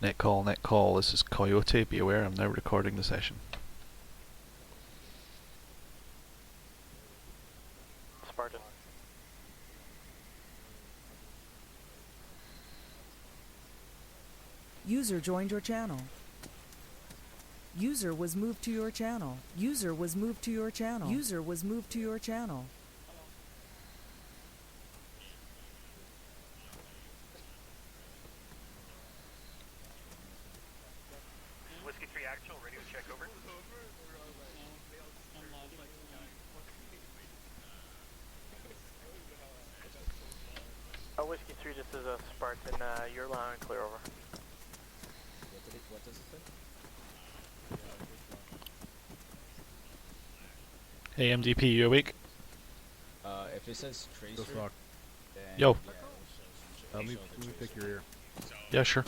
Net call, net call. This is Coyote. Be aware, I'm now recording the session. Spartan. User joined your channel. User was moved to your channel. User was moved to your channel. User was moved to your channel. Whiskey 3 actual, radio check over. Whiskey 3, this is a Spartan, you're loud and clear over. What does it say? Hey MDP, you awake? If it says tracer, Ghostdog. Yo. Let me pick your ear. Yeah, sure.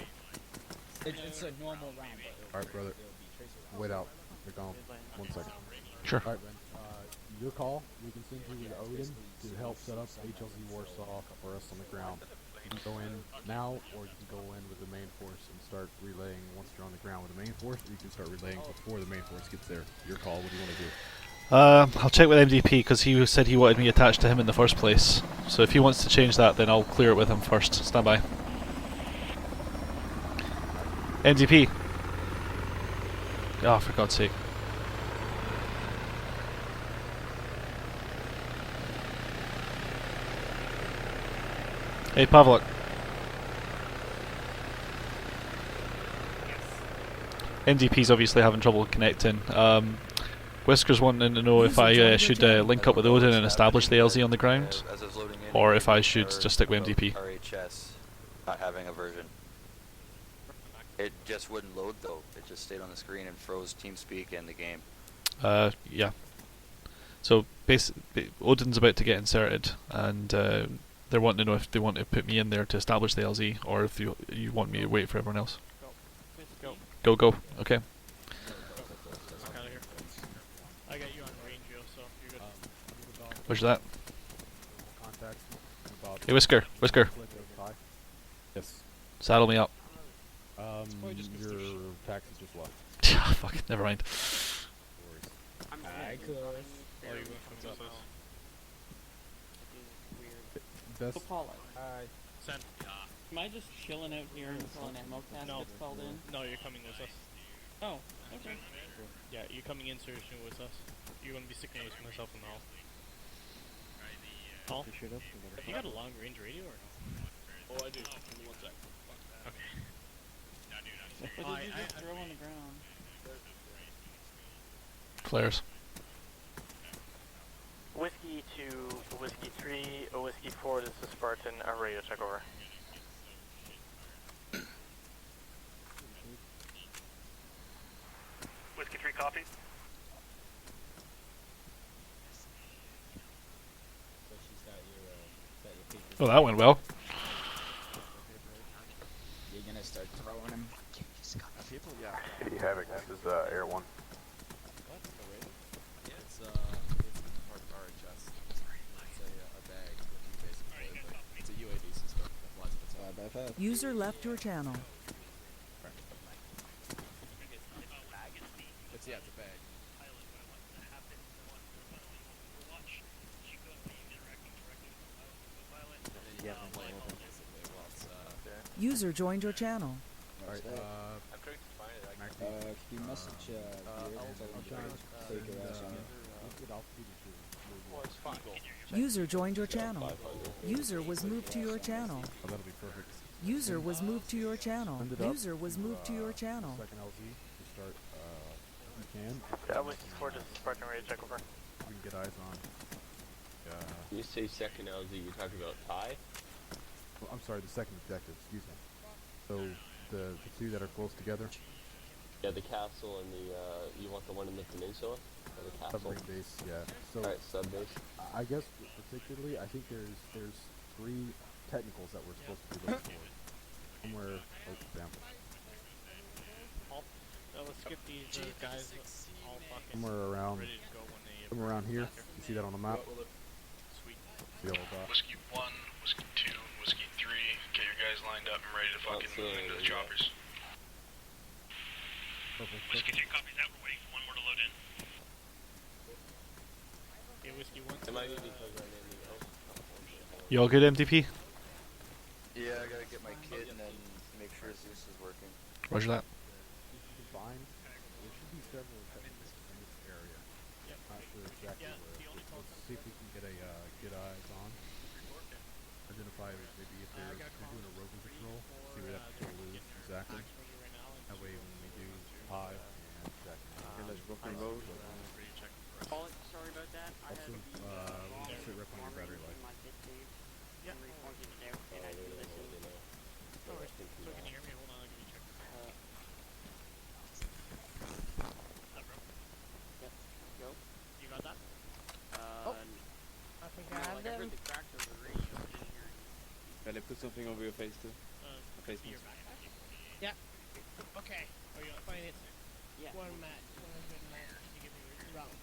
it's a normal round. Alright, brother. Wait out. They're gone. 1 second. Sure. Alright, Ben. Your call. We can send you to Odin to help set up HLZ Warsaw for us on the ground. You can go in now, or you can go in with the main force and start relaying once you're on the ground with the main force, or you can start relaying before the main force gets there. Your call. What do you want to do? I'll check with MDP because he said he wanted me attached to him in the first place. So if he wants to change that, then I'll clear it with him first. Stand by. MDP. Oh, for God's sake. Hey, Pavlik. MDP's obviously having trouble connecting. Whisker's wanting to know if I should link up with Odin and establish the LZ on the ground, or if I should just stick with MDP. RHS not having a version. It just wouldn't load though. It just stayed on the screen and froze TeamSpeak and the game. Yeah. So Odin's about to get inserted, and they're wanting to know if they want to put me in there to establish the LZ, or if you want me to wait for everyone else. Go. Go. Okay. I got you on radio, so you're good. Where's that? Contact about Hey, Whisker. Yes. Saddle me up. Your taxi just left. Fuck it, never mind. I could. Oh, you're going from this house. Best. Send. Am I just chilling out here until an ammo cast No. gets called in? No, you're coming with us. Oh, okay. Yeah, you're coming in searching with us. You're gonna be sticking with myself in the hall. Hall? You got a long range radio or no? Oh, I do. Give me 1 sec. Okay. What did you just throw on the ground? Flares. Whiskey 2, Whiskey 3, Whiskey 4, this is Spartan, radio check over. Whiskey 3, copy. So she's got your papers. Oh, that went well. You're gonna start throwing them. People, yeah. City Havoc, this is Air 1. It's part of RHS. It's a bag that you basically play with. It's a UAV system that flies with itself. User left your channel. It's a bag. User joined your channel. Alright, I'm trying to find it. Can you message take your ass on it? Well, it's fine. User joined your channel. User was moved to your channel. oh, that'll be perfect. User was moved to your channel. Send it up. User was moved to your channel. Second LZ to start, if you can. Whiskey 4, this is Spartan, radio check over. We can get eyes on. When you say second LZ, you're talking about Thai? Well, I'm sorry, the second objective, excuse me. So, the two that are close together, Yeah, the castle and the, you want the one in the peninsula? Or the castle? submarine base, yeah. So, Alright, sub base. I guess particularly, I think there's 3 technicals that we're supposed to be looking for. Somewhere, oh, damn. Let's get these guys all fucking Somewhere around, ready to go when they somewhere around here. You see that on the map? Sweet. The yellow dot. Whiskey 1, Whiskey 2, Whiskey 3, get your guys lined up and ready to fucking move into the choppers. Whiskey 2 copies that. We're waiting for one more to load in. Okay, Whiskey 1. It might be because I'm in the You all good, MDP? Yeah, I gotta get my kit and then make sure Zeus is working. Roger that. Fine. There should be several technicals in this area. Not sure exactly where. Let's see if we can get a get eyes on. Identify maybe if they're doing a roving patrol. See where that patrol is exactly. That way when we do hive and check. Sorry about that. Also, we'll sit rep on your battery life. Yeah. And I do listen. So can you hear me? Hold on, I'll give you a check. Yep. Go. You got that? I think I have them. I heard the cracks of the radio. I didn't hear it. Can I put something over your face too? Face Your mask. back. Yeah. Okay. Are you fine? It's Yeah. one match. You give me your round.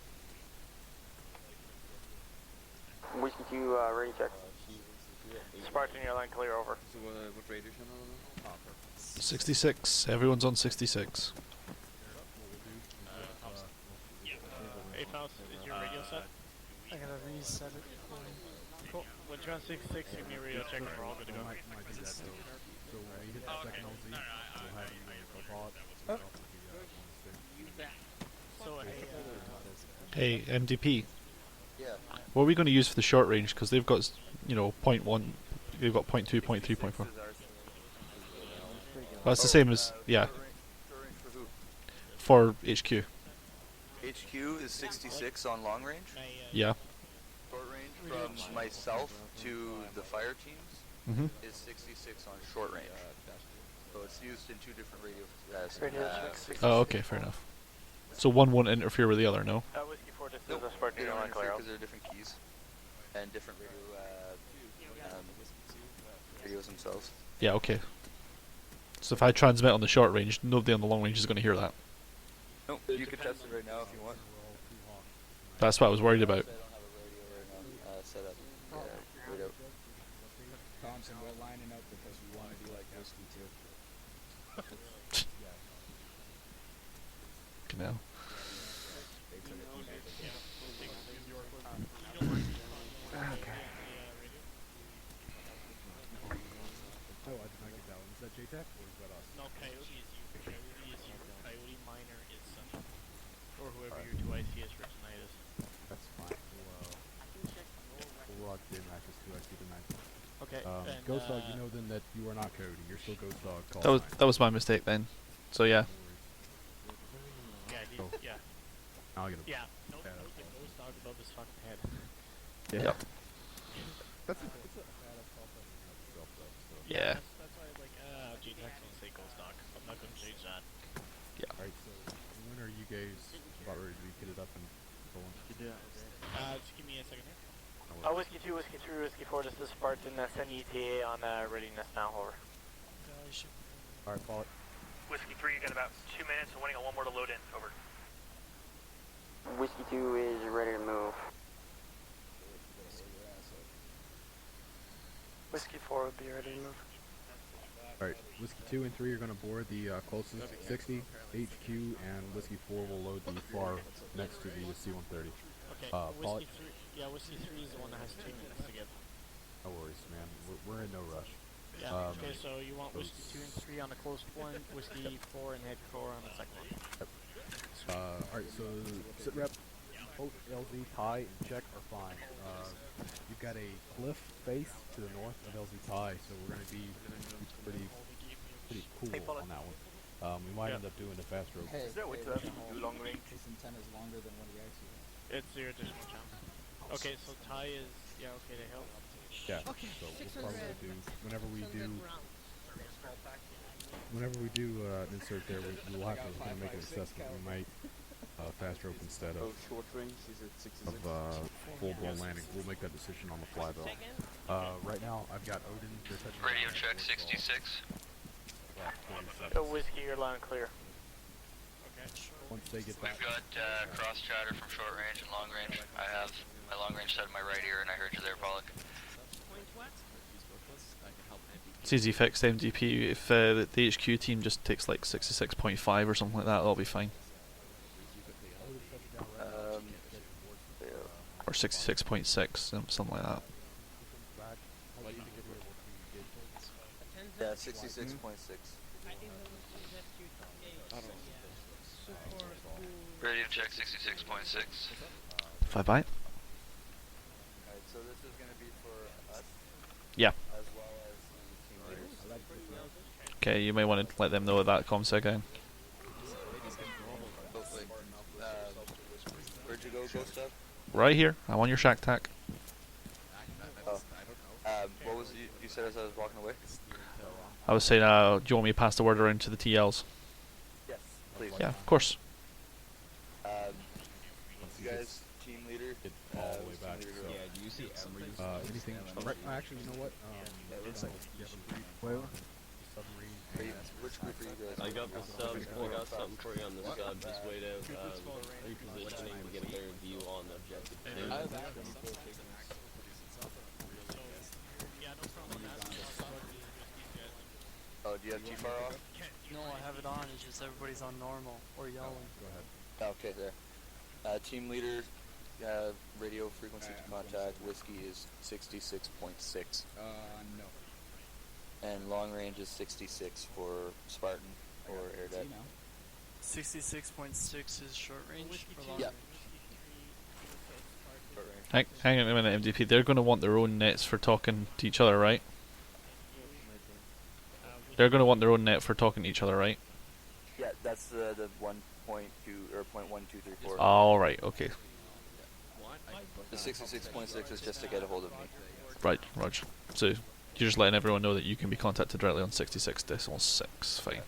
Whiskey 2, ready check. Spartan, your line clear, over. So what radio channel are we on? 66. Everyone's on 66. Hey, Faust, is your radio set? I gotta reset it. Cool. When you're on 66, give me a radio check and we're all good to go. Might do that though. So when we hit the second LZ, we'll have you go pod. So, Hey, MDP. Yeah. What are we going to use for the short range? Because they've got, you know, 0.1, they've got 0.2, 0.3, 0.4. Well, it's the same as, yeah, Short range for who? for HQ. HQ is 66 on long range. Yeah. Short range from myself to the fire teams Mm-hmm. is 66 on short range. So it's used in two different radio. Radio check 66. Oh, okay, fair enough. So one won't interfere with the other, no? Whiskey 4, this Nope, is a Spartan, they your don't line clear. interfere because they're different keys and different radios themselves. Yeah, okay. So if I transmit on the short range, nobody on the long range is going to hear that. Nope, you can test it right now if you want. That's what I was worried about. I don't have a radio right now set up. Right out. Thompson, we're lining up because we want to be like Whiskey too. Now. Oh, I did not get that one. Is that JTAC or is that us? No, Coyote is you. Coyote is you. Coyote Minor is Sunny. Or whoever your 2 ICS for tonight is. That's fine. We'll rock JNAS to IC tonight. Okay. And, Ghostdog, you know then that you are not Cody. You're still Ghostdog. Call That was my mistake then. So yeah. Yeah, yeah. I'll get him. Yeah. Nope, the ghost dog above his fucking head. Yep. That's a badass call sign in itself, though. So. Yeah. That's why, like, JTAC's gonna say ghost dog. I'm not gonna change that. Yeah. Alright, so when are you guys about ready to get it up and going? Just give me a second here. Whiskey 2, Whiskey 3, Whiskey 4, this is Spartan, send ETA on readiness now, over. Alright, follow it. Whiskey 3, you got about 2 minutes, and waiting on one more to load in, over. Whiskey 2 is ready to move. Whiskey 4 would be ready to move. Alright, Whiskey 2 and 3 are going to board the closest 60. HQ and Whiskey 4 will load the far next to the C-130. Okay, Follow it. Whiskey 3 is the one that has 2 minutes to get. No worries, man. We're in no rush. Yeah, okay, so you want Whiskey 2 and 3 on the close one, Whiskey 4 and Head 4 on the second one. Alright, so sit rep, both LZ, tie, and check are fine. You've got a cliff face to the north of LZ tie, so we're going to be pretty cool on that one. We might end up doing the fast rope. Is there a way to do long range? His antenna is longer than what he actually is. It's your additional channel. Okay, so tie is, yeah, okay, they help. Yeah, so we'll probably do, whenever we do an insert there, we'll have to kind of make an assessment. We might fast rope instead of short range is at 66. full-blown landing. We'll make that decision on the fly though. Right now, I've got Odin. They're touching Radio check 66. Whiskey, your line clear. Okay. Once they get that. We've got cross chatter from short range and long range. I have my long range set in my right ear, and I heard you there, Pollock. It's easy fixed MDP. If the HQ team just takes like 66.5 or something like that, that'll be fine. Or 66.6, something like that. Yeah, 66.6. Radio check 66.6. 5 by. Alright, so this is going to be for us? Yeah. As well as the team leaders. Okay, you may want to let them know that comms again. Where'd you go, Ghostdog? Right here. I'm on your shack tack. Oh. What was you said as I was walking away? I was saying, do you want me to pass the word around to the TLs? Yes, please. Yeah, of course. You guys, team leader. Get all the way back. Yeah, do you see Anything? Right, actually, you know what? Looks like you have a brief submarine. Which group are you guys? I got the sub. I got something for you on the sub. Just wait out. Repositioning to get a better view on the objective. Oh, do you have G-Far off? No, I have it on. It's just everybody's on normal or yelling. Go ahead. Okay, there. Team leader, radio frequency to contact, whiskey is 66.6. No. And long range is 66 for Spartan or Air Deck. 66.6 is short range or long Yeah. range? Short range. Hang on a minute, MDP. They're going to want their own nets for talking to each other, right? They're going to want their own net for talking to each other, right? Yeah, that's the 1.2 or 0.1234. All right. Okay. The 66.6 is just to get a hold of me. Right, Roger. So you're just letting everyone know that you can be contacted directly on 66.6. Fine.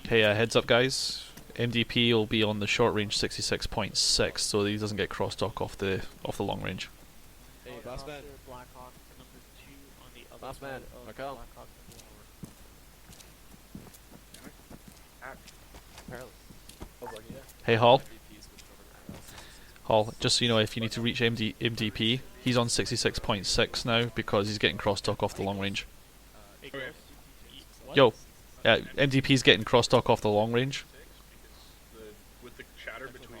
Okay, heads up, guys. MDP will be on the short range 66.6, so that he doesn't get crosstalk off the long range. Hey, boss man. Blackhawk number 2 on the other Boss side man, of Raquel. Blackhawk Hey, Hall. Hall, just so you know, if you need to reach MDP, he's on 66.6 now because he's getting crosstalk off the long range. Yo, MDP's getting crosstalk off the long range. With the chatter between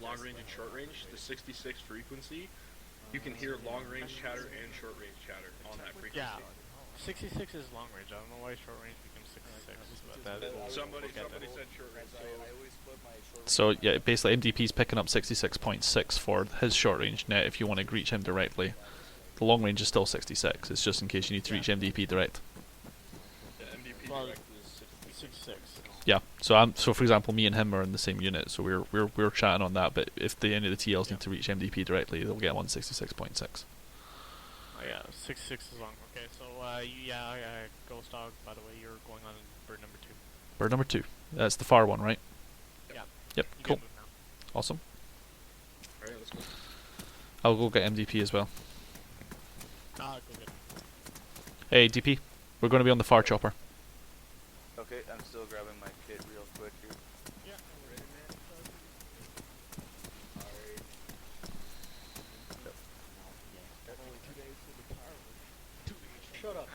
long range and short range, the 66 frequency, you can hear long range chatter and short range chatter on that frequency. Yeah, 66 is long range. I don't know why short range becomes 66. But Somebody said short range. So yeah, basically MDP's picking up 66.6 for his short range net if you want to reach him directly. The long range is still 66. It's just in case you need to reach MDP direct. Yeah, MDP well, direct is 66. Yeah. So for example, me and him are in the same unit, so we're chatting on that. But if any of the TLs need to reach MDP directly, they'll get him on 66.6. Oh yeah, 66 is long. Okay, so Ghostdog. By the way, you're going on bird number 2. Bird number 2. That's the far one, right? Yeah. Yep. You Cool. can move now. Awesome. Alright, let's go. I'll go get MDP as well. Go get it. Hey, DP, we're going to be on the far chopper. Okay, I'm still grabbing my kit real quick here. Yeah. Shut up.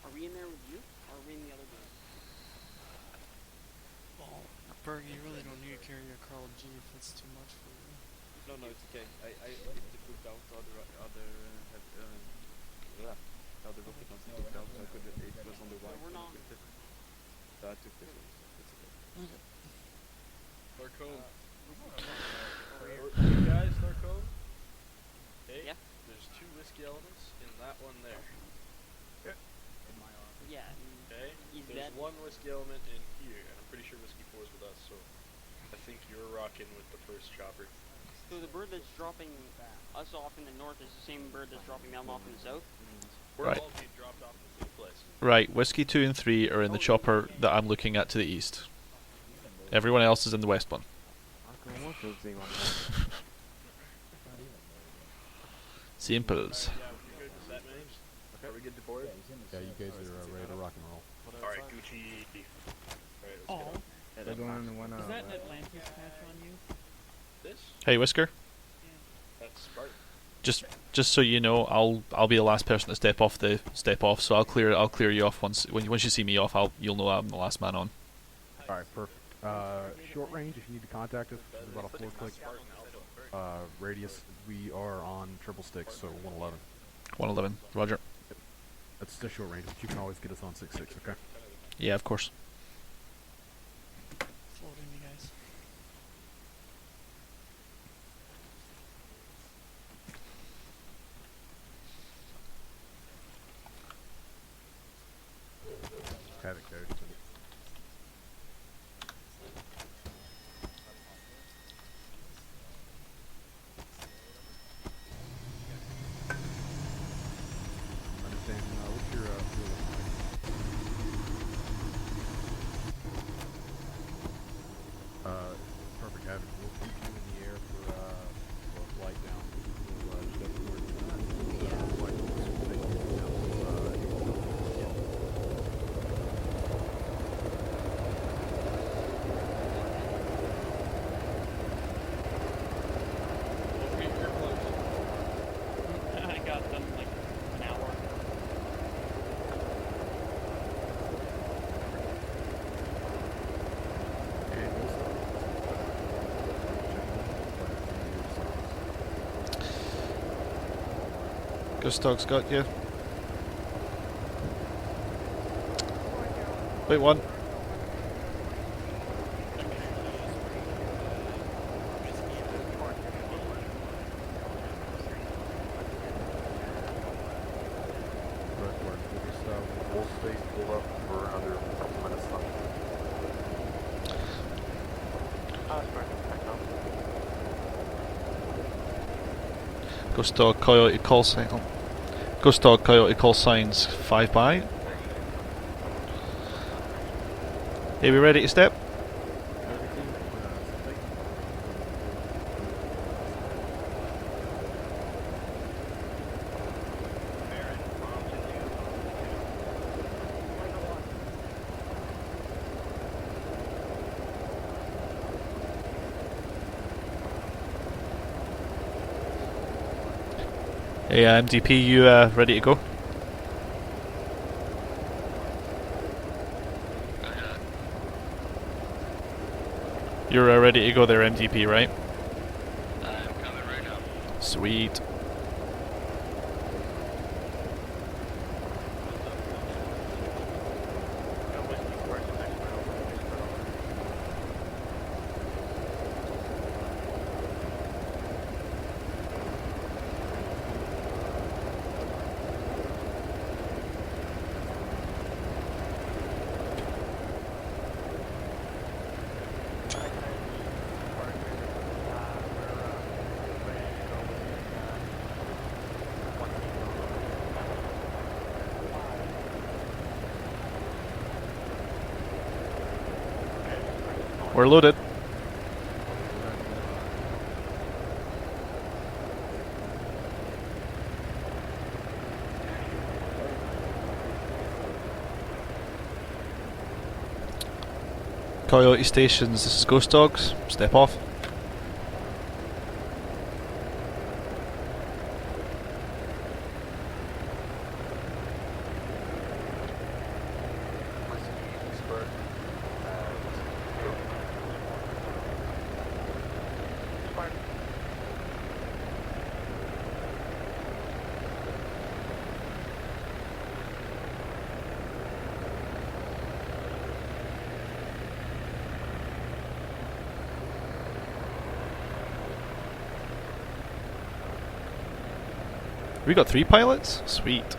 Are we in there with you, or are we in the other room? Oh, Berg, you really don't need to carry your Carl G if it's too much for you. No, it's okay. I took out other rocket launcher took out, so I could it was on the right. We're not. So I took this one. It's okay. Tharko. You guys, Tharko? Okay. Yeah. There's 2 whiskey elements in that one there. Yeah. Okay. He's There's dead. 1 whiskey element in here, and I'm pretty sure whiskey 4 is with us, so I think you're rocking with the first chopper. So the bird that's dropping us off in the north is the same bird that's dropping them off in the south? We're Right. all being dropped off in the same place. Right, whiskey 2 and 3 are in the chopper that I'm looking at to the east. Everyone else is in the west one. Simples. Are we good to board? Yeah, you guys are ready to rock and roll. Alright, Gucci. Alright, let's They're going on the one Is that an Atlantis patch on you? This? Hey, Whisker. That's Spartan. Just so you know, I'll be the last person to step off. So I'll clear you off once you see me off. You'll know I'm the last man on. All right, perfect. Short range, if you need to contact us, it's about a 4-click radius. We are on triple sticks, so 111. 111. Roger. That's the short range, but you can always get us on 6-6. Okay. Yeah, of course. Floating, you guys. Havoc code. Understand. What's your fuel like? Perfect, Havoc. We'll keep you in the air for a flight down. We'll just up towards flight. We'll take you down to I got them like an hour. Ghostdog's got you. Wait, one. We'll stay pulled up for another couple minutes left. Ghostdog Coyote call sign. Ghostdog Coyote call signs 5 by. Are we ready to step? Hey, MDP, you ready to go? You're ready to go there, MDP, right? I'm coming right now. Sweet. We're loaded. Coyote Stations, this is Ghostdogs. Step off. We got 3 pilots? Sweet.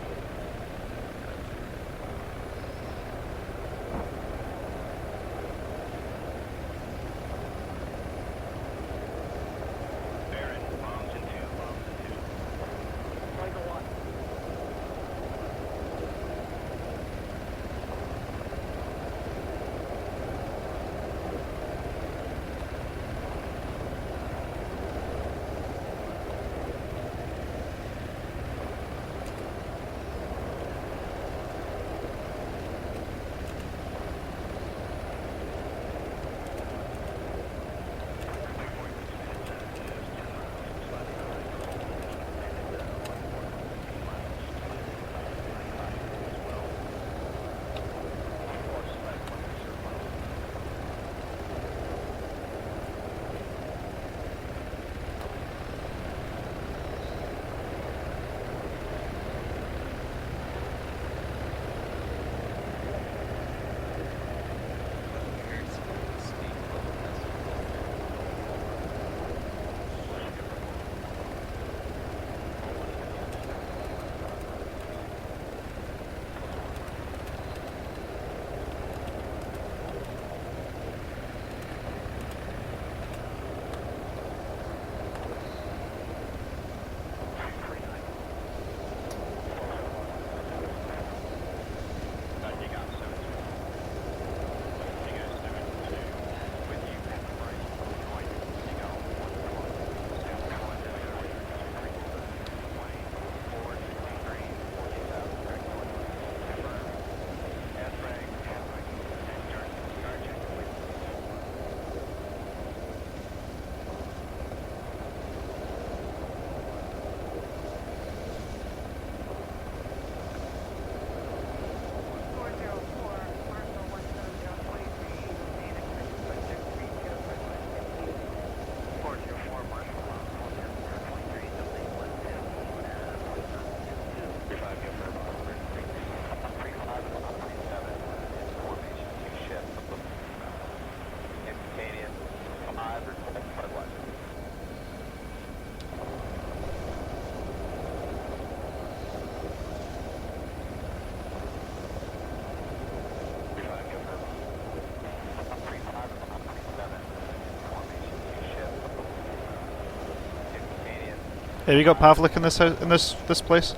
Have you got Pavlik in this house, in this place?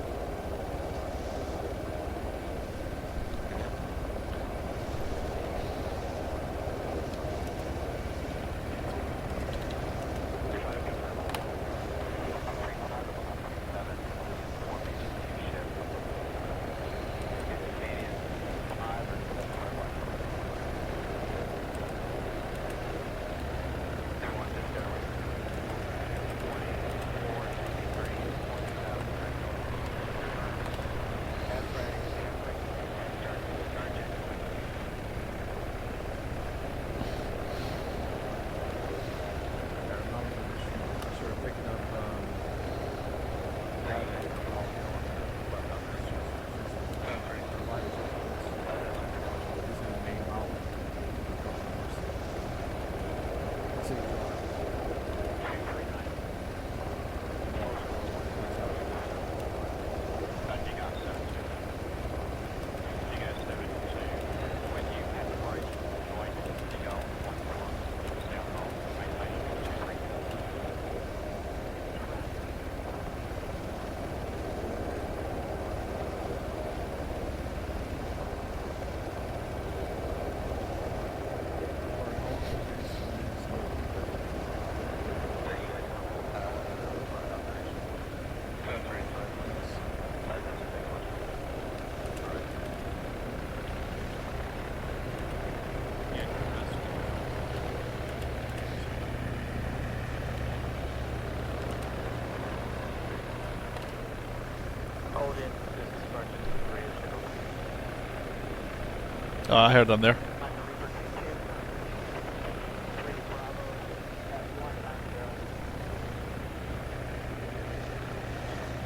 Oh, I heard them there.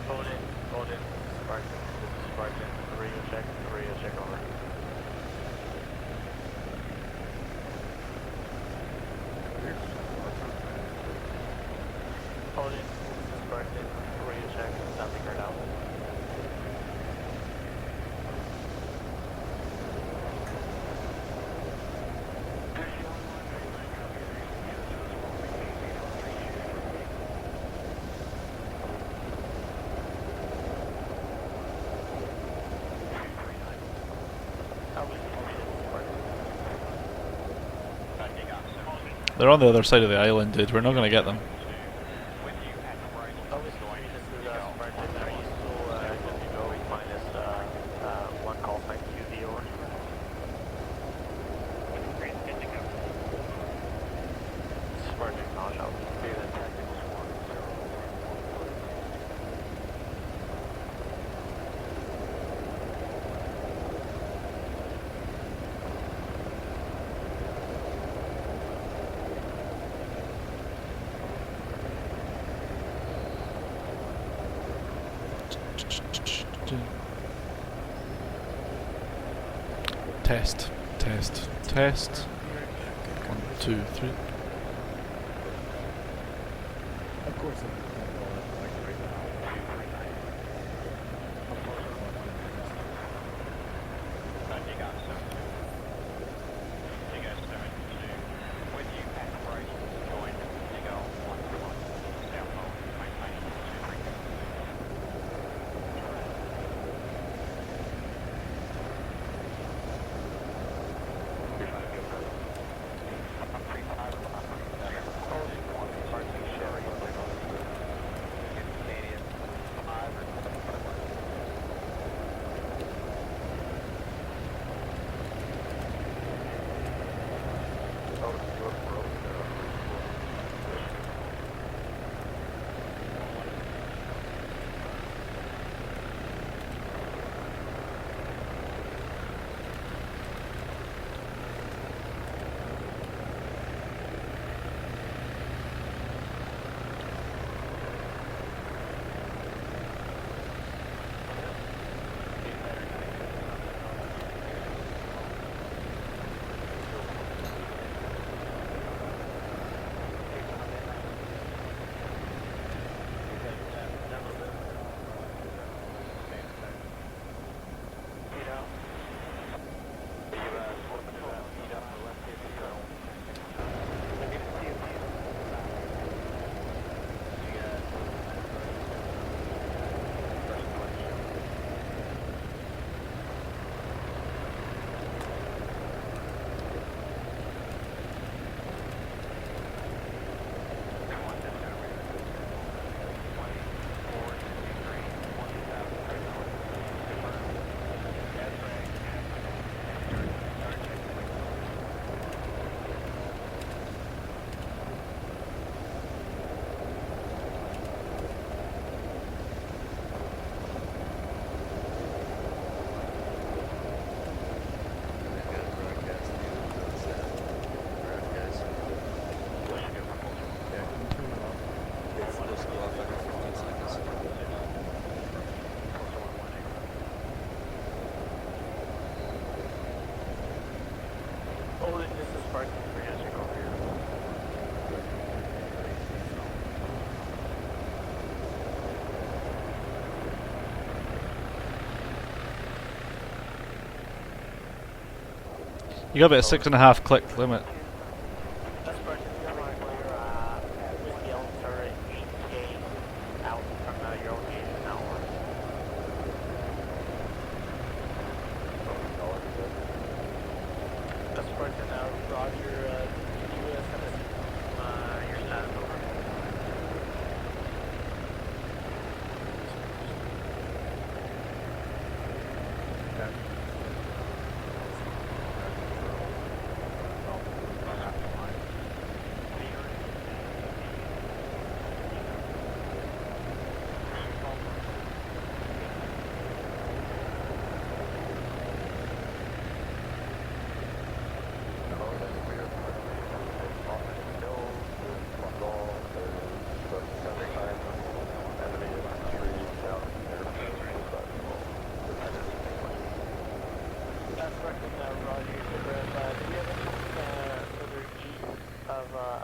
Hold in. Spartan, this is Spartan. Radio check over. Hold in, this is Spartan. Radio check, nothing heard out. They're on the other side of the island, dude. We're not gonna get them. Test. 1, 2, 3. Of course, I can all that like right now. You got about a 6.5 click limit. That's Spartan, you're on Whiskey Elms are 8K out from your location now. That's Spartan, Roger, you send us your status over.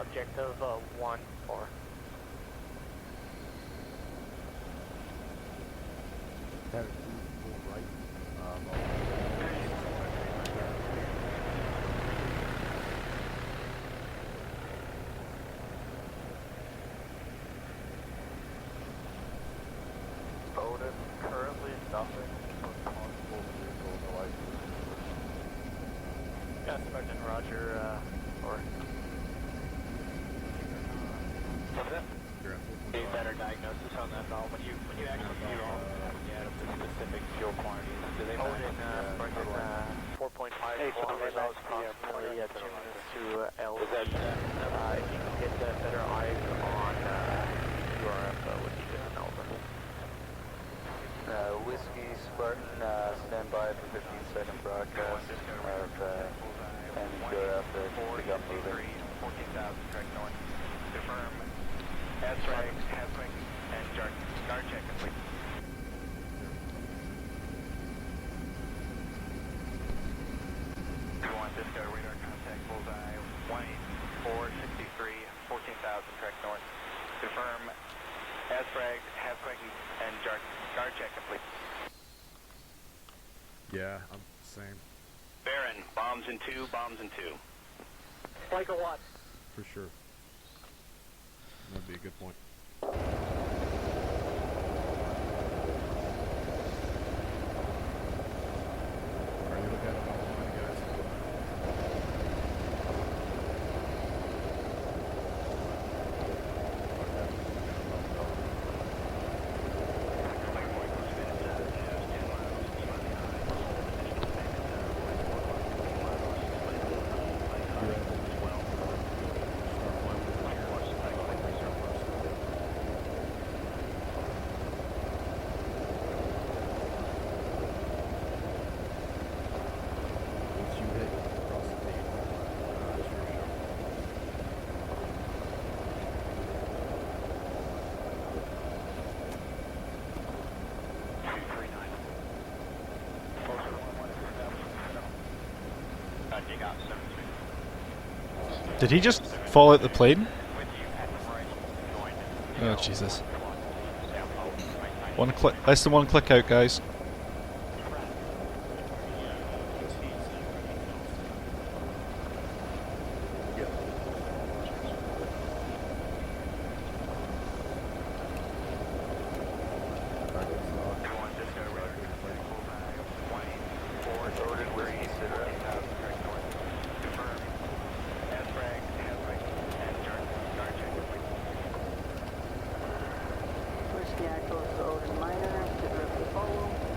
Objective 1 4. Have it full right. Odin, currently nothing for constable vehicle, no license. Yeah, Sergeant Roger, or... A better diagnosis on that valve when you actually see all the specific fuel quantities. Do they Odin, Sergeant, 4.5 kilometers approximately tunes to LZ. If you can get better eyes on URF, would be good to know. Whiskey Spartan, stand by for 15-second broadcast of and go after pick up moving. 14,000 correct north. Confirm. S-Rag, Haswick, and guard check complete. Disco radar contact bullseye 18463, 14,000 correct north. Confirm. S-Rag, Haswick, and guard check complete. Yeah, I'm same. Baron, bombs in 2, bombs in 2. Like a what? For sure. That'd be a good point. Are you looking at it online, guys? Did he just fall out the plane? Oh Jesus. One click, less than one click out, guys. Whiskey Echo is Odin Minor, get ready to follow.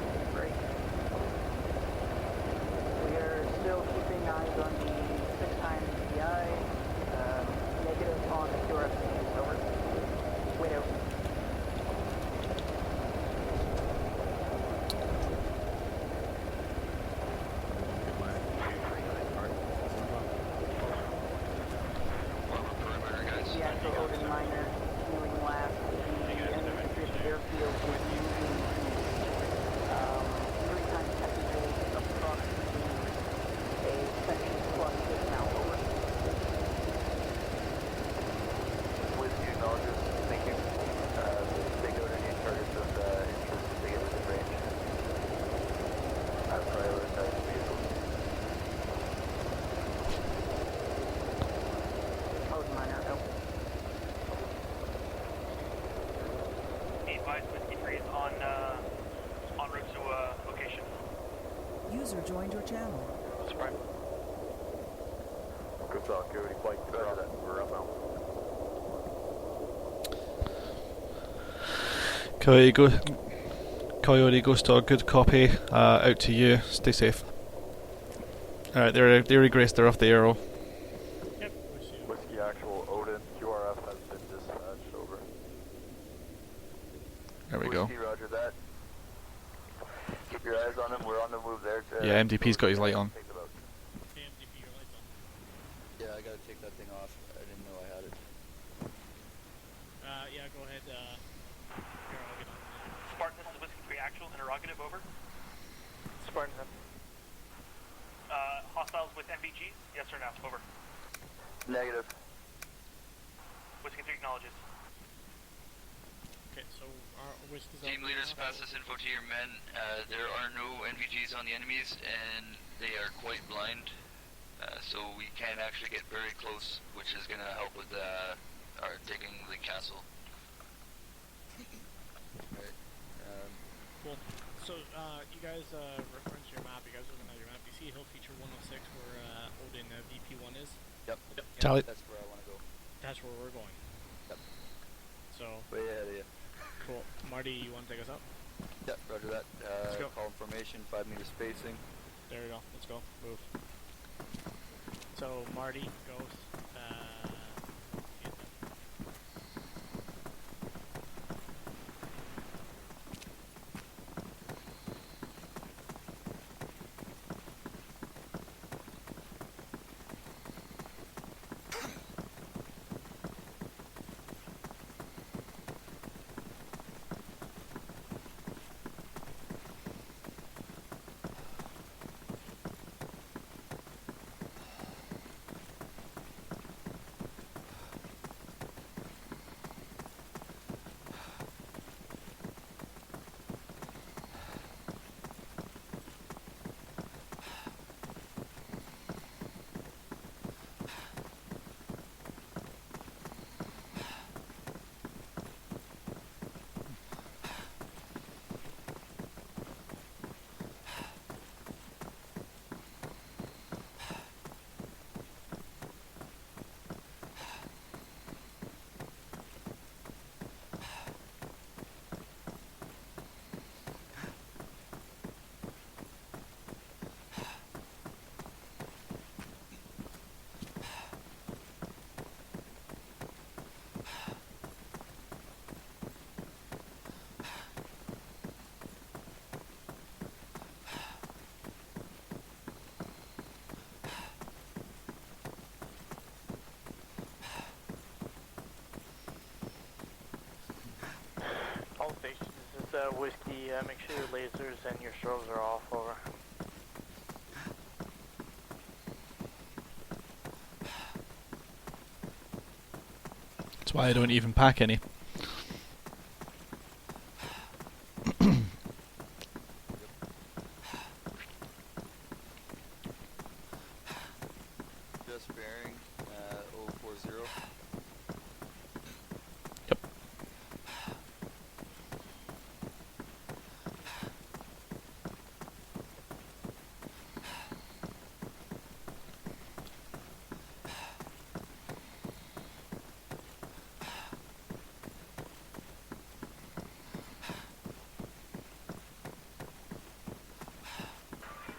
advised Whiskey 3 is en route to location. User joined your channel. Sprite. Ghostdog, Coyote Flight, we're up now. Coyote, Ghostdog, good copy. Out to you. Stay safe. Alright, they regressed. They're off the arrow. Yep. Whiskey Actual, Odin, QRF has been dispatched, over. There we go. Whiskey, roger that. Keep your eyes on him. We're on the move there. Yeah, MDP's got his light on. Yeah, I gotta take that thing off. I didn't know I had it. Yeah, go ahead. Here, I'll get on. Spartan, this is Whiskey 3 Actual, interrogative, over. Spartan. Hostiles with NVGs, yes or no, over. Negative. Whiskey 3 acknowledges. Okay, so our Whiskey's Team leaders, pass this info to your men. There are no NVGs on the enemies, and they are quite blind. So we can actually get very close, which is going to help with our taking the castle. Right. Cool. So, you guys, reference your map. You guys are looking at your map. You see Hill Feature 106 where Odin VP1 is? Yep. Tally. That's where I want to go. That's where we're going. Yep. So, Way ahead of you. cool. Marty, you want to take us up? Yep, roger that. Let's go. Call formation, 5 meter spacing. There we go. Let's go. Move. So, Marty, Ghost, All stations, this is Whiskey, make sure your lasers and your strobes are off, over. That's why I don't even pack any. Just bearing 040. Yep.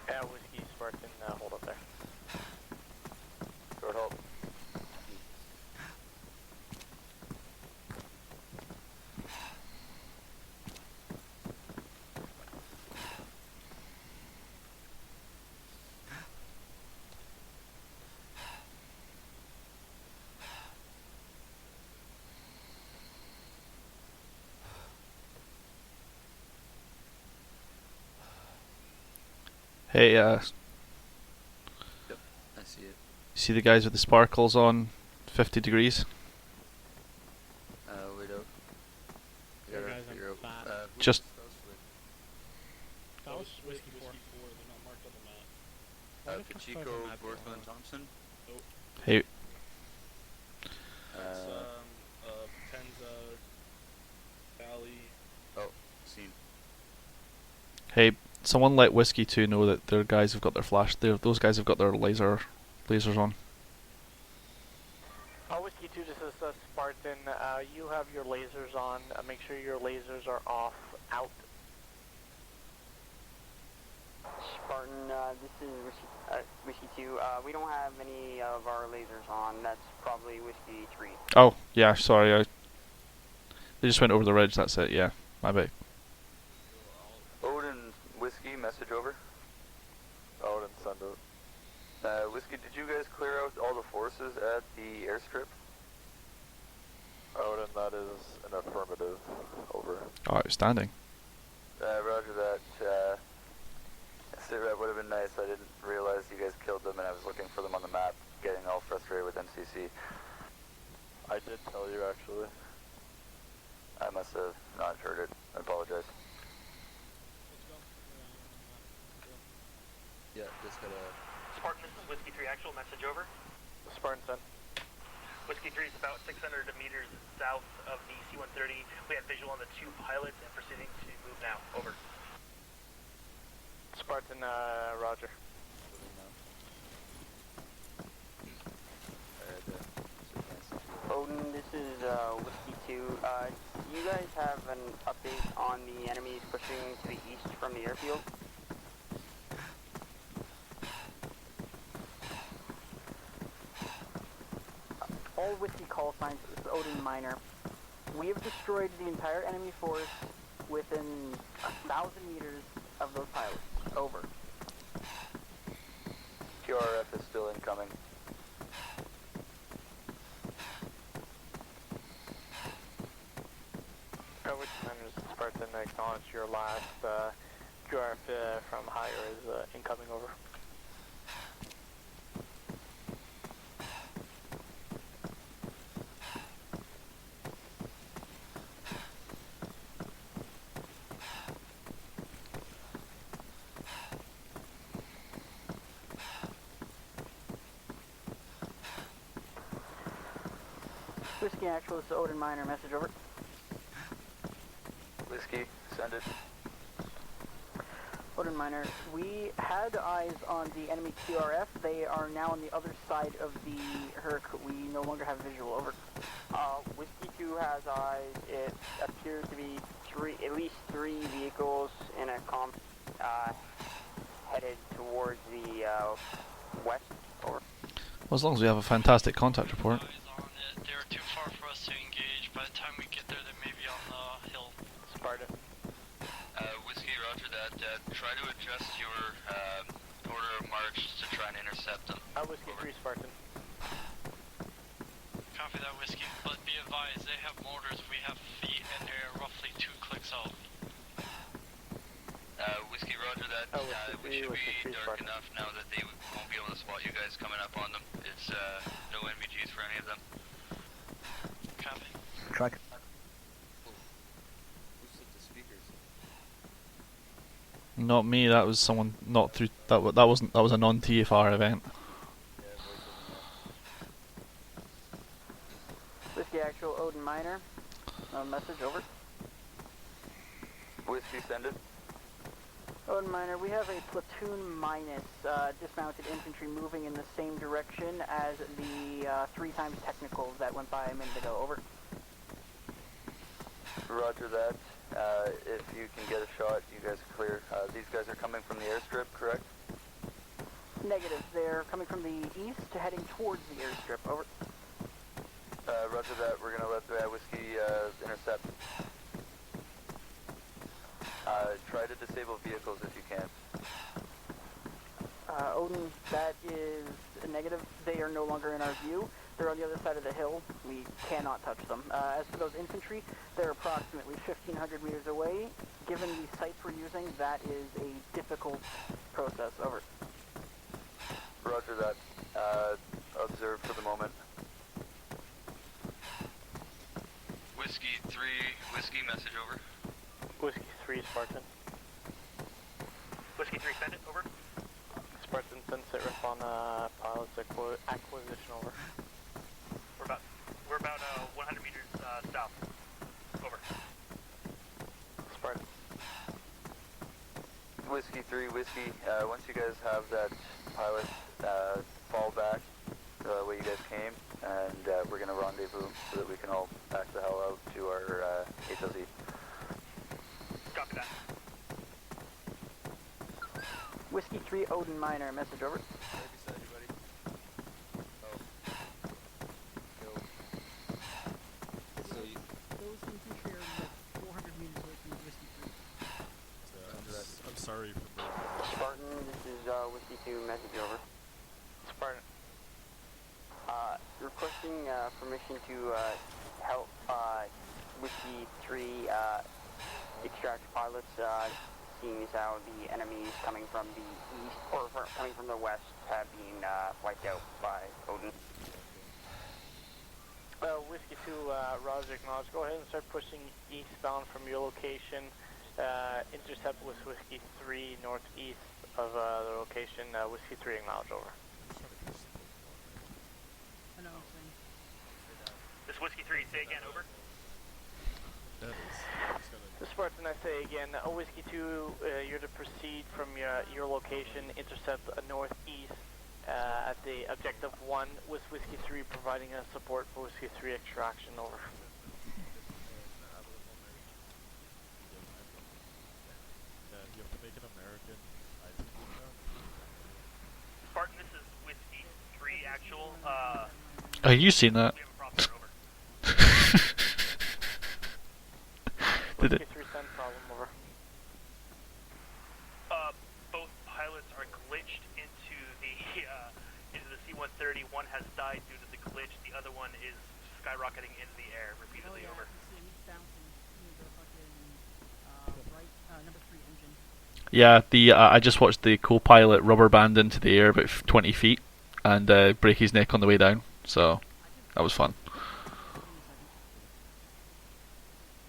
Yeah, Whiskey, Spartan, hold up there. Short hold. Hey, Yep, I see it. see the guys with the sparkles on 50 degrees? Wait out. There, Gotta guys, figure I'm out. flat. Who's Just- That was Whiskey 4. They're not marked on the map. Why the fuck do I have a Pachico, map here? Borthman, Hold on. Thompson. Hey, It's Potenza Valley. Hey, someone let Whiskey 2 know that their guys have got their flash. Those guys have got their lasers on. Whiskey 2, this is Spartan. You have your lasers on. Make sure your lasers are off. Out. Spartan, this is Whiskey 2. We don't have any of our lasers on. That's probably Whiskey 3. Oh, yeah, sorry. They just went over the ridge, that's it, yeah. My bad. Odin, Whiskey, message over. Odin, send it. Whiskey, did you guys clear out all the forces at the airstrip? Odin, that is an affirmative. Over. Oh, outstanding. Roger that. That would have been nice. I didn't realize you guys killed them and I was looking for them on the map, getting all frustrated with MCC. I did tell you, actually. I must have not heard it. I apologize. Yeah, just gotta... Spartan, this is Whiskey 3. Actual message over. Spartan, send. Whiskey 3 is about 600 meters south of the C-130. We have visual on the 2 pilots and proceeding to move now. Over. Spartan, roger. Odin, this is Whiskey 2. Do you guys have an update on the enemies pushing to the east from the airfield? All Whiskey call signs is Odin Minor. We have destroyed the entire enemy force within 1,000 meters of those pilots. Over. QRF is still incoming. Which members of Spartan acknowledge your last QRF from higher is incoming. Over. Whiskey actual, this is Odin Minor, message over. Whiskey, send it. Odin Minor, we had eyes on the enemy QRF. They are now on the other side of the Herc. We no longer have visual. Over. Whiskey 2 has eyes. It appears to be at least three vehicles in a headed towards the west. Over. Well, as long as we have a fantastic contact report. They're too far for us to engage. By the time we get there, they may be on the hill. Sparta. Whiskey, roger that. Try to adjust your order of march to try and intercept them. Whiskey 3, Spartan. Copy that, Whiskey. But be advised, they have mortars, we have feet, and they're roughly 2 clicks out. Whiskey, roger that. It should be dark enough now that they won't be able to spot you guys coming up on them. It's no NVGs for any of them. Copy. Track. Who set the speakers? Not me. That was someone not through. That wasn't. That was a non-TFR event. Whiskey actual, Odin Minor, message over. Whiskey, send it. Odin Minor, we have a platoon minus dismounted infantry moving in the same direction as the 3 times technicals that went by a minute ago. Over. Roger that. If you can get a shot, you guys are clear. These guys are coming from the airstrip, correct? Negative. They're coming from the east, heading towards the airstrip. Over. Roger that. We're going to let the Whiskey intercept. Try to disable vehicles if you can. Odin, that is a negative. They are no longer in our view. They're on the other side of the hill. We cannot touch them. As for those infantry, they're approximately 1,500 meters away. Given the sites we're using, that is a difficult process. Over. Roger that. Observe for the moment. Whiskey 3, Whiskey, message over. Whiskey 3, Spartan. Whiskey 3, send it, over. Spartan, send sit ref on pilots acquisition, over. We're about 100 meters south. Over. Spartan. Whiskey 3, Whiskey, once you guys have that pilot fall back the way you guys came, and we're going to rendezvous so that we can all back the hell out to our HLZ. Copy that. Whiskey 3, Odin Minor, message over. Right beside you, buddy. Oh. Go. So you... Those infantry are like 400 meters away from Whiskey 3. I'm sorry for the... Spartan, this is Whiskey 2, message over. Spartan. Requesting permission to help Whiskey 3 extract pilots, seeing as how the enemies coming from the east, or coming from the west, have been wiped out by Odin. Whiskey 2, Roger, acknowledge. Go ahead and start pushing eastbound from your location. Intercept with Whiskey 3 northeast of the location. Whiskey 3, acknowledge, over. I know what I'm saying. This Whiskey 3, say again, over. That is... Spartan, I say again, Whiskey 2, you're to proceed from your location, intercept northeast at the objective 1, with Whiskey 3 providing support for Whiskey 3 extraction, over. You have to make it American. Spartan, this is Whiskey 3 actual. Oh, you seen that? Did it? Whiskey 3 send problem, over. Both pilots are glitched into the C-130. One has died due to the glitch. The other one is skyrocketing into the air repeatedly, over. Yeah, the I just watched the co-pilot rubber band into the air about 20 feet and break his neck on the way down. So that was fun.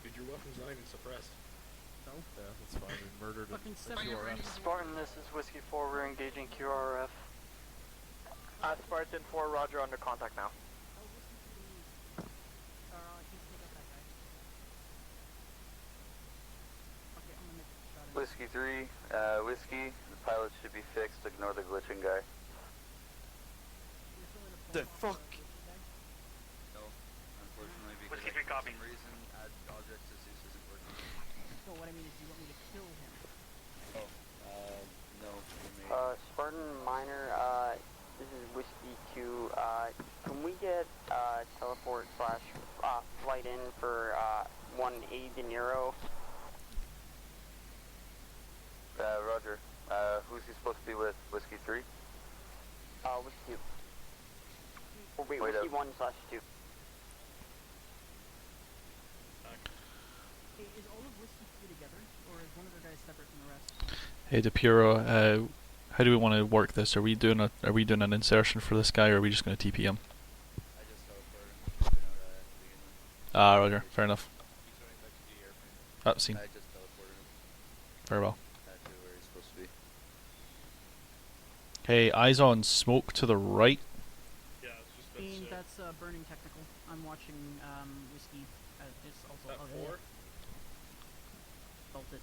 Dude, your weapon's not even suppressed. No? Yeah, that's fine. We murdered him. Spartan, this is Whiskey 4, we're engaging QRF. Spartan 4, Roger, under contact now. Whiskey 3, Whiskey, the pilot should be fixed, ignore the glitching guy. The fuck? No, unfortunately, because Whiskey 3, copy. for some reason, add objects to Zeus isn't working. So what I mean is, you want me to kill him? No. Spartan Minor, this is Whiskey 2, can we get teleport / flight in for 180 De Niro? Roger. Who's he supposed to be with? Whiskey 3? Whiskey 2. Or wait, Wait Whiskey up. 1/2. Hey, is all of Whiskey 3 together, or is one of the guys separate from the rest? Hey DePiro, how do we want to work this? Are we doing an insertion for this guy, or are we just going to TP him? I just teleported him. He's been out at the beginning. Ah, Roger. Fair enough. He's running back to the airplane. Seen. I just teleported him. Very well. To where he's supposed to be. Hey, eyes on smoke to the right. Yeah, it's just Dean, that's burning technical. I'm watching Whiskey. It's also Is that 4? Felt it.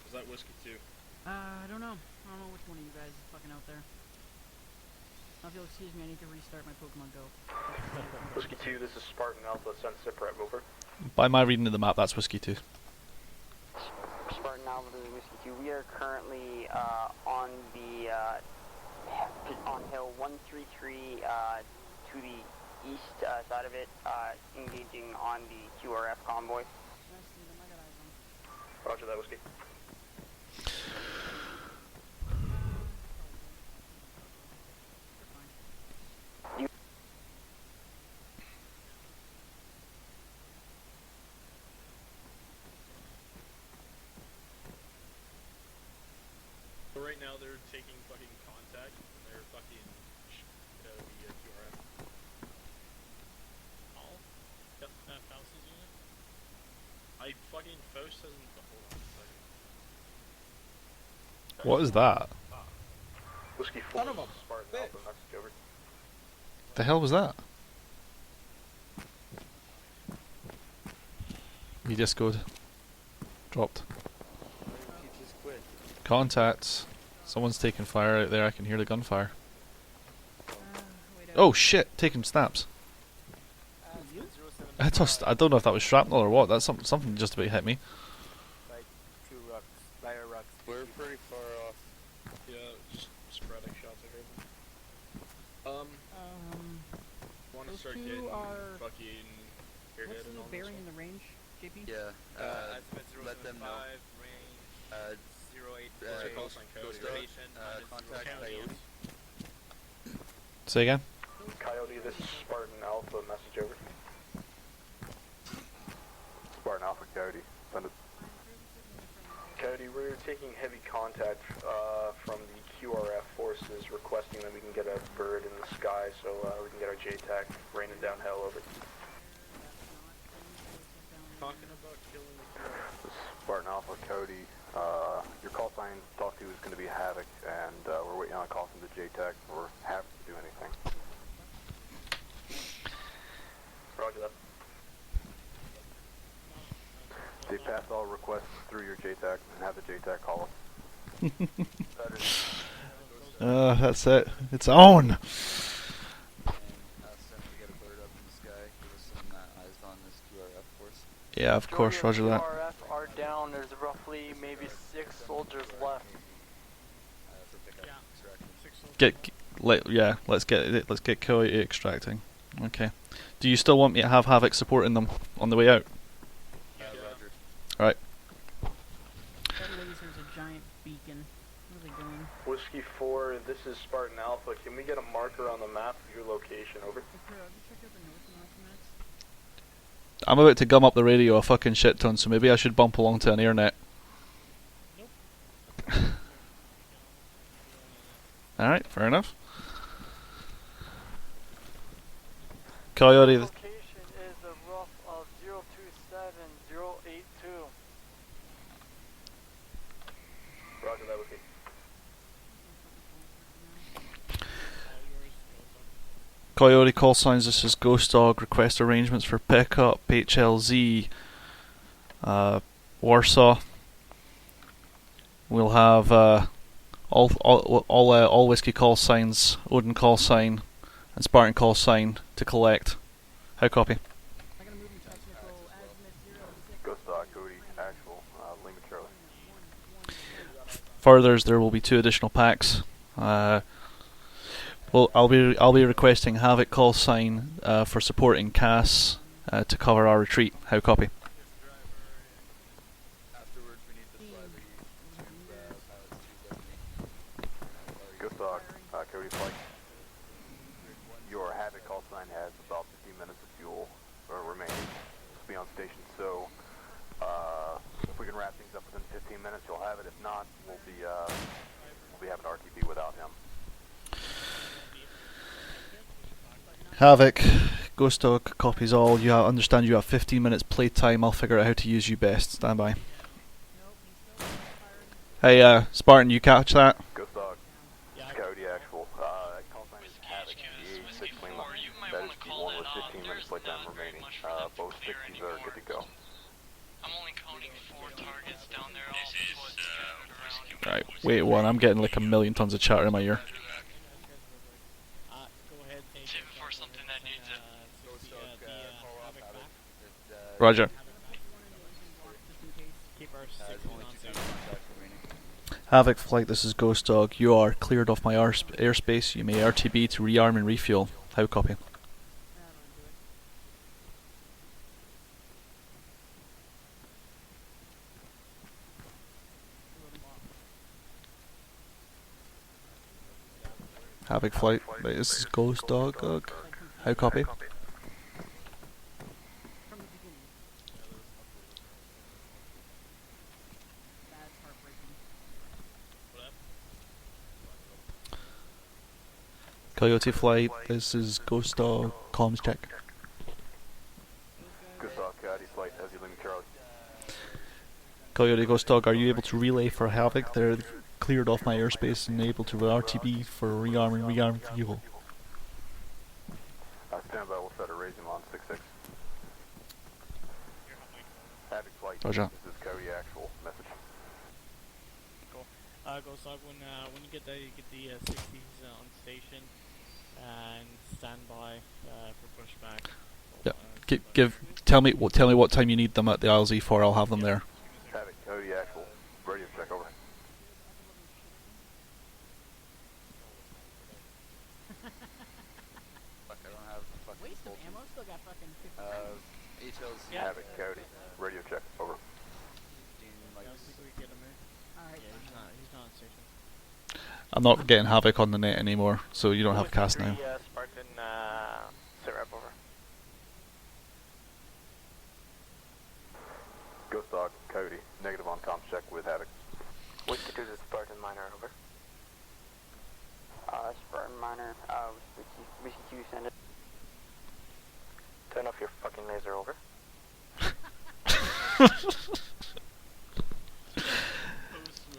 Is that Whiskey 2? I don't know. I don't know which one of you guys is fucking out there. Now if you'll excuse me, I need to restart my Pokemon Go. Whiskey 2, this is Spartan Alpha, send SIPREP over. By my reading of the map, that's Whiskey 2. Spartan Alpha, this is Whiskey 2. We are currently on the on hill 133 to the east side of it, engaging on the QRF convoy. Roger that, Whiskey. So right now they're taking fucking contact and they're fucking the QRF. All? Yep. Faust's unit? I fucking Faust hasn't. Hold on a second. What is that? Whiskey 4, this is Spartan Alpha, message over. The hell was that? He discoed. Dropped. Contact. Someone's taking fire out there. I can hear the gunfire. Oh shit! Taking snaps. I don't know if that was shrapnel or what. That's something just about hit me. Like 2 rucks, fire rucks. We're pretty far off. Yeah, just sporadic shots I heard. Want to Those start two getting are- Bucky and Airhead What's and the all bearing this in the range, JP? Yeah, let them know. Range 08. Call sign Coyote, Ghostdog, right? contact Coyote. Say again. Coyote, this is Spartan Alpha, message over. Spartan Alpha, Coyote, send it. Coyote, we're taking heavy contact from the QRF forces requesting that we can get a bird in the sky so we can get our JTAC raining down hell over. Talking about killing the This is Spartan Alpha, Cody. Your call sign talk to is going to be Havoc, and we're waiting on a call from the JTAC for Havoc to do anything. Roger that. They pass all requests through your JTAC and have the JTAC call us. That's it. It's on. Yeah, of course, roger that. QRF are down. There's roughly maybe 6 soldiers left. Let's get Coyote extracting. Okay. Do you still want me to have Havoc supporting them on the way out? Yeah, roger. Alright. That laser's a giant beacon. What are they doing? Whiskey 4, this is Spartan Alpha. Can we get a marker on the map of your location? Over. I'm about to gum up the radio a fucking shit ton, so maybe I should bump along to an airnet. Alright, fair enough. Coyote. Location is a rough of 027082. Roger that, Whiskey. Coyote call signs, this is Ghostdog, request arrangements for pickup, HLZ, Warsaw. We'll have all whiskey call signs, Odin call sign, and Spartan call sign to collect. How copy? Ghostdog, Cody, actual, Lima Charlie. Furthers, there will be 2 additional packs. Well, I'll be requesting Havoc call sign for supporting Cass to cover our retreat. How copy? Ghostdog, Cody Flight. Your Havoc call sign has about 15 minutes of fuel remaining to be on station, so if we can wrap things up within 15 minutes, you'll have it. If not, we'll be having RTB without him. Havoc, Ghostdog copies all. You understand you have 15 minutes playtime. I'll figure out how to use you best. Stand by. Hey, Spartan, you catch that? Ghostdog, Cody actual. Call sign is Havoc, the 6 Lima. That is the one with 15 minutes playtime remaining. Both 60s are good to go. I'm only counting 4 targets down there. All Right, wait one. I'm getting like a million tons of chatter in my ear. Save it for something that needs it. Roger. Havoc flight, this is Ghostdog. You are cleared off my airspace. You may RTB to rearm and refuel. How copy? Havoc flight, right, this is Ghostdog. How copy? Coyote flight, this is Ghostdog, comms check. Ghostdog, Coyote Flight, as you Lima Charlie. Coyote Ghostdog, are you able to relay for Havoc? They're cleared off my airspace and able to RTB for rearm and rearm fuel. Stand by, we'll set a raising on 6-6. Havoc Flight, Roger. this is Cody actual, message. Cool. Ghostdog, when you get the 60s on station and stand by for pushback. Yeah. Tell me what time you need them at the ILZ for. I'll have them there. Havoc, Cody, actual. Radio check, over. Fuck, I don't have fucking Waste of ammo, still got fucking 50 HLZ. Havoc, Cody, radio check, over. Alright. Yeah, he's not on station. I'm not getting Havoc on the net anymore, so you don't have cast now. Spartan, sit rep over. Ghostdog, Cody, negative on comms check with Havoc. Whiskey 2 to Spartan Minor, over. Spartan Minor, Whiskey 2, send it. Turn off your fucking laser, over.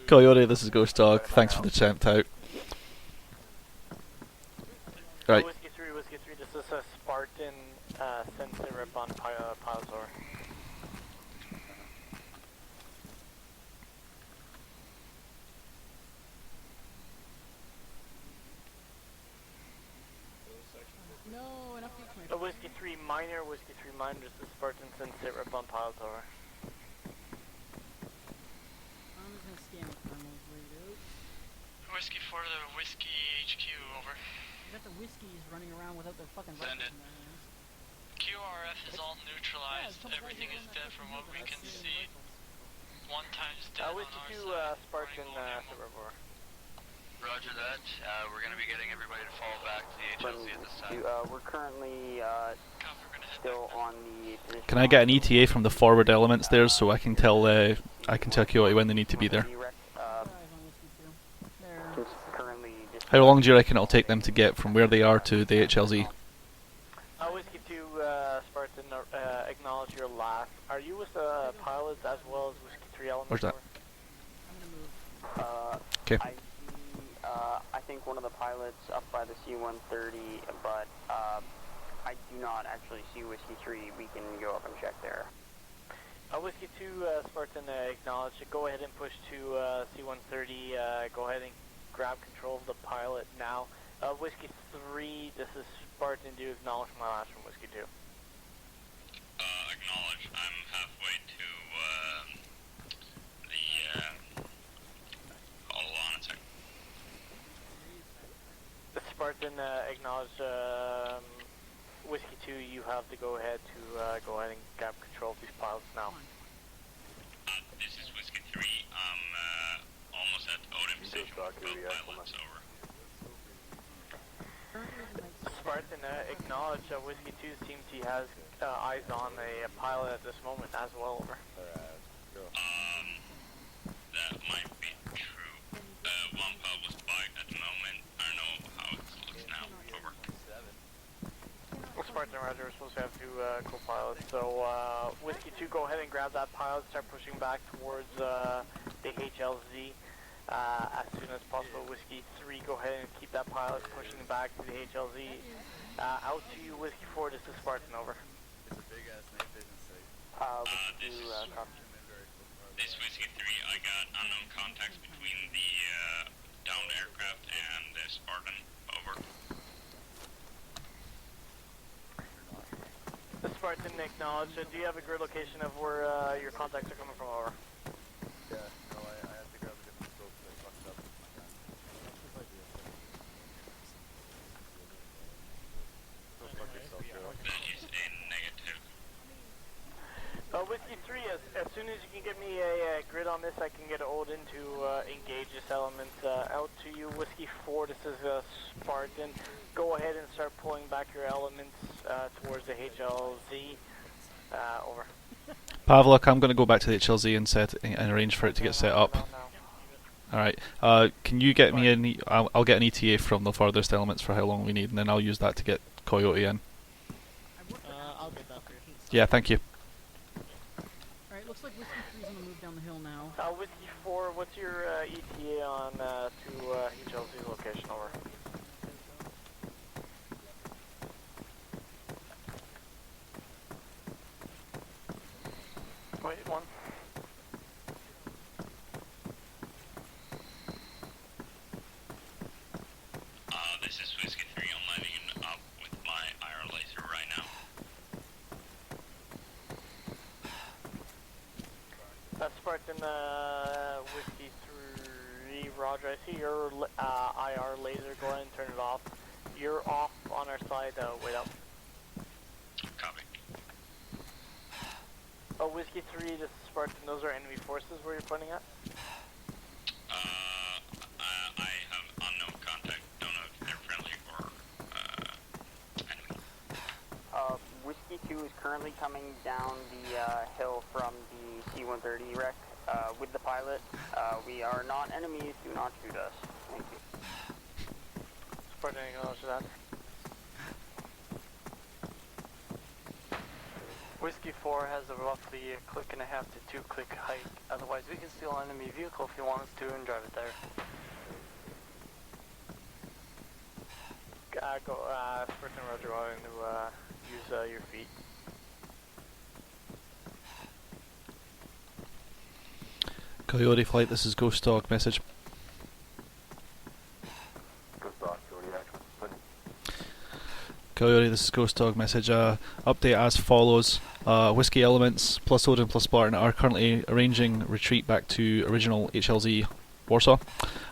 Coyote, this is Ghostdog. Thanks for the chant out. Right. Whiskey 3, this is a Spartan, send sit rep on piles, over. No, enough to Whiskey 3 minor, this is Spartan, send sit rep on piles, over. I'm just gonna scan the thermals right out. Whiskey 4 to Whiskey HQ, over. You got the whiskeys running around without their fucking Send rifles it. in their hands. QRF is all neutralized. Everything is dead from what we can see. 1 times dead on Whiskey our 2, side. Spartan, sit rep, over. Roger that. We're going to be getting everybody to fall back to the HLZ at this time. We're currently still on the position. Can I get an ETA from the forward elements there so I can tell Coyote when they need to be there? How long do you reckon it'll take them to get from where they are to the HLZ? Whiskey 2, Spartan, acknowledge your last. Are you with the pilots as well as Whiskey 3 elements? Where's that? Okay. I think one of the pilots up by the C-130, but I do not actually see Whiskey 3. We can go up and check there. Whiskey 2, Spartan, acknowledge. Go ahead and push to C-130. Go ahead and grab control of the pilot now. Whiskey 3, this is Spartan. Do acknowledge my last from Whiskey 2. Acknowledge. I'm halfway to hold on a second. Spartan, acknowledge. Whiskey 2, you have to go ahead and grab control of these pilots now. This is Whiskey 3. I'm almost at Odin Station. Both pilots, over. Spartan, acknowledge. Whiskey 2 seems he has eyes on a pilot at this moment as well, over. That might be true. One pilot was bugged at the moment. I don't know how it looks now. Over. Spartan, roger. We're supposed to have 2 co-pilots. So, Whiskey 2, go ahead and grab that pilot. Start pushing back towards the HLZ as soon as possible. Whiskey 3, go ahead and keep that pilot pushing back to the HLZ. Out to you, Whiskey 4. This is Spartan, over. It's a big ass night vision site. This Whiskey 3, I got unknown contacts between the downed aircraft and the Spartan. Over. The Spartan, acknowledge. Do you have a grid location of where your contacts are coming from, over? Yeah, no, I had to grab a different scope because I fucked up with my gun. That is a negative. Whiskey 3, as soon as you can get me a grid on this, I can get Odin to engage this element. Out to you, Whiskey 4, this is Spartan. Go ahead and start pulling back your elements towards the HLZ. Over. Pavlok, I'm going to go back to the HLZ and arrange for it to get set up. Alright, can you get me I'll get an ETA from the farthest elements for how long we need, and then I'll use that to get Coyote in. I'll get that for you. Yeah, thank you. Alright, looks like Whiskey 3's gonna move down the hill now. Whiskey 4, what's your ETA on to HLZ's location, over? Wait, 1. Spartan, Whiskey 3, Roger. I see your IR laser. Go ahead and turn it off. You're off on our side. Wait up. Copy. Whiskey 3, this is Spartan. Those are enemy forces where you're pointing at? I have unknown contact. Don't know if they're friendly or enemy. Whiskey 2 is currently coming down the hill from the C-130 wreck with the pilot. We are not enemies. Do not shoot us. Thank you. Spartan, acknowledge that. Whiskey 4 has a roughly a click and a half to 2 click height. Otherwise, we can steal an enemy vehicle if you want us to and drive it there. Spartan, Roger, I'm going to use your feet. Coyote Flight, this is Ghostdog message. Ghostdog, Coyote action. Coyote, this is Ghostdog message. Update as follows. Whiskey Elements plus Odin plus Spartan are currently arranging retreat back to original HLZ Warsaw.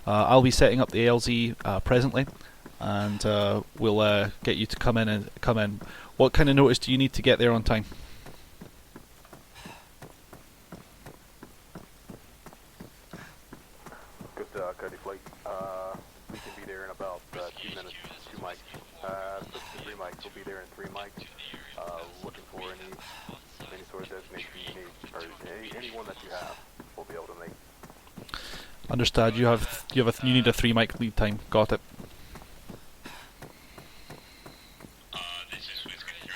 I'll be setting up the ALZ presently, and we'll get you to come in. What kind of notice do you need to get there on time? Coyote Flight. We can be there in about 2 minutes. 2 mics. 3 mics. We'll be there in 3 mics. Looking for any sort of designation you need, or any one that you have, we'll be able to make. Understand. You need a 3 mic lead time. Got it. This is Whiskey 3,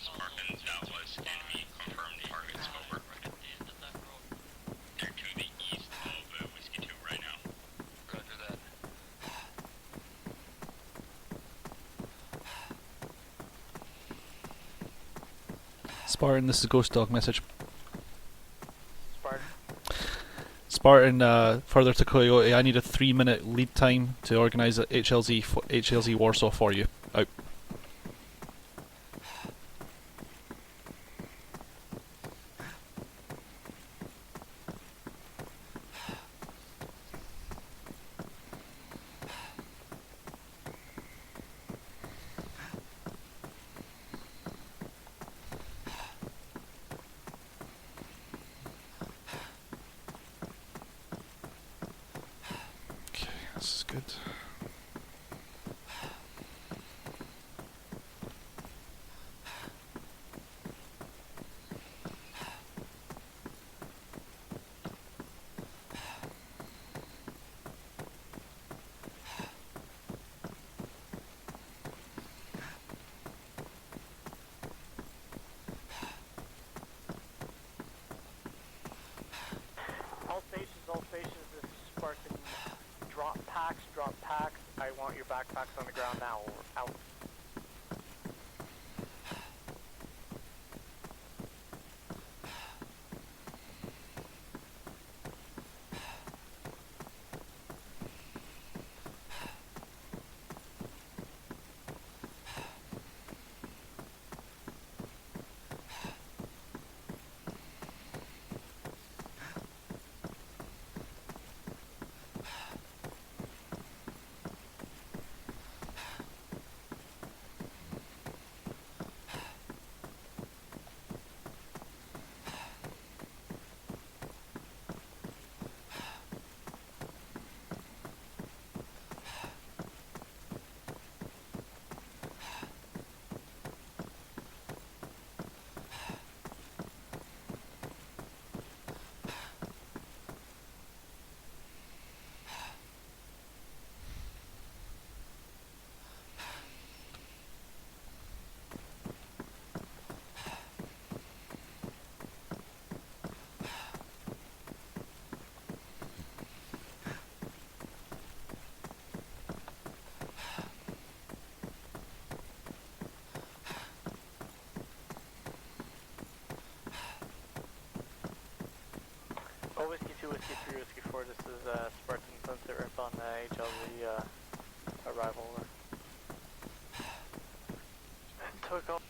Spartan, that was enemy confirmed targets over. They're to the east of Whiskey 2 right now. Roger that. Spartan, this is Ghostdog message. Spartan. Spartan, further to Coyote, I need a 3-minute lead time to organise a HLZ Warsaw for you. Out. This is good. All stations, this is Spartan. Drop packs. I want your backpacks on the ground now. Out. Whiskey 2, Whiskey 3, Whiskey 4, this is Spartan Sunset Rip on HLZ arrival. Took off.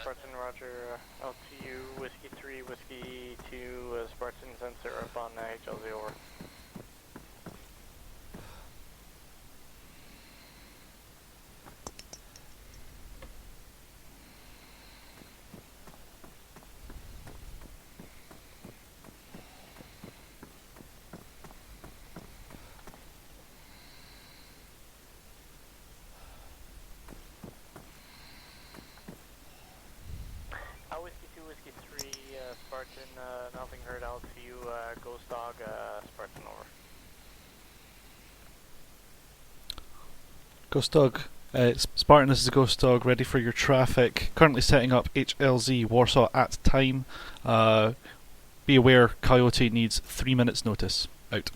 Spartan, roger. LTU, Whiskey 3, Whiskey 2, Spartan sensor up on HLZ, over. Whiskey 2, Whiskey 3, Spartan, nothing heard. LTU, Ghostdog, Spartan, over. Ghostdog, Spartan, this is Ghostdog, ready for your traffic. Currently setting up HLZ Warsaw at time. Be aware, Coyote needs 3 minutes notice. Out.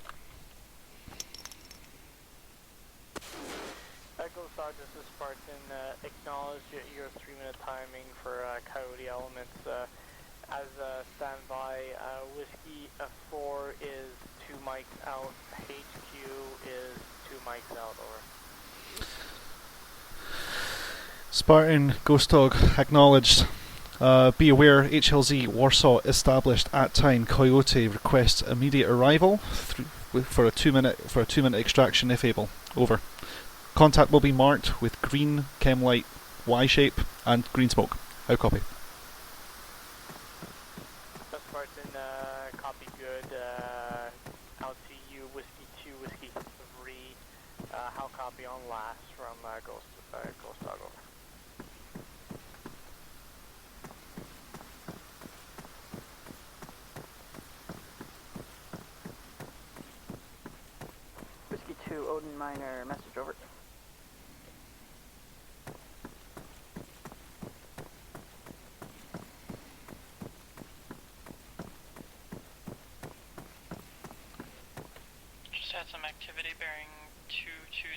Ghostdog, this is Spartan. Acknowledge your 3-minute timing for Coyote elements. As standby, Whiskey 4 is 2 mics out. HQ is 2 mics out, over. Spartan, Ghostdog, acknowledged. Be aware, HLZ Warsaw established at time. Coyote requests immediate arrival for a 2-minute extraction if able. Over. Contact will be marked with green chem light Y shape and green smoke. How copy? Spartan, copy good. LTU, Whiskey 2, Whiskey 3. How copy on last from Ghostdog, over. Whiskey 2, Odin Minor, message over. Just had some activity bearing 220.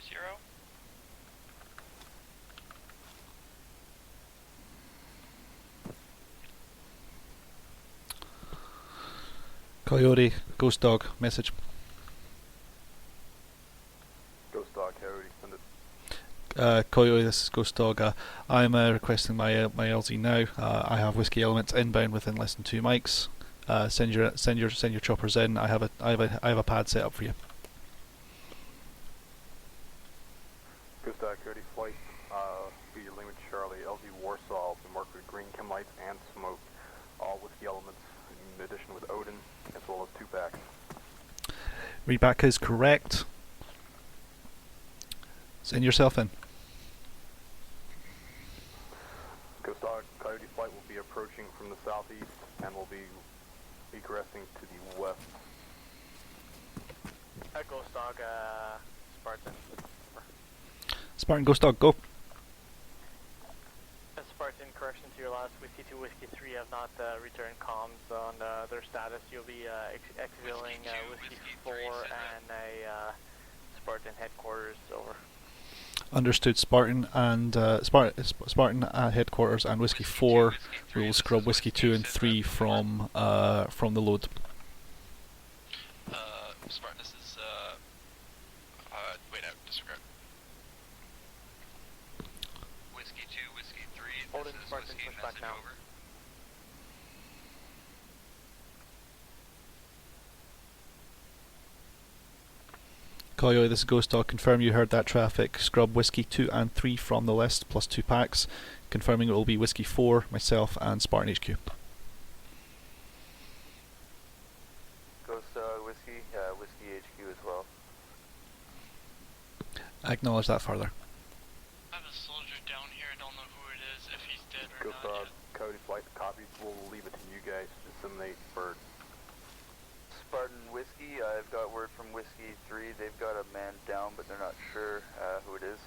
Coyote, Ghostdog, message. Ghostdog, Coyote, send it. Coyote, this is Ghostdog. I'm requesting my LZ now. I have whiskey elements inbound within less than 2 mics. Send your choppers in. I have a pad set up for you. Ghostdog, Coyote flight. Be your Lima Charlie, LZ Warsaw, be marked with green chem lights and smoke. All whiskey elements, in addition with Odin, as well as 2 packs. Readback is correct. Send yourself in. Ghostdog, Coyote flight will be approaching from the southeast and will be egressing to the west. Ghostdog, Spartan. Spartan, Ghostdog, go. Spartan, correction to your last. Whiskey 2, Whiskey 3 have not returned comms on their status. You'll be exfilling Whiskey 4 and a Spartan headquarters, over. Understood. Spartan and Spartan at headquarters and Whiskey 4 will scrub Whiskey 2 and 3 from the load. Spartan, this is wait out, disregard. Whiskey 2, Whiskey 3, Holding this is Spartan, Whiskey, push back message now. over. Coyote, this is Ghostdog. Confirm you heard that traffic. Scrub Whiskey 2 and 3 from the list, plus 2 packs. Confirming it will be Whiskey 4, myself, and Spartan HQ. Ghostdog, Whiskey, Whiskey HQ as well. Acknowledge that further. I have a soldier down here, I don't know who it is, if he's dead or not Ghostdog, yet. Coyote flight copies. We'll leave it to you guys to disseminate bird. Spartan Whiskey, I've got word from Whiskey 3. They've got a man down, but they're not sure who it is.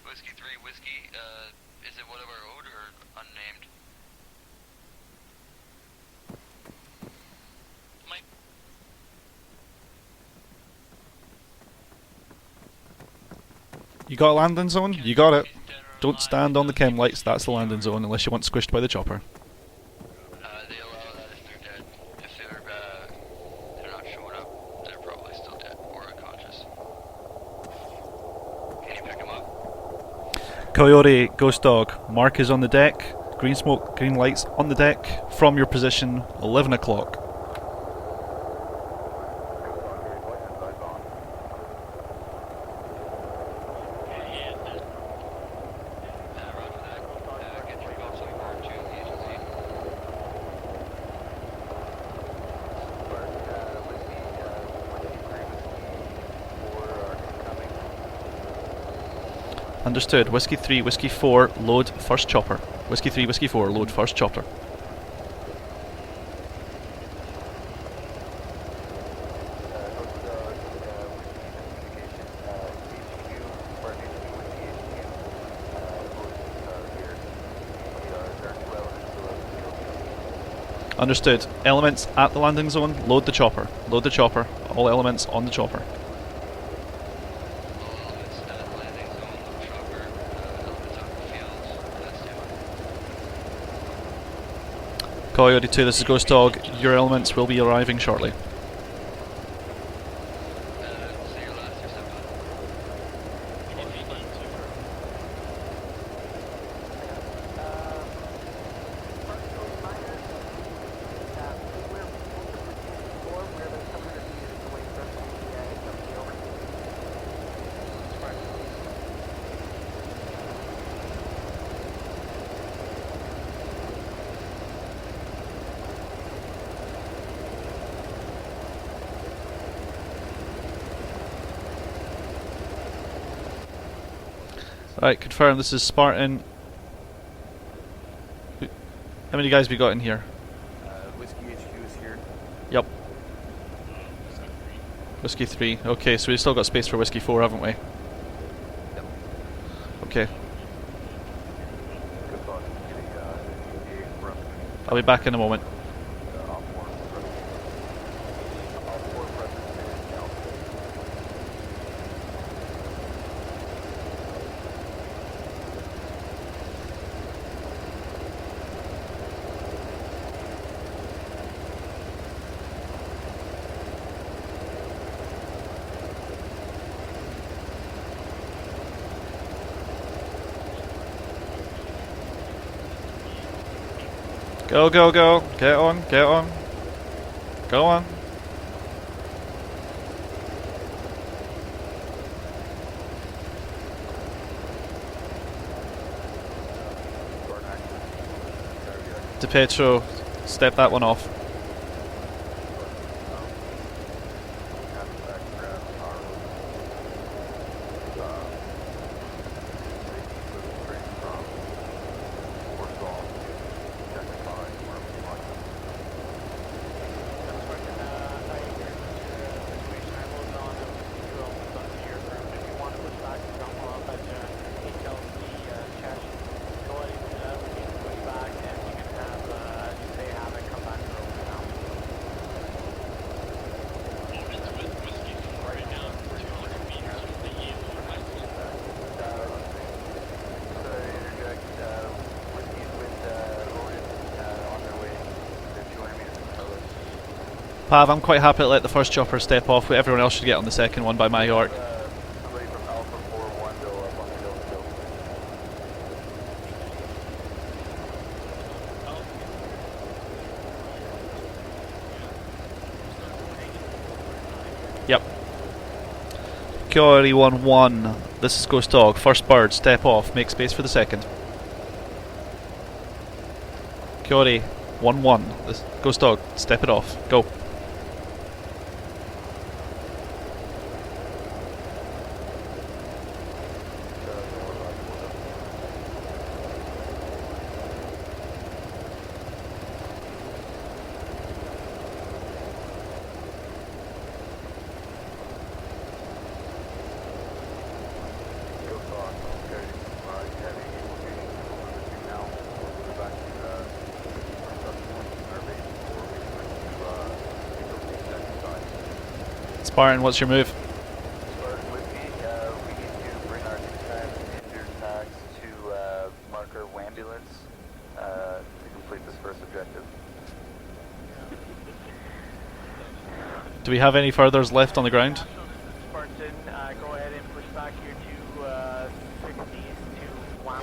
Whiskey 3, Whiskey, is it one of our own or unnamed? Mike? You got a landing zone? You got it. Don't stand on the chem lights, that's the landing zone, unless you want squished by the chopper. They allow that if they're dead. If they're not showing up, they're probably still dead or unconscious. Can you pick them up? Coyote, Ghost Dog, Mark is on the deck. Green smoke, green lights on the deck. From your position, 11 o'clock. Understood. Whiskey 3, Whiskey 4, load first chopper. Whiskey 3, Whiskey 4, load first chopper. Understood. Elements at the landing zone, load the chopper. Load the chopper. All elements on the chopper. Coyote 2, this is Ghost Dog. Your elements will be arriving shortly. Right, confirm this is Spartan. How many guys we got in here? Whiskey HQ is here. Yep. Whiskey 3. Okay, so we've still got space for Whiskey 4, haven't we? Yep. Okay. I'll be back in a moment. Go, go, go. Get on, get on. Go on. DePetro, step that one off. Pav, I'm quite happy to let the first chopper step off, but everyone else should get on the second one by my arc. Yep. Coyote 1-1, this is Ghost Dog. First bird, step off, make space for the second. Coyote 1-1, this Ghost Dog, step it off, go. Spartan, what's your move? Spartan Whiskey, we need to bring our injured tags to marker Wambulance to complete this first objective. Do we have any furthers left on the ground? Spartan, go ahead and push back your two 60s to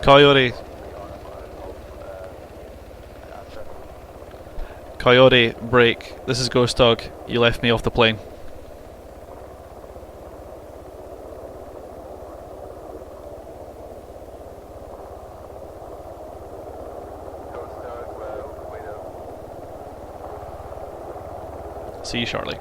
Coyote. Coyote, break. This is Ghostdog. You left me off the plane. See you shortly.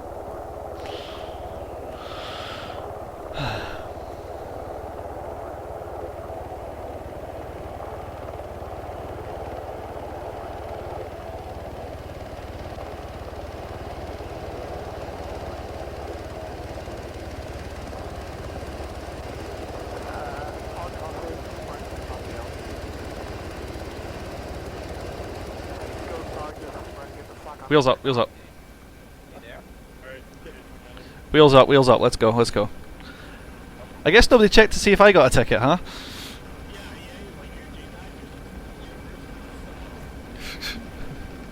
Wheels up, wheels up. Wheels up, let's go, let's go. I guess nobody checked to see if I got a ticket, huh?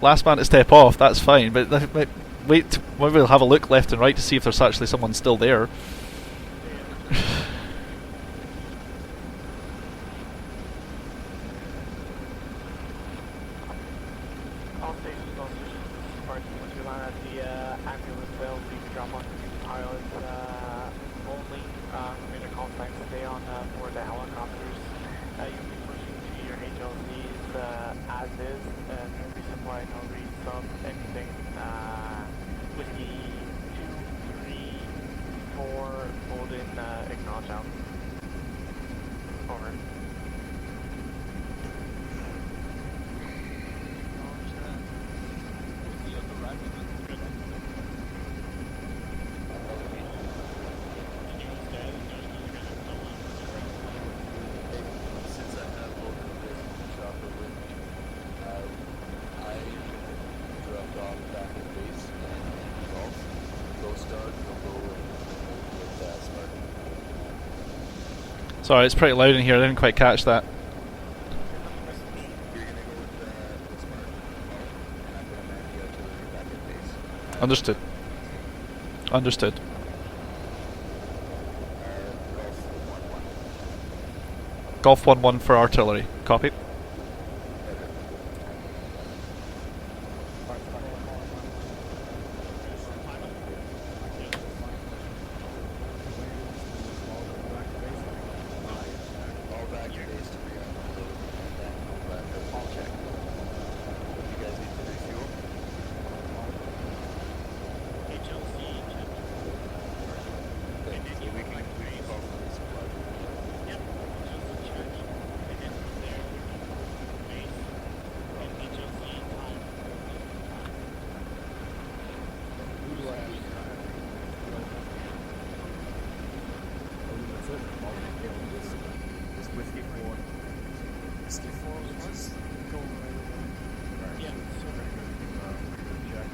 Last man to step off, that's fine, but wait, maybe we'll have a look left and right to see if there's actually someone still there. All stations, Spartan, once you land at the ambulance cell, you can drop off the pilots only. Made a call sign today on board the helicopters. You'll be pushing to your HLZs as is, no resupply, no resub, anything. Whiskey 2, 3, 4, hold in, acknowledge out. Over. Since I have both of you guys in the chopper with me, I dropped off back at base and golf. Ghostdog will go with Spartan. Sorry, it's pretty loud in here, I didn't quite catch that. You're gonna go with Spartan and I'm gonna man the artillery back at base. Understood. Understood. Golf 1-1 for artillery. Copy. All back to base to rearm the load and then I'll check. You guys need to refuel? Okay, so we can call for resupply. Whiskey 4. Whiskey 4 was going right over. Yeah, so Check.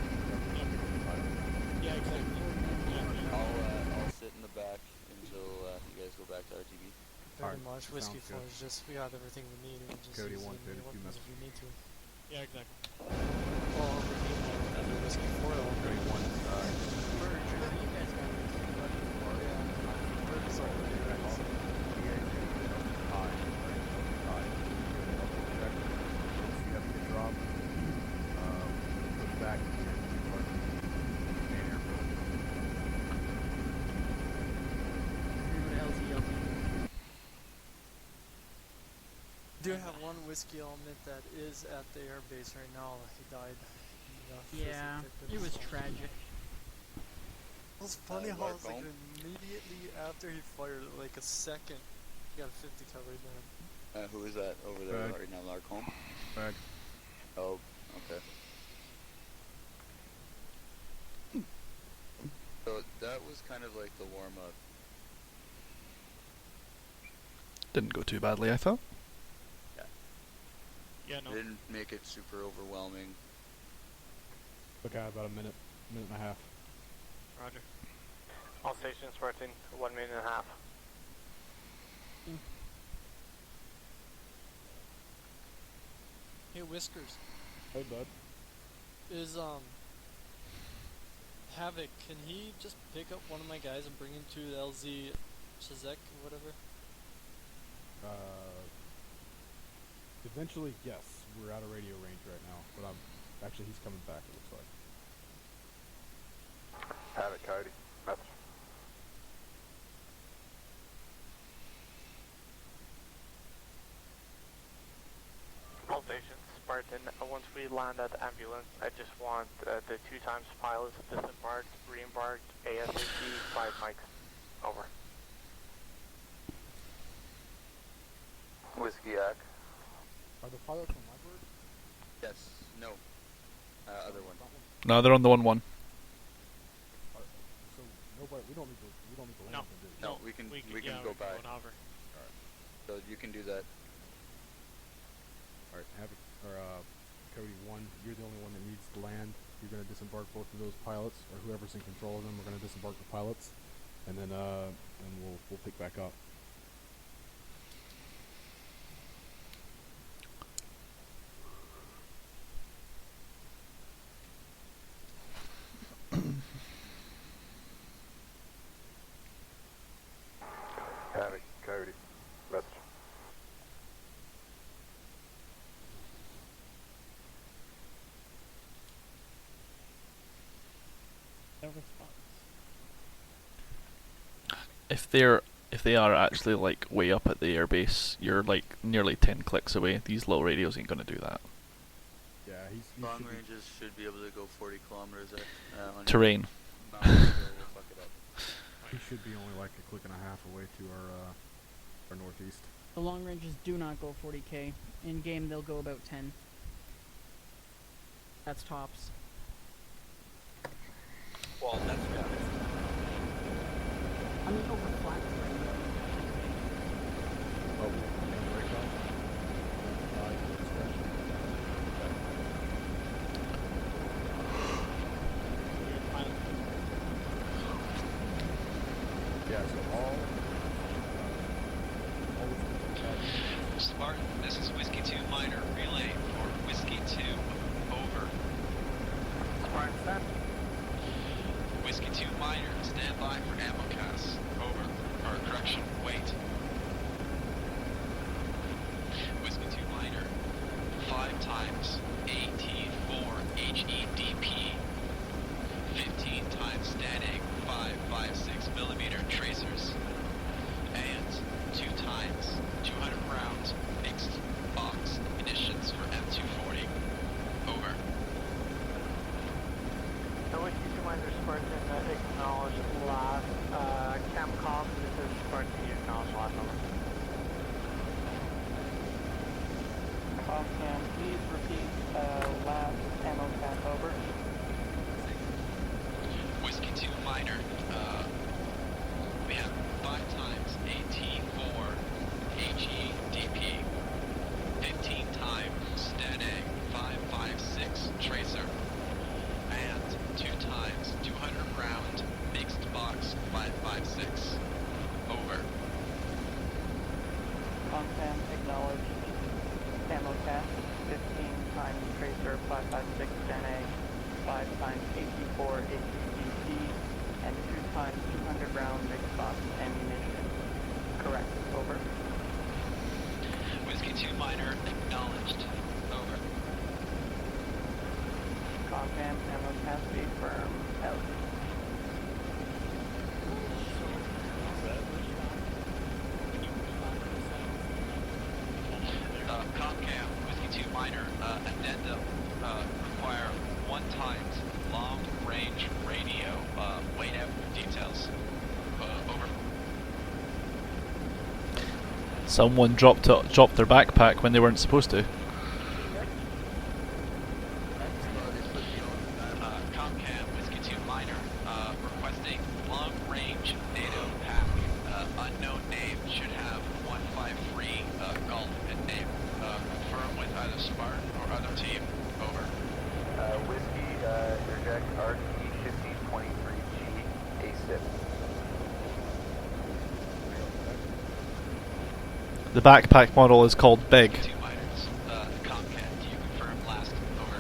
yeah, exactly. I'll sit in the back until you guys go back to RTB. Very much. Whiskey 4 is just, we got everything we need. We just Cody use 132 weapons minutes. if we need to. Yeah, exactly. Well, we need another Whiskey 4 though. Cody 1. You guys got it. Do have one whiskey element that is at the air base right now. He died. Yeah, it was tragic. It was funny how it's like immediately after he fired, like a second, he got a 50 cal right there. Who is that over there right now, Larcombe? Bag. Oh, okay. So that was kind of like the warm-up. Didn't go too badly, I thought. Yeah, no. Didn't make it super overwhelming. Okay, about a minute and a half. Roger. All stations, Spartan, 1 minute and a half. Hey, Whiskers. Hey, bud. Is, Havoc, can he just pick up one of my guys and bring him to the LZ Chazek or whatever? Eventually, yes, we're out of radio range right now, but actually he's coming back, it looks like. Have it, Cody. Message. All stations, Spartan, once we land at the ambulance, I just want the 2 times pilots disembarked, re-embarked, ASAP, 5 mics. Over. Whiskey Yak. Are the pilots on Blackheart? Yes. No. Other one. No, they're on the 1-1. So nobody, we don't need to land them, do we? No, we can go by. Over. Alright. So you can do that. Alright, Cody 1, you're the only one that needs to land. You're going to disembark both of those pilots, or whoever's in control of them. We're going to disembark the pilots, and then we'll pick back up. Have it, Cody. Message. No response. If they are actually like way up at the airbase, you're like nearly 10 clicks away. These low radios ain't gonna do that. Yeah, Long ranges should be able to go 40 kilometers on Terrain. We'll fuck it up. He should be only like a click and a half away to our northeast. The long ranges do not go 40k. In game, they'll go about 10. That's tops. Well, that's good. I mean, over flat. Oh, yeah, so all Spartan, this is Whiskey 2 Minor. Relay for Whiskey 2. Over. Spartan, stand. Whiskey 2 Minor, stand by for ammo cast. Over. Or correction, wait. Whiskey 2 Minor, 5 times AT4 HEDP. 15 times static 5.56mm tracers. And 2 times 200 rounds mixed box munitions for M240. Over. So Whiskey 2 Minor, Spartan, acknowledge last, Camcom, this is Spartan, you acknowledge last, over. Can please repeat last ammo cap, over. Whiskey 2 Minor, we have 5 times AT4 HEDP, 15 times static 5.56 tracer, and 2 times 200 round mixed box 5.56. Over. Confam, acknowledge ammo cap, 15 times tracer 5.56 Gen A, 5 times AT4 HEDP, and 2 times 200 round mixed box ammunition. Correct. Over. Whiskey 2 Minor, acknowledged. Over. Confam, ammo cap, be firm, out. Comcam, Whiskey 2 Minor, addendum, require 1 times long range radio, wait out details. Over. Someone dropped their backpack when they weren't supposed to. Comcam, Whiskey 2 Minor, requesting long range NATO pack. Unknown name should have 153 golf and name. Confirm with either Spartan or other team. Over. Whiskey, interject RT-1523G, A6. The backpack model is called Big. 2 Minors, Comcam, do you confirm last? Over.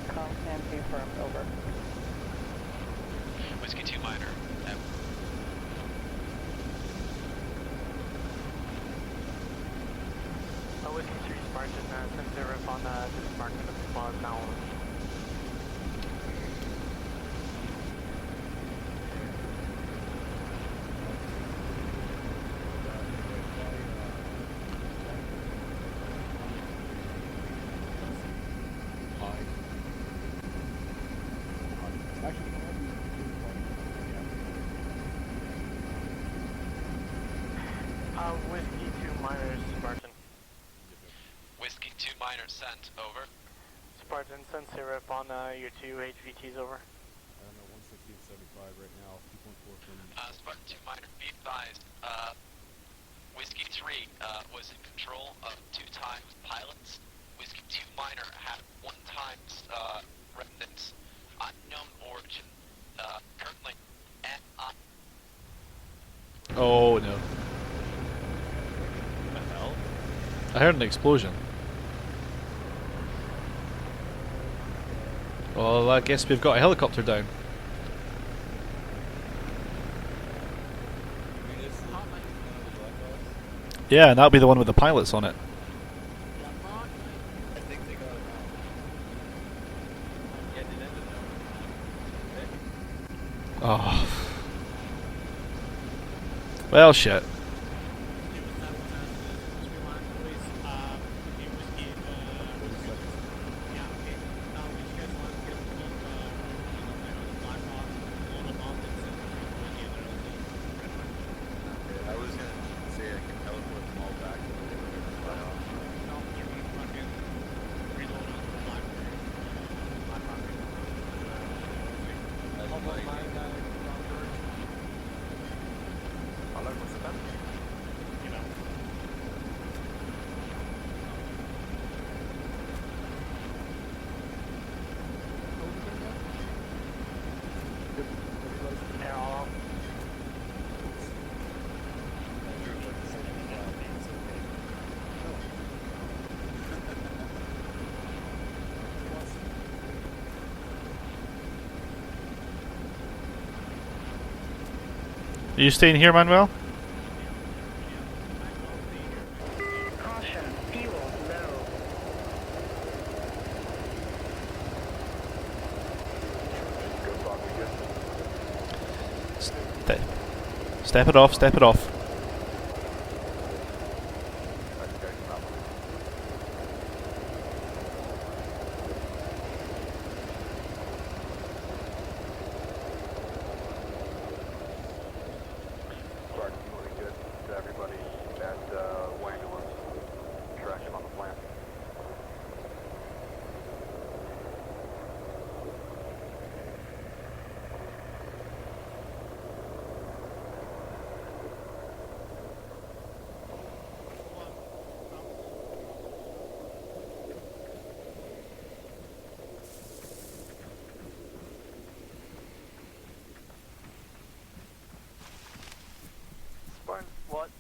Confam, confirmed, over. Whiskey 2 Minor, Spartan, the spawn is now over. Whiskey 2 miners, Spartan. Whiskey 2 minor sent, over. Spartan, send Syrup on your 2 HVTs, over. I don't know, 160 and 75 right now. 2.4 from... Spartan 2 minor, be advised, Whiskey 3 was in control of 2 times pilots. Whiskey 2 minor had 1 times remnants, unknown origin, currently at Oh no. What the hell? I heard an explosion. Well, I guess we've got a helicopter down. Yeah, and that'll be the one with the pilots on it. I think they got it now. Yeah, it ended now. Oh. Well, shit. I was gonna say I can teleport them all back, but they were gonna fly off. Are you staying here, Manuel? Caution, fuel low. Step it off, step it off. Spartan, looking good to everybody at Wangulus. Traction on the plan. Spartan, what?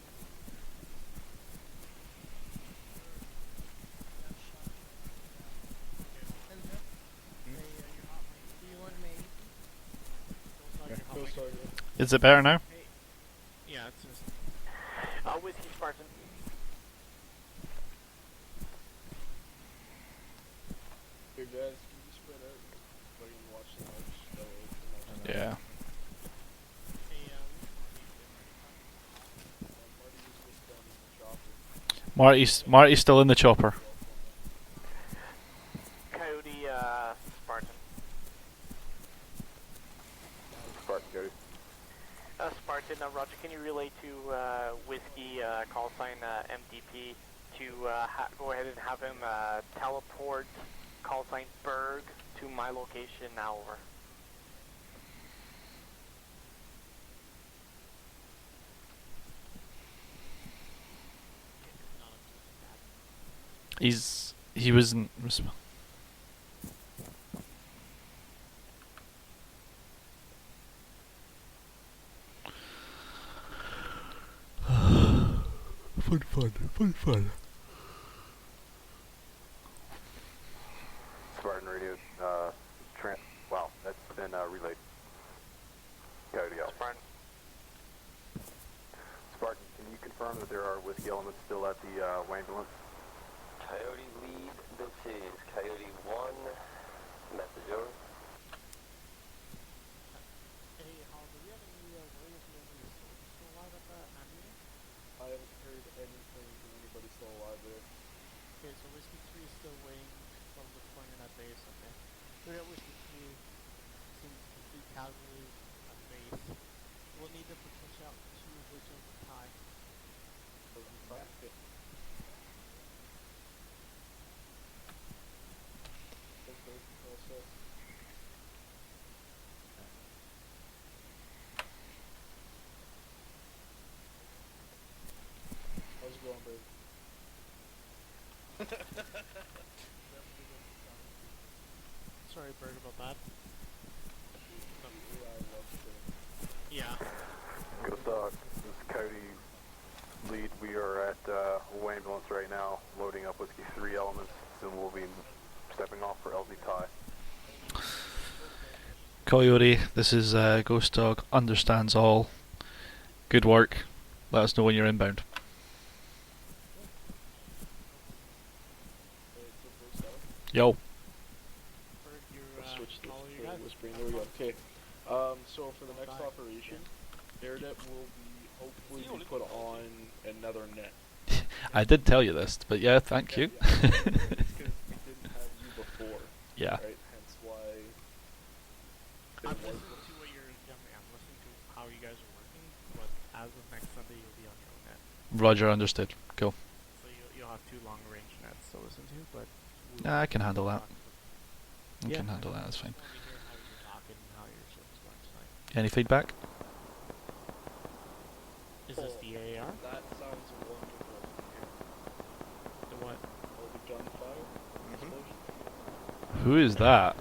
Is it better now? Yeah, it's just... Whiskey Spartan. Here, guys, can you spread out so I can watch the march? That way it's much. Yeah. Marty's still in the chopper. Coyote, Spartan. Spartan, Cody. Spartan, Roger, can you relay to Whiskey, call sign MDP, to go ahead and have him teleport call sign Berg to my location now, over. He wasn't fun. Spartan radio, wow, that's been relayed. Coyote out. Spartan. Spartan, can you confirm that there are whiskey elements still at the ambulance? Coyote lead, this is Coyote 1, message over. Hey, Hal, do we have any word if the enemy is still alive at the meeting? I haven't heard anything from anybody still alive there. Okay, so Whiskey 3 is still waiting from deployment at base, okay. So yeah, Whiskey 3 seems complete casualties at base. We'll need to push out 2 HLZ tie. Okay. How's it going, babe? Sorry, Bird, about that. Yeah. Ghostdog, this is Cody lead. We are at a ambulance right now, loading up Whiskey 3 elements. Soon we'll be stepping off for LZ tie. Coyote, this is Ghostdog, understands all. Good work. Let us know when you're inbound. Yo. Switch this to whispering. There we go. Okay. So for the next operation, AirDep will be hopefully put on another net. I did tell you this, but yeah, thank you. Because we didn't have you before. Yeah. Right? Hence why. I'm listening to what you're telling me. I'm listening to how you guys are working, but as of next Sunday, you'll be on your own net. Roger, understood. Cool. So you'll have 2 long-range nets to listen to, but... I can handle that. I Yeah. can handle that, that's fine. How you're talking and how your ship's going tonight. Any feedback? Is this the AAR? That sounds wonderful. The what? Oh, the gunfire explosion. Who is that?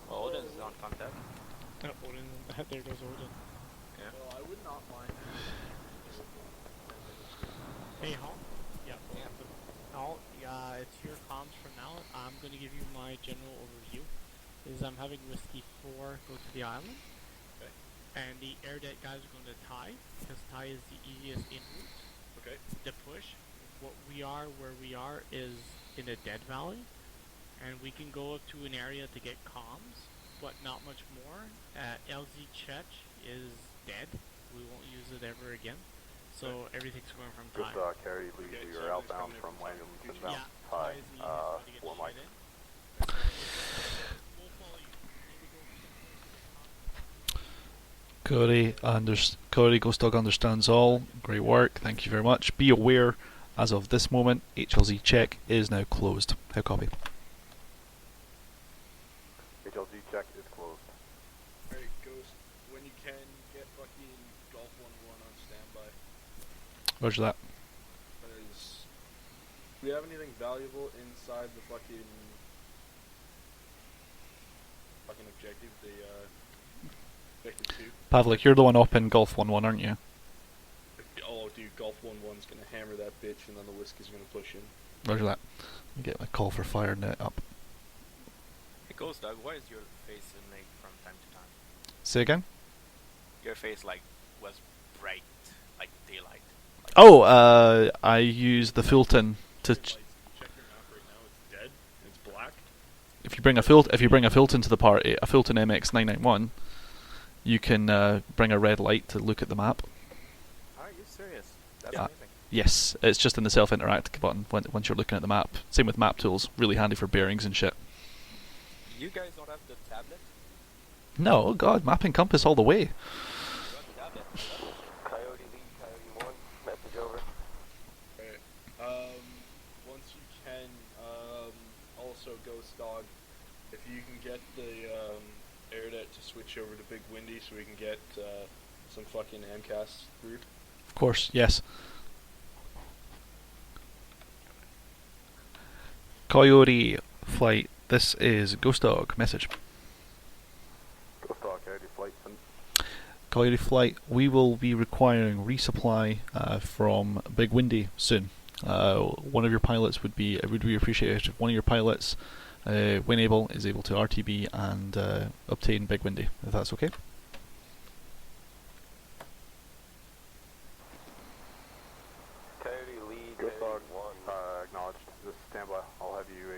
Odin's on contact. Odin, there goes Odin. Yeah. Well, I would not mind. Hey, Hal? Yeah. Hal, it's your comms from now. I'm going to give you my general overview. I'm having Whiskey 4 go to the island. Okay. And the air deck guys are going to tie, because tie is the easiest in route. Okay. The push, where we are, is in a dead valley. And we can go up to an area to get comms, but not much more. LZ Chech is dead. We won't use it ever again. So everything's going from tie. Ghostdog, carry lead. We are outbound from Langham's inbound. Tie. 4 mics. Cody Ghostdog understands all. Great work. Thank you very much. Be aware, as of this moment, HLZ check is now closed. How copy? HLZ check is closed. Alright, Ghost, when you can, get fucking Golf 1-1 on standby. Roger that. Do we have anything valuable inside the fucking objective, objective 2? Pavlik, you're the one up in Golf 1-1, aren't you? Oh, dude, Golf 1-1's gonna hammer that bitch, and then the Whiskey's gonna push in. Roger that. Let me get my call for fire net up. Hey, Ghostdog, why is your face like from time to time? Say again? Your face was bright, like daylight. I use the Fulton to. Check your map right now. It's dead. It's black. If you bring a Fulton to the party, a Fulton MX991, you can bring a red light to look at the map. Are you serious? That's amazing. Yes, it's just in the self-interact button once you're looking at the map. Same with map tools, really handy for bearings and shit. You guys don't have the tablet? No, oh god, mapping compass all the way. Coyote lead, Coyote 1, message over. Alright, once you can, also Ghostdog, if you can get the, AirDet to switch over to Big Windy so we can get, some fucking MCAS through. Of course, yes. Coyote flight, this is Ghostdog, message. Ghostdog, Coyote flight. Coyote flight, we will be requiring resupply from Big Windy soon. One of your pilots would be appreciated if one of your pilots, when able, is able to RTB and obtain Big Windy, if that's okay. Coyote lead, Ghostdog, Coyote 1. acknowledged. This is standby. I'll have you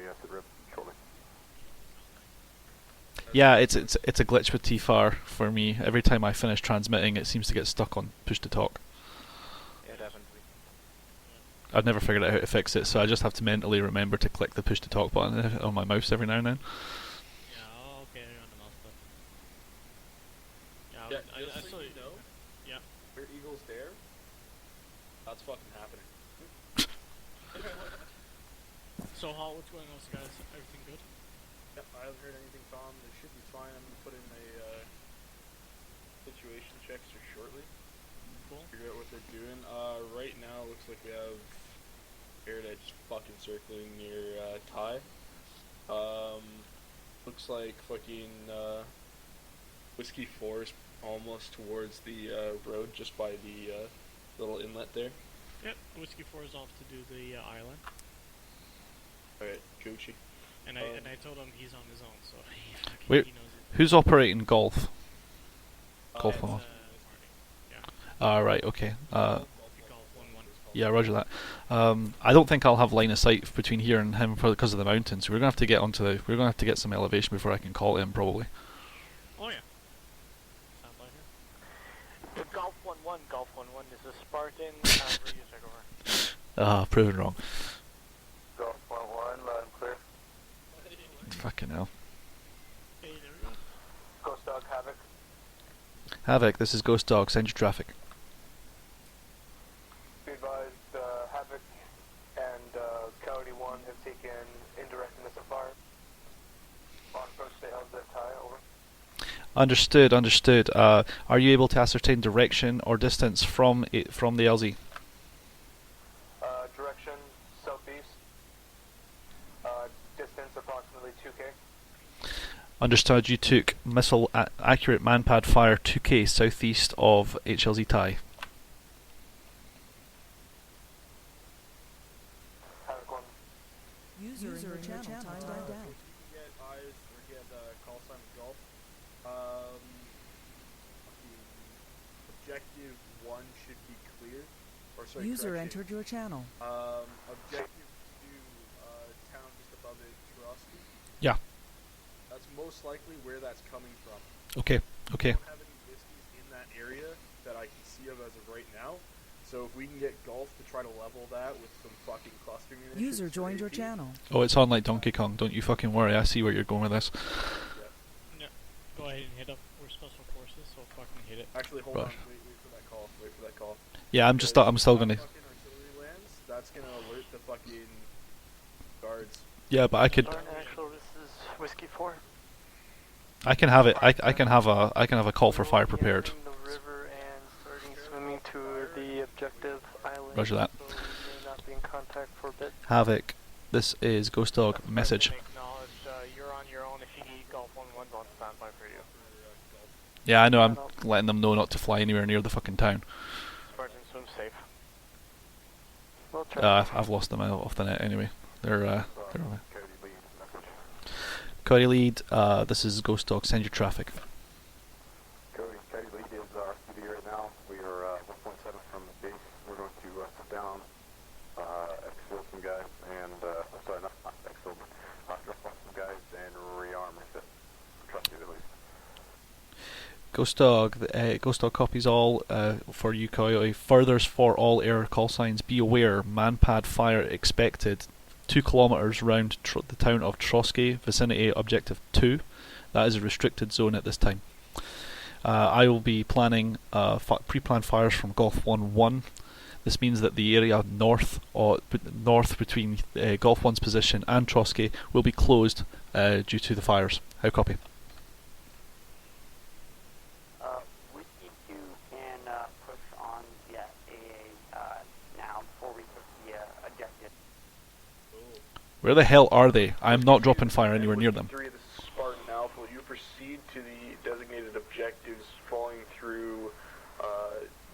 Yeah, it's a glitch with TFAR for me. Every time I finish transmitting, it seems to get stuck on push to talk. It happens. I've never figured out how to fix it, so I just have to mentally remember to click the push to talk button on my mouse every now and then. Yeah, okay, on the mouse button. Yeah, I just so saw you know, yeah. where Eagle's there, that's fucking happening. So, Hall, what's going on, guys? Everything good? Yep, I haven't heard anything, Tom. They should be fine. I'm gonna put in a situation checks here shortly. Cool. Figure out what they're doing. Right now, looks like we have air that's fucking circling near Thai. Looks like fucking Whiskey 4 is almost towards the road, just by the little inlet there. Yep, Whiskey 4 is off to do the island. Alright, Gucci. And I told him he's on his own, so Wait, he knows it. who's operating golf? Golf It's, one. Marty. Ah, right, okay. Golf 1-1. Yeah, roger that. I don't think I'll have line of sight between here and him because of the mountains. We're gonna have to get we're gonna have to get some elevation before I can call him, probably. Oh yeah. Sound like it. The Golf 1-1, Golf 1-1 is a Spartan. Where you check over? Ah, proven wrong. Golf 1-1, loud and clear. Fucking hell. Hey, there we go. Ghostdog, Havoc. Havoc, this is Ghostdog. Send your traffic. Be advised, Havoc and Coyote 1 have taken indirect missile fire. On approach to LZ Thai, over. Understood, understood. Are you able to ascertain direction or distance from the LZ? Direction, southeast. Distance approximately 2K. Understood, you took missile accurate manpad fire 2K southeast of HLZ Thai. User in your channel timed out. Get eyes or get call sign of golf. Objective 1 should be clear. Or sorry, User correction. entered your channel. Objective 2, town just above it, Trotsky. Yeah. That's most likely where that's coming from. Okay, okay. I don't have any whiskeys in that area that I can see of as of right now. So if we can get golf to try to level that with some fucking cluster munitions. User joined your channel. Oh, it's on like Donkey Kong. Don't you fucking worry. I see where you're going with this. Yeah. Go ahead and hit up. We're special forces, so fucking hit it. Actually, hold on. Wait for that call. Wait for that call. Yeah, I'm still gonna. Fucking artillery lands, that's gonna alert the fucking guards. Yeah, but I could. Actually, this is Whiskey 4. I can have it. I can have a call for fire prepared. The river and starting swimming to the objective island. Roger that. So we may not be in contact for a bit. Havoc, this is Ghostdog. Message. Acknowledge, you're on your own. If you need Golf 1-1's on standby for you. Yeah, I know. I'm letting them know not to fly anywhere near the fucking town. Spartan, swim safe. We'll try. I've lost them out off the net anyway. They're away. Cody Lead, this is Ghostdog. Send your traffic. Cody Lead is our CD right now. We are 1.7 from the base. We're going to sit down, exfil some guys, and sorry, not exfil, but drop off some guys and rearm refit. Trusted at least. Ghostdog copies all for you, Coyote. Furthers for all air call signs. Be aware, manpad fire expected 2 kilometers round the town of Trotsky, vicinity objective 2. That is a restricted zone at this time. I will be planning pre-planned fires from Golf 1-1. This means that the area north between Golf 1's position and Trotsky will be closed due to the fires. How copy? Whiskey 2 can push on the AA now before we put the objective. Where the hell are they? I'm not dropping fire anywhere near them. 3, this is Spartan Alpha. You proceed to the designated objectives, falling through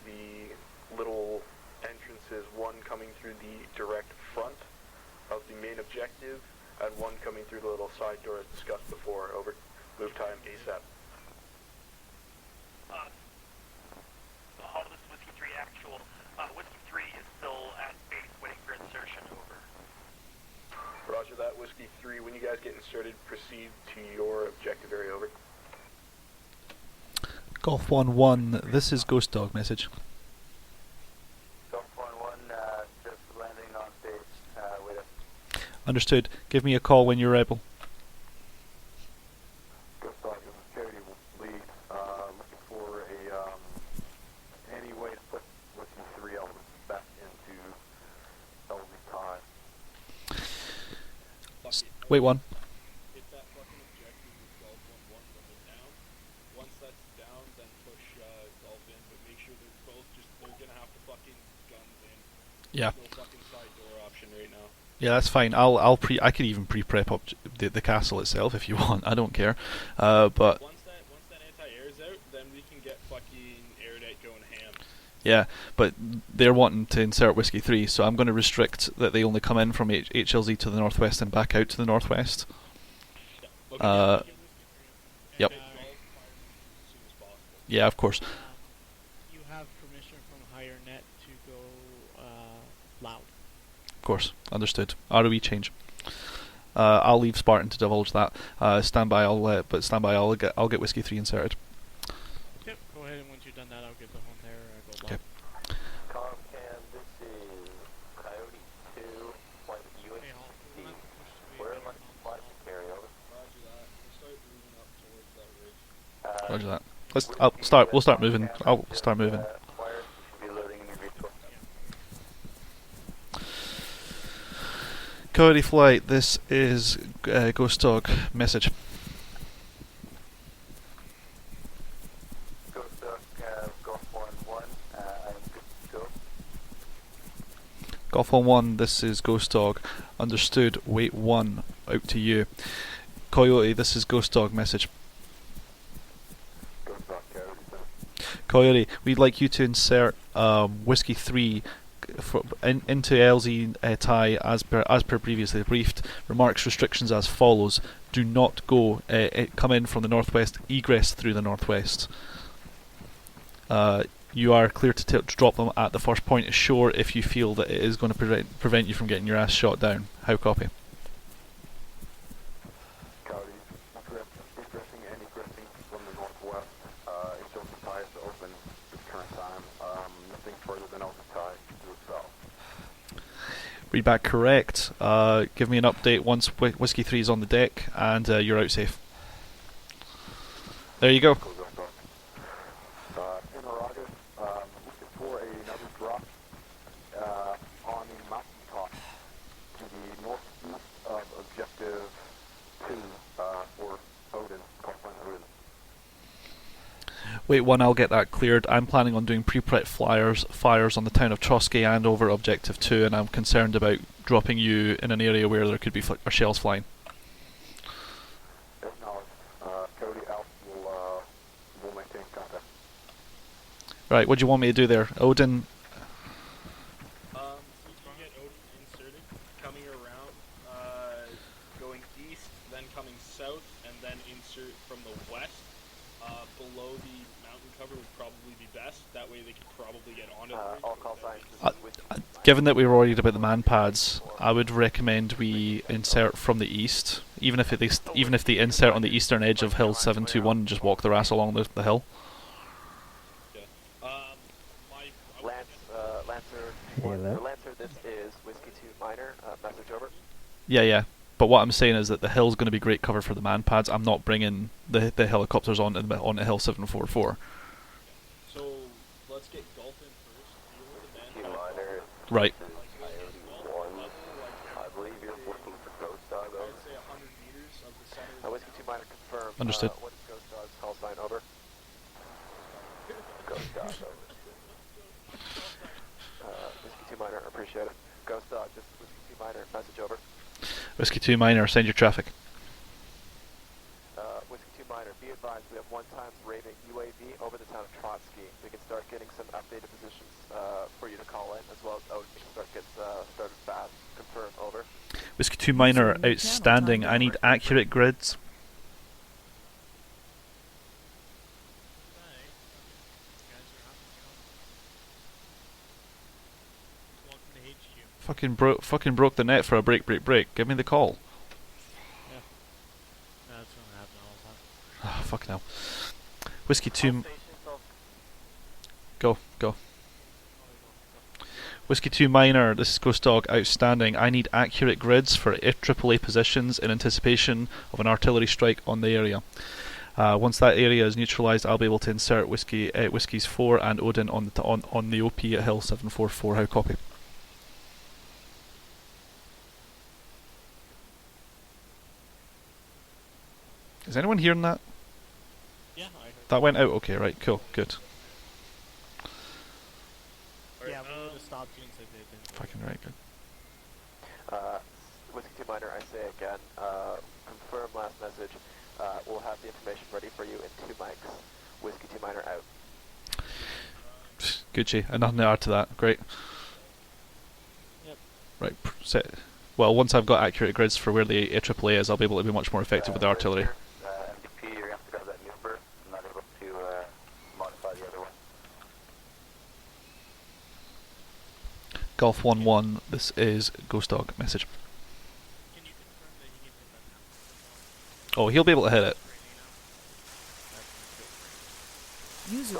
the little entrances, one coming through the direct front of the main objective, and one coming through the little side door as discussed before. Over. Move time ASAP. All this Whiskey 3 actual. Whiskey 3 is still at base waiting for insertion. Over. Roger that, Whiskey 3. When you guys get inserted, proceed to your objective. Kaveri, over. Golf 1-1, this is Ghostdog message. Golf 1-1, just landing on stage, with us. Understood. Give me a call when you're able. Ghostdog, this is Cody Lee. Looking for any way to put Whiskey 3 elements back into LZ time. Wait one. Hit that fucking objective with Golf 1-1 when they're down. Once that's down, then push Golf in, but make sure they're both they're gonna have to fucking guns in. Yeah. There's no fucking side door option right now. Yeah, that's fine. I could even pre-prep up the castle itself if you want. I don't care. But Once that anti-air's out, then we can get fucking air deck going ham. yeah, but they're wanting to insert Whiskey 3, so I'm going to restrict that they only come in from HLZ to the northwest and back out to the northwest. Yep. Yeah, of course. You have permission from higher net to go loud. Of course, understood. ROE change. I'll leave Spartan to divulge that. Stand by. I'll get Whiskey 3 inserted. Yep. Go ahead, and once you've done that, I'll give the home there. Go Okay. loud. Comcam, this is Coyote 2, flight USC. Where am I flight to carry over? Roger that. We'll start moving up towards that ridge. Roger that. We'll start moving. I'll start moving. Wires should be loading in your resource. Coyote flight. This is Ghostdog message. Ghostdog, Golf 1-1, I'm good to go. Golf 1-1. This is Ghostdog. Understood. Wait 1. Out to you. Coyote. This is Ghostdog message. Ghostdog, Coyote, sir. Coyote, we'd like you to insert Whiskey 3 into LZ tie as per previously briefed. Remarks restrictions as follows: do not go come in from the northwest, egress through the northwest. You are clear to drop them at the first point ashore if you feel that it is going to prevent you from getting your ass shot down. How copy? Coyote, egressing and egressing from the northwest. HLZ tie is open at the current time. Nothing further than LZ tie to the south. Read back correct. Give me an update once Whiskey 3 is on the deck and you're out safe. There you go. Interrogative, looking for another drop on the mountaintop to the northeast of objective 2 for Odin, Call-Sign Odin. Wait 1, I'll get that cleared. I'm planning on doing pre-prep fires on the town of Trotsky and over objective 2, and I'm concerned about dropping you in an area where there could be shells flying. Acknowledged. Cody out will maintain contact. Right, what do you want me to do there? Odin? We can get Odin inserted, coming around, going east, then coming south, and then insert from the west. Below the mountain cover would probably be best. That way they could probably get onto the ridge. All call signs. Given that we were worried about the man pads, I would recommend we insert from the east, even if they insert on the eastern edge of Hill 721 and just walk their ass along the hill. Lancer, this is Whiskey 2 Minor, message over. Yeah. But what I'm saying is that the hill's going to be great cover for the man pads. I'm not bringing the helicopters onto Hill 744. So let's get Golf in first. Deal with the Minor. Right. I believe you're looking for Ghostdog over. I'd say 100 meters of the center. Whiskey 2 Minor confirmed. Understood. What is Ghostdog's call sign over? Ghostdog over. Whiskey 2 Minor, appreciate it. Ghostdog, this is Whiskey 2 Minor, message over. Whiskey 2 Minor, send your traffic. Whiskey 2 Minor, be advised we have 1x Raven UAV over the town of Trotsky. We can start getting some updated positions for you to call in, as well as we can start started fast. Confirm, over. Whiskey 2 Minor, outstanding. I need accurate grids. Fucking broke the net for a break. Give me the call. Yeah. That's gonna happen all the time. fucking hell. Whiskey 2... Go. Whiskey 2 Minor, this is Ghostdog, outstanding. I need accurate grids for AAA positions in anticipation of an artillery strike on the area. Once that area is neutralised, I'll be able to insert Whiskies 4 and Odin on the OP at Hill 744. How copy? Is anyone hearing that? Yeah, I heard. That went out okay, right? Cool, good. Yeah, we would have stopped you and said they didn't. Fucking right, good. Whiskey 2 Minor, I say again, confirm last message. We'll have the information ready for you in 2 mics. Whiskey 2 Minor out. Gucci, and nothing to add to that. Great. Yep. Right, set. Well, once I've got accurate grids for where the AAA is, I'll be able to be much more effective with the artillery. MDP, you're going to have to grab that number. I'm not able to modify the other one. Golf 1-1, this is Ghostdog message. Can you confirm that he can hit that now? Oh, he'll be able to hit it. User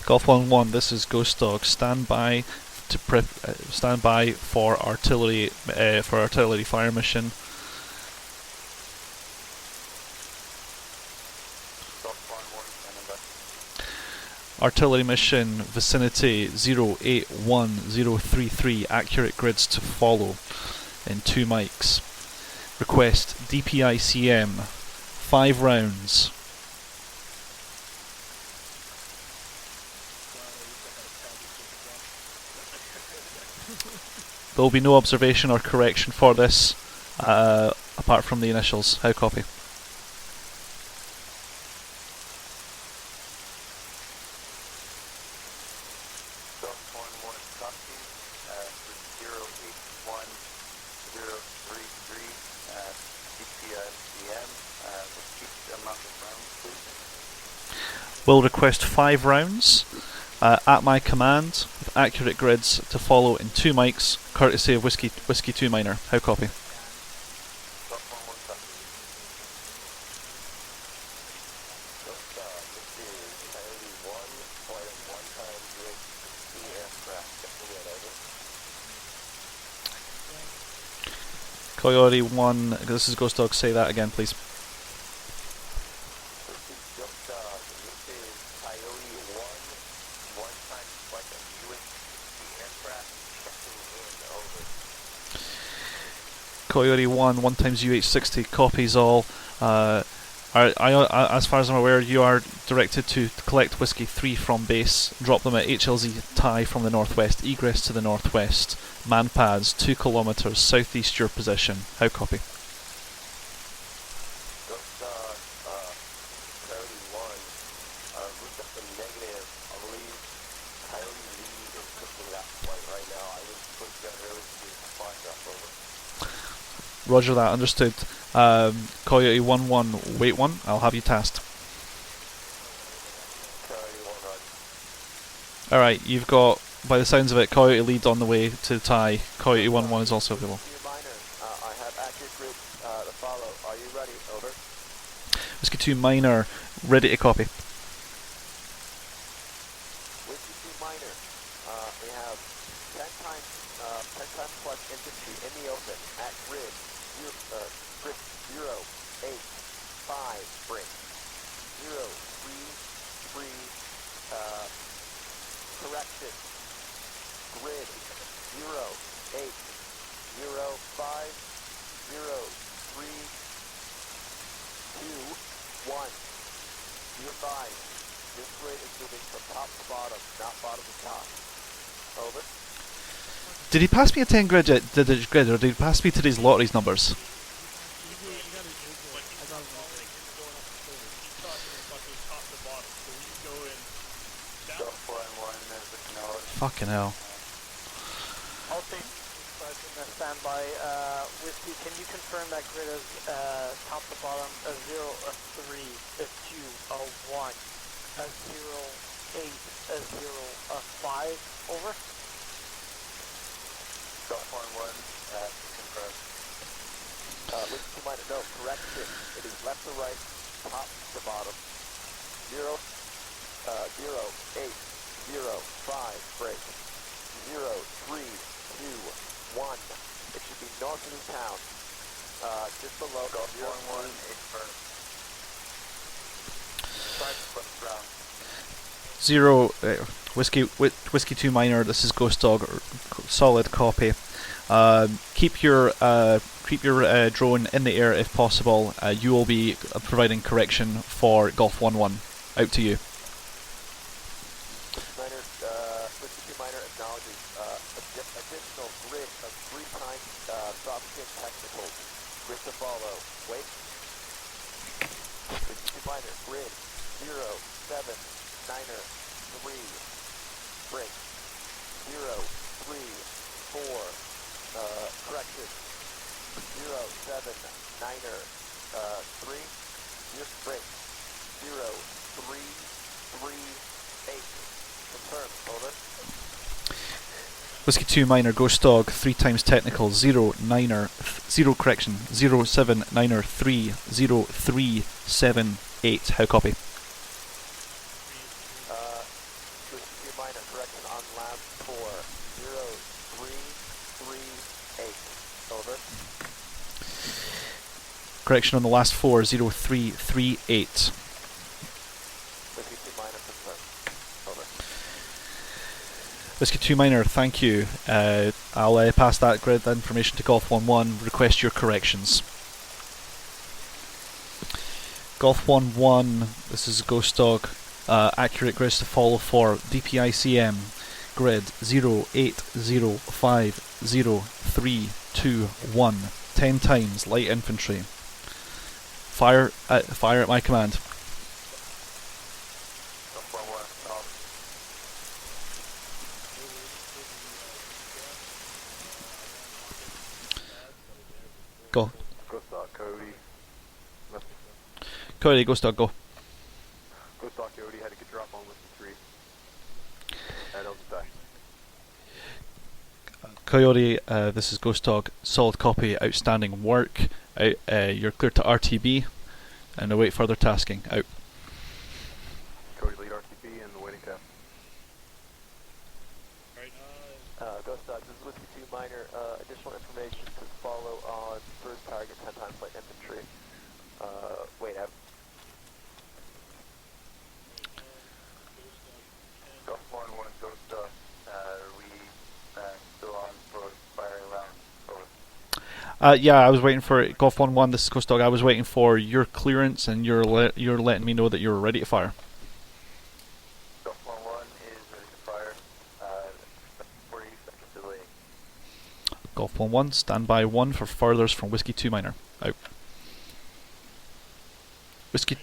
Golf 1-1, this is Ghostdog. Stand by for artillery fire mission. Artillery mission vicinity 081033. Accurate grids to follow in 2 mics. Request DPICM 5 rounds. There will be no observation or correction for this, apart from the initials. How copy? Will request 5 rounds at my command, with accurate grids to follow in 2 mics, courtesy of Whiskey 2 Minor. How copy? Coyote 1, this is Ghostdog, say that again please. Coyote 1 times UH60 copies all. As far as I'm aware, you are directed to collect Whiskey 3 from base, drop them at HLZ tie from the northwest, egress to the northwest, man pads 2 kilometers southeast your position. How copy? Roger that, understood. Coyote 1-1, wait 1, I'll have you tasked. Alright, you've got, by the sounds of it, Coyote lead on the way to the tie. Coyote 1-1 is also available. I have accurate grids to follow. Are you ready? Over. Whiskey 2 Minor, ready to copy. Whiskey 2 Minor, we have 10 times plus infantry in the open at grid 0, 8, 5, break. 0, 3, 3, correction. Grid 0, 8, 0, 5, 0, 3, 2, 1. Be advised, this grid is moving from top to bottom, not bottom to top. Over. Did he pass me a 10 grid, or did he pass me today's lotteries numbers? Fucking hell. All stations in standby. Whiskey, can you confirm that grid is top to bottom, a 0, a 3, a 2, a 1, a 0, 8, a 0, a 5, over? Golf 1-1, confirmed. Whiskey 2 Minor, no, correction. It is left to right, top to bottom. 0805, break. 0321. It should be north of the town. Just below. Go 011, 8 whiskey 2 minor. This is Ghostdog. Solid copy. Keep your drone in the air if possible. You will be providing correction for Golf 1-1. Out to you. Minor, Whiskey 2 minor acknowledges additional grid of 3 times soft skin technicals. Grid to follow. Wait. Whiskey 2 minor, grid 079er 3. Break. 034. Correction. 079er 3. Break. 0338. Confirm. Over. Whiskey 2 minor Ghostdog 3 times technical 079er 3 0378. How copy? Whiskey 2 minor correction on lab 4 0338. Over. Correction on the last 4 0338. Whiskey 2 minor confirmed. Over. Whiskey 2 minor, thank you. I'll pass that grid information to Golf 1-1. Request your corrections. Golf 1-1, this is Ghostdog. Accurate grids to follow for DPICM. Grid 08050321. 10 times light infantry. Fire at my command. Go. Ghostdog, Cody. Cody, Ghostdog, go. Ghostdog, Cody had a good drop on Whiskey 3. That was the Coyote, this is Ghostdog. Solid copy, outstanding work. You're clear to RTB and await further tasking. Out. Cody, lead RTB and the waiting test. Ghostdog, this is Whiskey 2 minor. Additional information to follow on first target 10 times light infantry. Wait out. Golf 1-1, Ghostdog. Are we still on for firing round? Over. Yeah, I was waiting for Golf 1-1. This is Ghostdog. I was waiting for your clearance, and you're letting me know that you're ready to fire. Golf 1-1 is ready to fire. 40 seconds delay. Golf 1-1, standby 1 for furthers from Whiskey 2 minor. Out. Whiskey.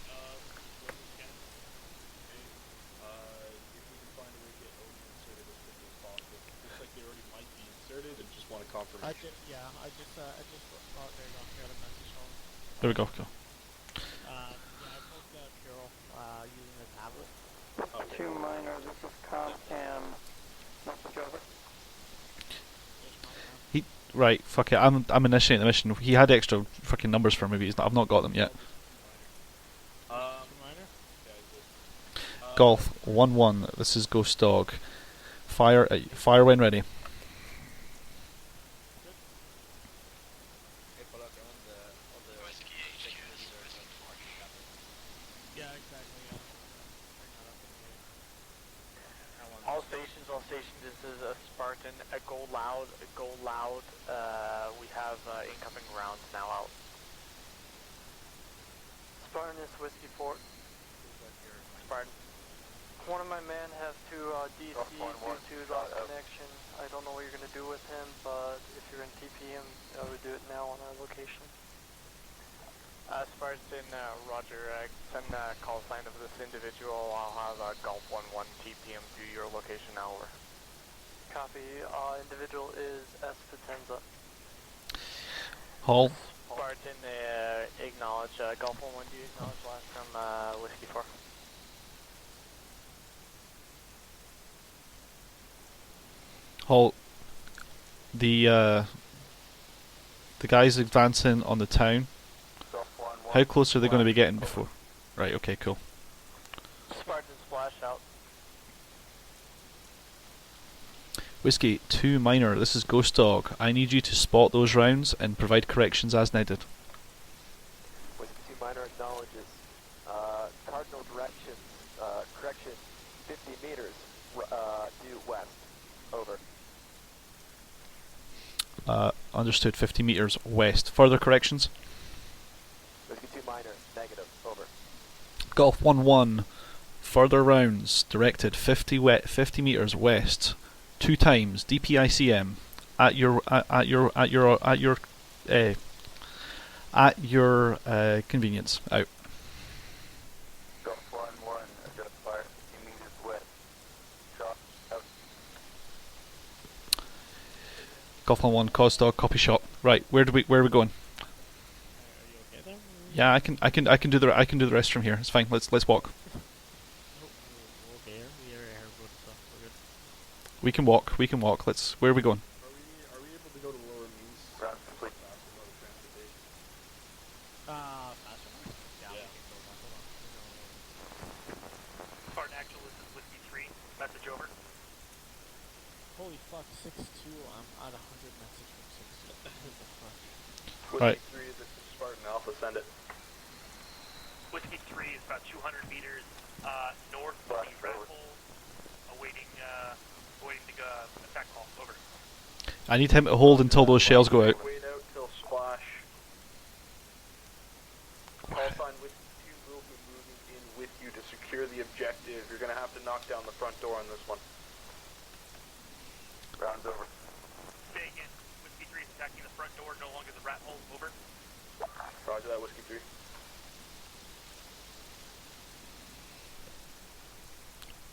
I just thought there you go. Got a message home. There we go. Go. Yeah, I spoke to Carol using the tablet. 2 minor, this is Cam. Message over. Right, fuck it. I'm initiating the mission. He had extra fucking numbers for me, but I've not got them yet. Golf 1-1. This is Ghostdog. Fire when ready. All stations, this is a Spartan. Go loud, go loud. We have incoming rounds now out. Spartan is Whiskey 4. Spartan. One of my men has to DC due to lost connection. I don't know what you're going to do with him, but if you're in TPM, I would do it now on our location. Spartan, Roger. Send a call sign of this individual. I'll have Golf 1-1 TPM to your location now. Over. Copy. Individual is Espatenza. Hall. Spartan, acknowledge. Golf 1-1, do you acknowledge last from Whiskey 4? Hall. The guys advancing on the town. How close are they going to be getting before? Right, okay, cool. Spartan splash out. Whiskey 2 Minor, this is Ghostdog. I need you to spot those rounds and provide corrections as needed. Whiskey 2 Minor acknowledges. Cardinal directions. Correction 50 meters due west. Over. Understood, 50 meters west. Further corrections? Whiskey 2 Minor, negative. Over. Golf 1-1. Further rounds directed 50 meters west. 2 times DPICM at your convenience. Out. Golf 1-1, adjust fire 50 meters west. Shot out. Golf 1-1, Ghostdog, copy shot. Right, where are we going? Yeah, I can do the rest from here. It's fine. Let's walk. We can walk. Where are we going? Are we able to go to lower means? Round complete. Spartan actual, this is Whiskey 3. Message over. Holy fuck, 6-2. I'm at 100 message from 6-2. What the fuck? Whiskey 3, this is Spartan Alpha, send it. Whiskey 3 is about 200 meters north of the rat hole, awaiting the attack call. Over. I need him to hold until those shells go out. Wait out till splash. Call sign Whiskey 2 will be moving in with you to secure the objective. You're going to have to knock down the front door on this one. Round's over. Say again. Whiskey 3 is attacking the front door, no longer the rat hole. Over. Roger that, Whiskey 3.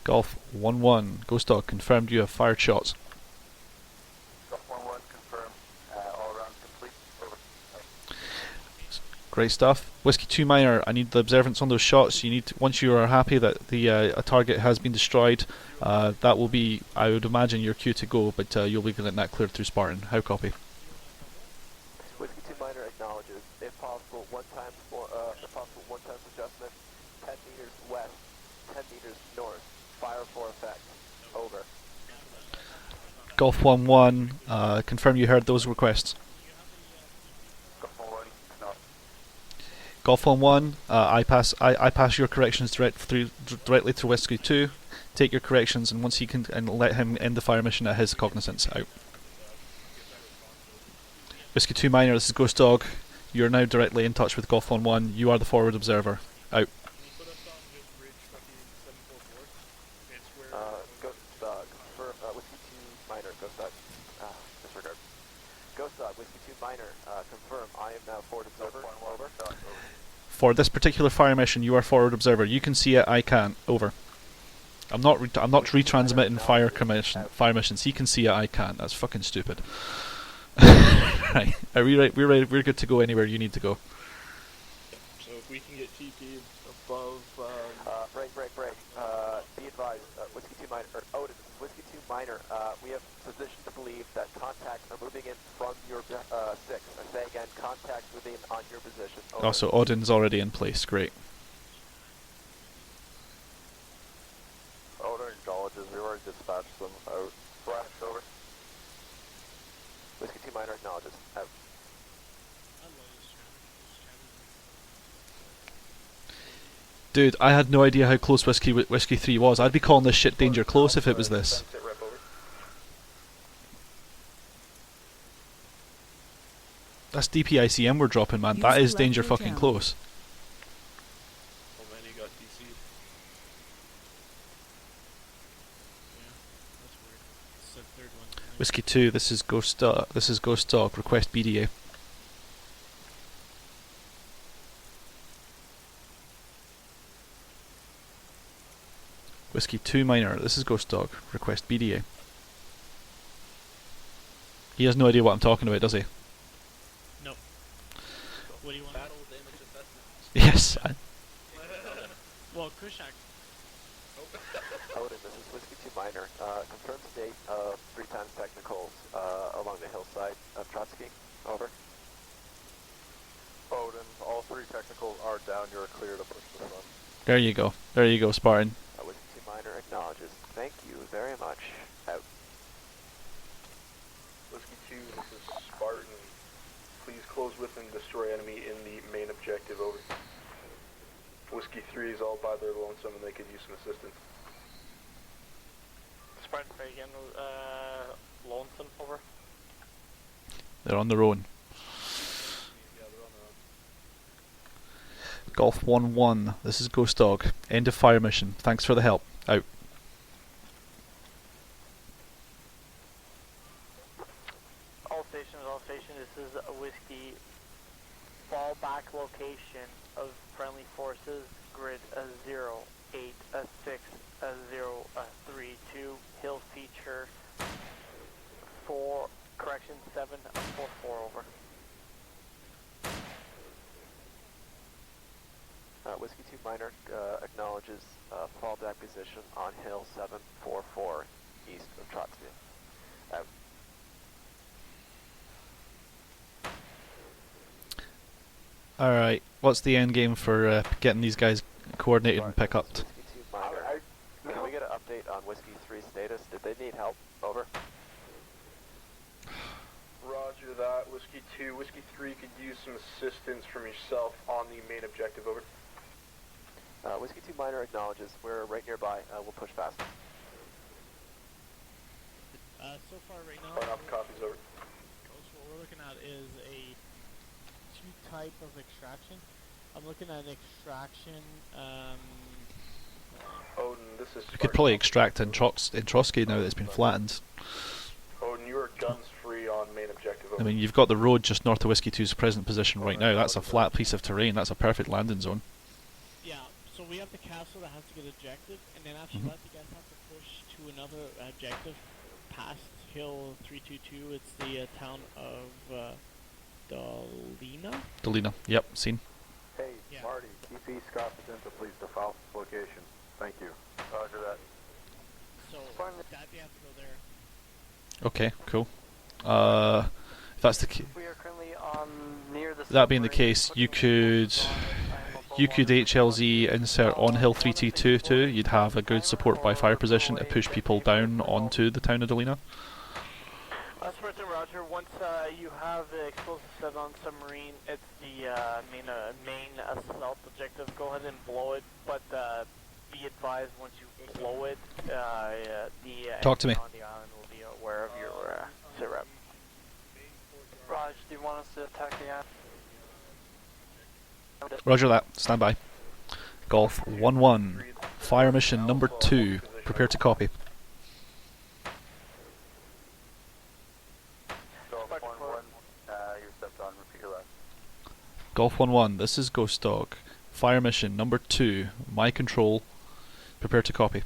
Golf 1-1, Ghostdog, confirmed you have fired shots. Golf 1-1, confirm. All rounds complete. Over. Great stuff. Whiskey 2 Minor, I need the observance on those shots. You need once you are happy that the a target has been destroyed, that will be, I would imagine, your cue to go, but you'll be getting that cleared through Spartan. How copy? Whiskey 2 Minor acknowledges. If possible, one time adjustment. 10 meters west, 10 meters north. Fire for effect. Over. Golf 1-1, confirm you heard those requests. Golf 1-1, no. Golf 1-1, I pass your corrections directly to Whiskey 2. Take your corrections, and once he can, and let him end the fire mission at his cognizance. Out. Whiskey 2 Minor, this is Ghostdog. You are now directly in touch with Golf 1-1. You are the forward observer. Out. Ghostdog, confirm, Whiskey 2 Minor, Ghostdog, disregard. Ghostdog, Whiskey 2 Minor, confirm, I am now forward observer. Over. For this particular fire mission, you are forward observer. You can see it, I can't. Over. I'm not retransmitting fire missions. He can see it, I can't. That's fucking stupid. Right. Are we right? We're ready. We're good to go anywhere you need to go. So if we can get TP'd above... Break. Be advised, Whiskey 2 Minor, or Odin, Whiskey 2 Minor, we have position to believe that contacts are moving in from your 6. I say again, contacts moving on your position. Over. Also, Odin's already in place. Great. Odin acknowledges. We already dispatched them out. Flash, over. Whiskey 2 Minor acknowledges. Out. Dude, I had no idea how close Whiskey 3 was. I'd be calling this shit danger close if it was this. That's DPICM we're dropping, man. That is danger fucking close. Oh man, he got DC'd. Whiskey 2, this is Ghostdog. Request BDA. Whiskey 2 Minor, this is Ghostdog. Request BDA. He has no idea what I'm talking about, does he? No. What do you want? Battle damage assessment. Yes. Well, Kushak. Odin, this is Whiskey 2 Minor. Confirm state of 3 times technicals along the hillside of Trotsky. Over. Odin, all 3 technicals are down. You're clear to push this one. There you go. There you go, Spartan. Whiskey 2 Minor acknowledges. Thank you very much. Out. Whiskey 2, this is Spartan. Please close with and destroy enemy in the main objective, over. Whiskey 3 is all by their lonesome and they could use some assistance. Spartan, say again, lonesome, over. They're on their own. Yeah, they're on their own. Golf 1-1. This is Ghostdog. End of fire mission. Thanks for the help. Out. All stations, this is a Whiskey fallback location of friendly forces, grid 0, 8, 6, 0, 3, 2, hill feature 4, correction 7, 4, 4, over. Whiskey 2 Minor acknowledges fallback position on hill 744 east of Trotsville. Out. Alright, what's the end game for getting these guys coordinated and pick up? Whiskey 2 Minor. Can we get an update on Whiskey 3's status? Did they need help? Over. Roger that, Whiskey 2. Whiskey 3 could use some assistance from yourself on the main objective, over. Whiskey 2 Minor acknowledges. We're right nearby. We'll push fast. So far right now, Far enough, copies, over. what we're looking at is a type of extraction. I'm looking at extraction. Odin, this is You could probably extract in Trotsky now that it's been flattened. Odin, you are guns free on main objective, over. I mean, you've got the road just north of Whiskey 2's present position right now. That's a flat piece of terrain. That's a perfect landing zone. Yeah, so we have the castle that has to get ejected, and then after that, you guys have to push to another objective past Hill 322. It's the town of Dolina? Delina, yep, seen. Hey, Marty, keep East Confidential, please, to file location. Thank you. Roger that. So, that they have to go there. Okay, cool. If that's the case, We are currently near the that being the case, you could HLZ insert on Hill 322. You'd have a good support by fire position to push people down onto the town of Delina. Spartan, Roger. Once you have the explosive set on submarine, it's the main assault objective. Go ahead and blow it, but be advised once you blow it, the Talk to me. on the island will be aware of your sit rep. Raj, do you want us to attack the island? Roger that. Stand by. Golf 1-1. Fire mission number 2. Prepare to copy. Golf 1-1, you're stepped on, repeat your last. Golf 1-1. This is Ghostdog. Fire mission number 2. My control. Prepare to copy.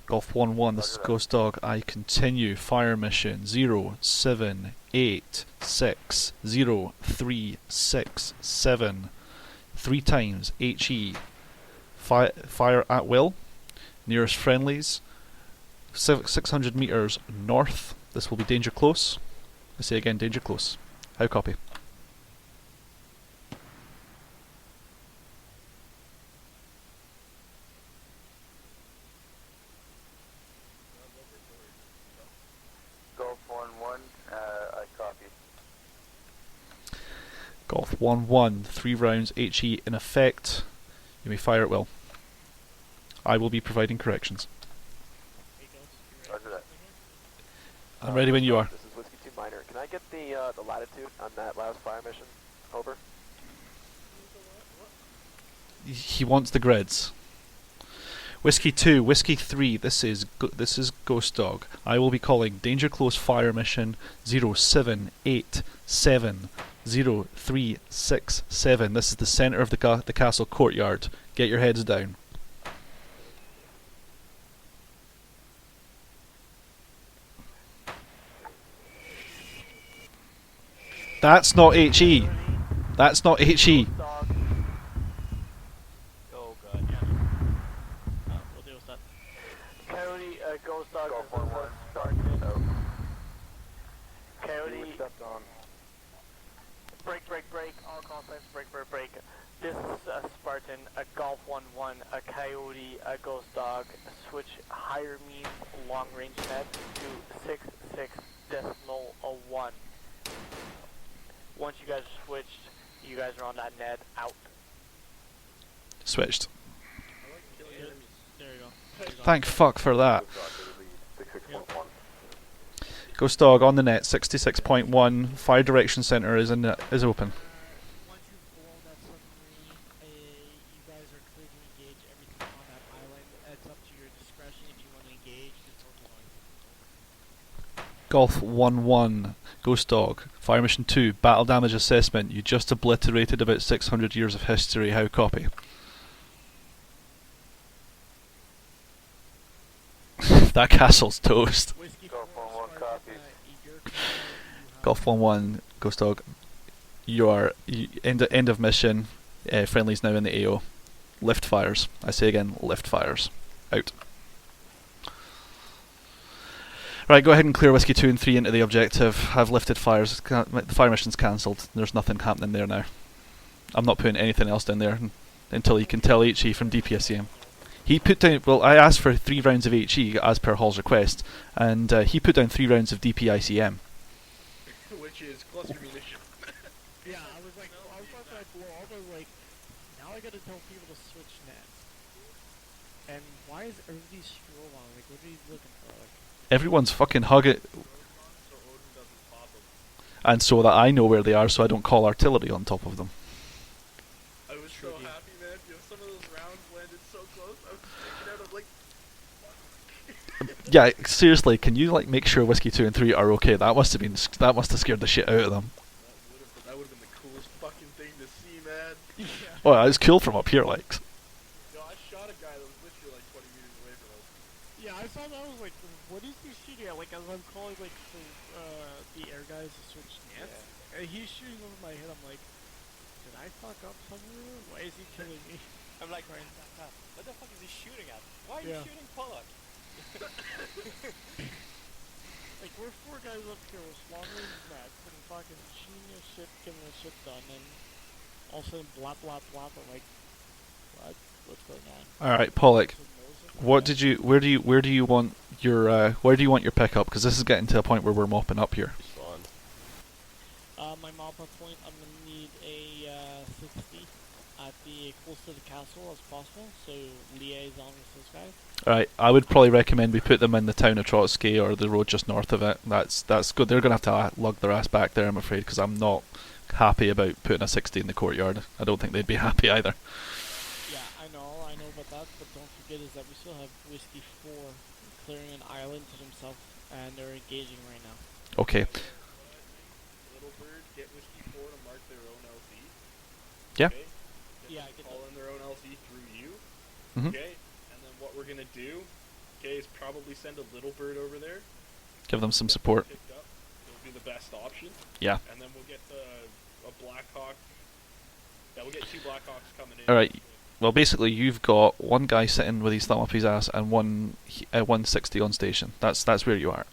Golf 1-1. This is Ghostdog. I continue. Fire mission 078603667. 3 times HE. Fire at will. Nearest friendlies. 600 meters north. This will be danger close. I say again, danger close. How copy? Golf 1-1, I copy. Golf 1-1. 3 rounds HE in effect. You may fire at will. I will be providing corrections. Roger that. I'm ready when you are. This is Whiskey 2 Minor. Can I get the latitude on that last fire mission? Over. He wants the grids. Whiskey 2, Whiskey 3, this is Ghostdog. I will be calling Danger Close Fire Mission 07870367. This is the centre of the castle courtyard. Get your heads down. That's not HE. That's not HE. Oh god, yeah. We'll deal with that. Coyote, Ghostdog, Golf this is 1-1. Sergeant. Out. Coyote, You were stepped on. break, all contacts, break. guys are on that net, out. Switched. There you go. Thank fuck for that. Yep. Ghostdog on the net, 66.1. Fire direction center is open. Once you blow that submarine, you guys are clear to engage everything on that island. It's up to your discretion if you want to engage. It's over. Golf 1-1. Ghostdog. Fire mission 2. Battle damage assessment. You just obliterated about 600 years of history. How copy? That castle's toast. Golf 1-1. Ghostdog. You are end of mission. Friendly's now in the AO. Lift fires. I say again, lift fires. Out. Right, go ahead and clear Whiskey 2 and 3 into the objective. I've lifted fires. The fire mission's cancelled. There's nothing happening there now. I'm not putting anything else down there until you can tell HE from DPSCM. He put down, well, I asked for 3 rounds of HE as per Hall's request, and he put down 3 rounds of DPICM. Which is cluster munition. Yeah, I was like, I was about to blow up. I was like, now I gotta tell people to switch nets. And why is everybody stroll on? Like, what are you looking for? Like, Everyone's fucking hugging. And so that I know where they are, so I don't call artillery on top of them. I was so happy, man. You know, some of those rounds landed so close. I was freaking out. I'm like, Yeah, seriously, can you like make sure Whiskey 2 and 3 are okay? That must have scared the shit out of them. that would have been the coolest fucking thing to see, man. Yeah. Well, it's cool from up here, like. No, I shot a guy that was literally like 20 meters away from us. yeah, I saw that. I was like, what is he shooting at? Like, as I'm calling like the air guys to switch nets, and he's shooting over my head. I'm like, did I fuck up somewhere? Why is he killing me? I'm like, what the fuck is he shooting at? Why are you shooting Pollock? Like, we're 4 guys up here with long range nets and fucking shooting this shit, getting this shit done, and all of a sudden, blap, blap, blap. I'm like, what? What's going on? All right, Pollock. Where do you want your pickup? Because this is getting to a point where we're mopping up here. My mop up point, I'm gonna need a 60 at the close to the castle as possible. So liaison with those guys. Alright, I would probably recommend we put them in the town of Trotsky or the road just north of it. That's good. They're going to have to lug their ass back there, I'm afraid, because I'm not happy about putting a 60 in the courtyard. I don't think they'd be happy either. Yeah, I know about that, but don't forget is that we still have Whiskey 4 clearing an island to themselves, and they're engaging right now. Okay. Little Bird, get Whiskey 4 to mark their own LC. Yeah. Okay? Yeah, I get call in their own LC through you. Mm-hmm. Okay? And then what we're gonna do, okay, is probably send a Little Bird over there. Give them some support. Picked up. It'll be the best option. Yeah. And then we'll get a Blackhawk. Yeah, we'll get 2 Blackhawks coming in. Alright. Well, basically, you've got one guy sitting with his thumb up his ass and 160 on station. That's where you are.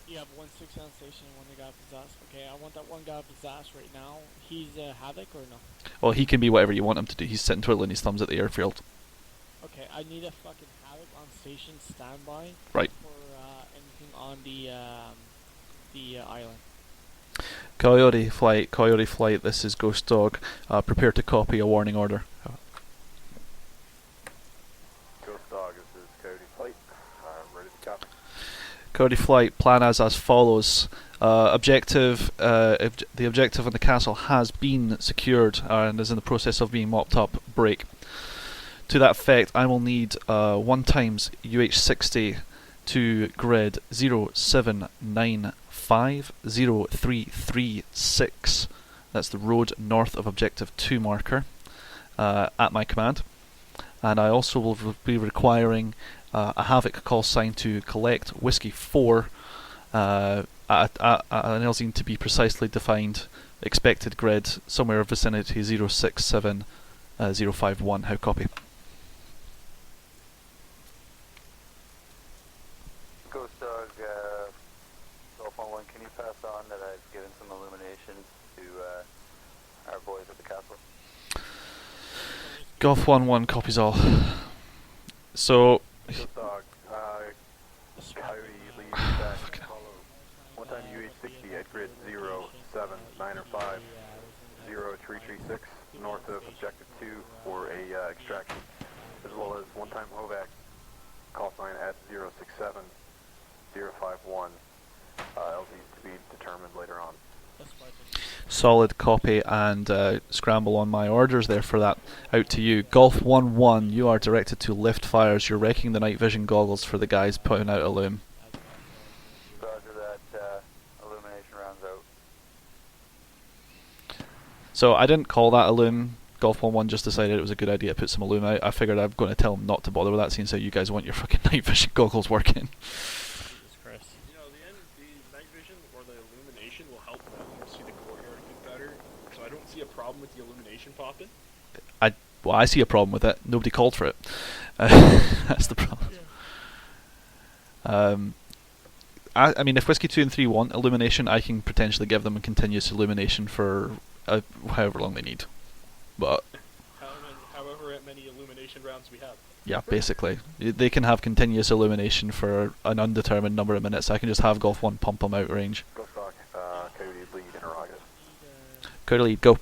You have 160 on station and 1 guy up his ass. Okay, I want that 1 guy up his ass right now. He's Havoc or no? Well, he can be whatever you want him to do. He's sitting twiddling his thumbs at the airfield. Okay, I need a fucking Havoc on station standby. Right. For anything on the island. Coyote flight, this is Ghostdog. Prepare to copy a warning order. Ghostdog, this is Coyote Flight. Ready to copy. Coyote flight, plan as follows. The objective on the castle has been secured and is in the process of being mopped up. Break. To that effect, I will need 1 times UH-60 to grid 079503336. That's the road north of objective 2 marker at my command. And I also will be requiring a Havoc call sign to collect Whiskey 4 at an LZ to be precisely defined. Expected grid somewhere vicinity 067051. How copy? Ghostdog, Golf 1-1, can you pass on that I've given some illumination to our boys at the castle? Golf 1-1 copies all. So. Ghostdog, Coyote leads back. Follow. 1 time UH-60 at grid 07950. 336 north of objective 2 for a extraction, as well as one-time HOVAC call sign at 067051. LZs to be determined later on. Solid copy, and scramble on my orders there for that. Out to you. Golf 1-1, you are directed to lift fires. You're wrecking the night vision goggles for the guys putting out a loom. Roger that, illumination rounds out. So I didn't call that a loom. Golf 1-1 just decided it was a good idea to put some loom out. I figured I'm going to tell them not to bother with that, since how you guys want your fucking night vision goggles working. You know, the night vision or the illumination will help them see the courtyard a bit better, so I don't see a problem with the illumination popping. Well, I see a problem with it. Nobody called for it. That's the problem. I mean, if Whiskey 2 and 3 want illumination, I can potentially give them a continuous illumination for however long they need. But however many illumination rounds we have. yeah, basically. They can have continuous illumination for an undetermined number of minutes. I can just have Golf 1 pump them out range. Ghostdog, Coyote lead interrogative. Coyote lead, go.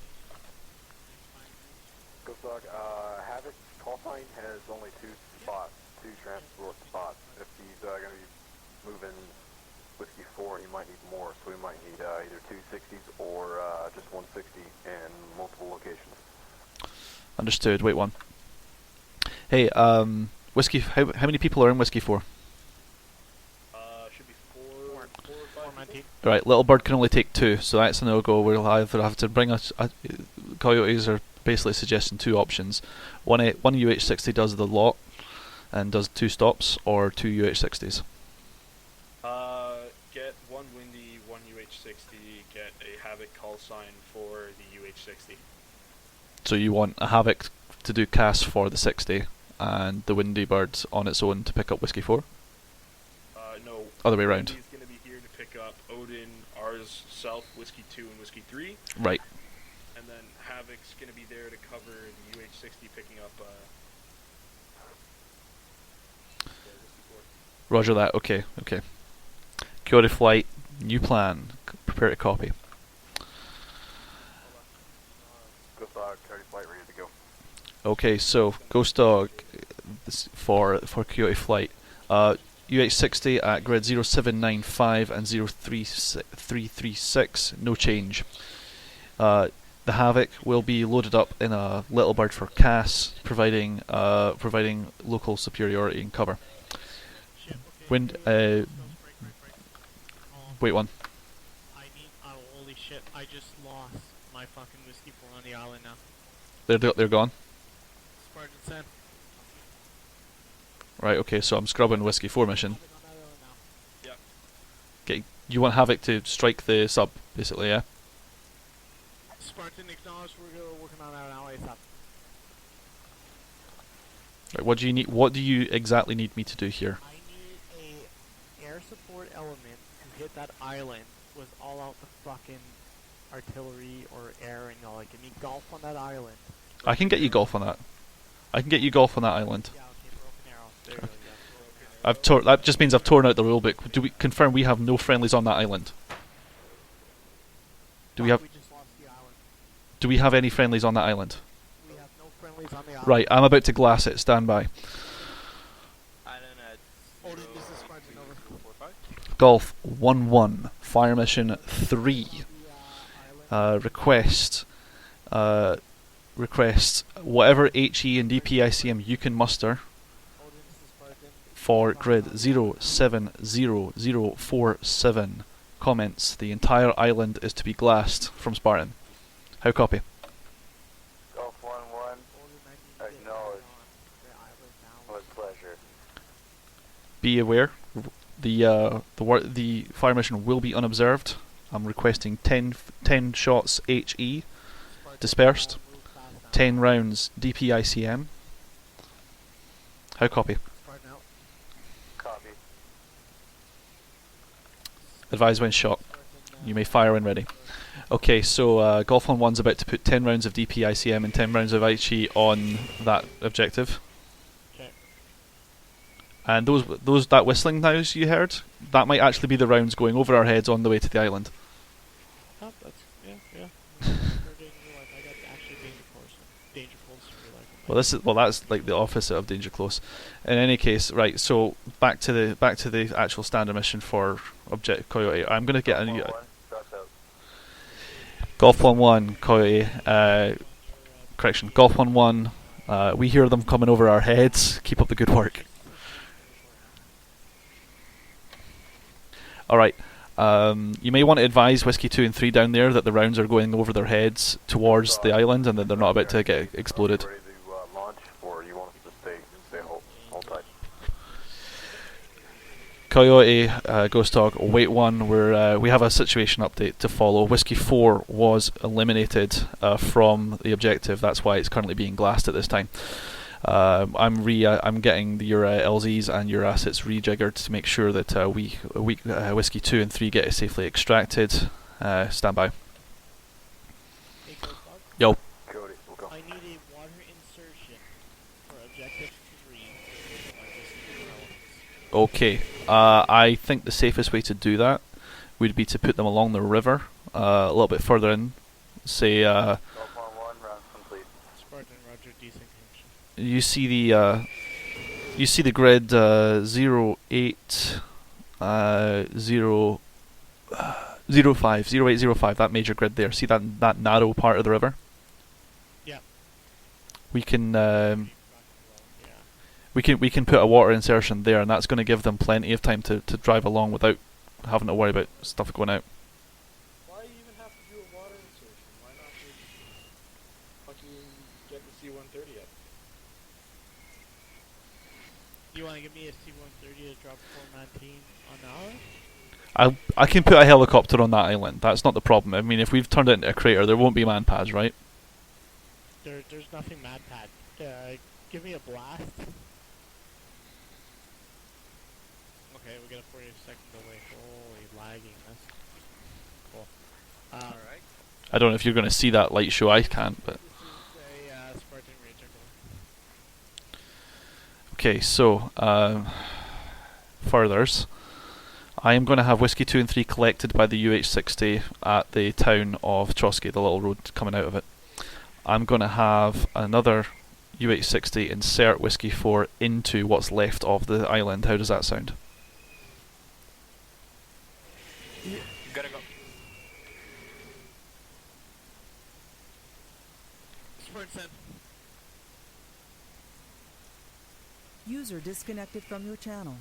Ghostdog, Havoc call sign has only 2 spots, 2 transport spots. If he's going to be moving Whiskey 4, he might need more, so we might need either 2 60s or just 160 in multiple locations. Understood. Wait one. Hey, Whiskey. How many people are in Whiskey 4? Should be 4 or 5 people. Right, Little Bird can only take 2, so that's a no-go. We'll either have to bring us. Coyotes are basically suggesting 2 options. One UH-60 does the lot and does 2 stops, or 2 UH-60s. Get 1 Windy, 1 UH-60, get a Havoc call sign for the UH-60. So you want a Havoc to do CAS for the 60, and the Windy Bird on its own to pick up Whiskey 4? No. Other way around. Windy's going to be here to pick up Odin, ours, South, Whiskey 2, and Whiskey 3. Right. And then Havoc's going to be there to cover the UH-60 picking up Whiskey 4. Roger that. Okay. Coyote flight. New plan. Prepare to copy. Ghostdog, Coyote flight ready to go. Okay, so Ghostdog for Coyote flight. UH-60 at grid 0795 and 0336. No change. The Havoc will be loaded up in a Little Bird for CAS, providing local superiority and cover. Wait one. Holy shit! I just lost my fucking Whiskey 4 on the island now. They're gone. Spartan Sen. Right. Okay. So I'm scrubbing Whiskey 4 mission. Yep. Okay. You want Havoc to strike the sub, basically, yeah? Spartan acknowledged. We're working on our ally sub. Right, what do you need? What do you exactly need me to do here? I need a air support element to hit that island with all out the fucking artillery or air, and like give me golf on that island. I can get you golf on that. I can get you golf on that island. Yeah, okay, broken arrow. There you go, yeah. That just means I've torn out the rulebook. Do we confirm we have no friendlies on that island? Do we have? We just lost the island. Do we have any friendlies on that island? We have no friendlies on the island. Right, I'm about to glass it. Stand by. Island at Odin, this is Spartan over. Golf 1-1. Fire mission 3. Request whatever HE and DPICM you can muster for grid 070047. Comments: the entire island is to be glassed from Spartan. How copy? Golf 1-1, acknowledge. With pleasure. Be aware, the fire mission will be unobserved. I'm requesting 10 shots HE dispersed, 10 rounds DPICM. How copy? Copy. Advise when shot. You may fire when ready. Okay, so Golf 1-1's about to put 10 rounds of DPICM and 10 rounds of HE on that objective. Okay. And that whistling noise you heard, that might actually be the rounds going over our heads on the way to the island. Oh, that's, yeah. danger close. Well, that's like the opposite of danger close. In any case, right. So back to the actual standard mission for Object Coyote. I'm going to get a new Golf 1-1 Coyote. Correction, Golf 1-1. We hear them coming over our heads. Keep up the good work. All right. You may want to advise Whiskey 2 and 3 down there that the rounds are going over their heads towards the island and that they're not about to get exploded. Ready to launch, or you want us to stay hold tight? Coyote, Ghostdog, wait 1. We have a situation update to follow. Whiskey 4 was eliminated from the objective. That's why it's currently being glassed at this time. I'm getting your LZs and your assets rejiggered to make sure that Whiskey 2 and 3 get safely extracted. Stand by. Yo. Cody, we'll go. I need a water insertion for objective 3. Okay. I think the safest way to do that would be to put them along the river, a little bit further in. Say. Golf 1-1, round complete. Spartan, Roger, decent connection. You see the grid 08 0805, that major grid there. See that narrow part of the river? Yeah. We can we can put a water insertion there, and that's going to give them plenty of time to drive along without having to worry about stuff going out. Why do you even have to do a water insertion? Why not just fucking get the C-130 up? You want to give me a C-130 to drop 419 on the hour? I can put a helicopter on that island. That's not the problem. I mean, if we've turned it into a crater, there won't be man pads, right? There's nothing mad pad. Give me a blast. Okay, we got a 40-second delay. Holy lagging. That's cool. Alright. I don't know if you're going to see that light show. I can't, but... This is a Spartan Ranger. Okay, so, furthers. I am going to have Whiskey 2 and 3 collected by the UH-60 at the town of Trotsky, the little road coming out of it. I'm going to have another UH-60 insert Whiskey 4 into what's left of the island. How does that sound? Gotta go. Spartan. User disconnected from your channel.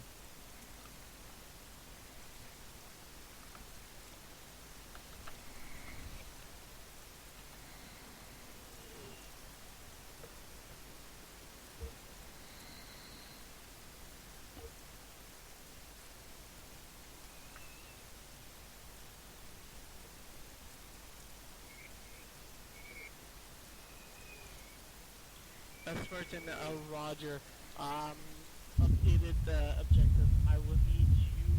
Spartan, Roger. Updated objective. I will need you,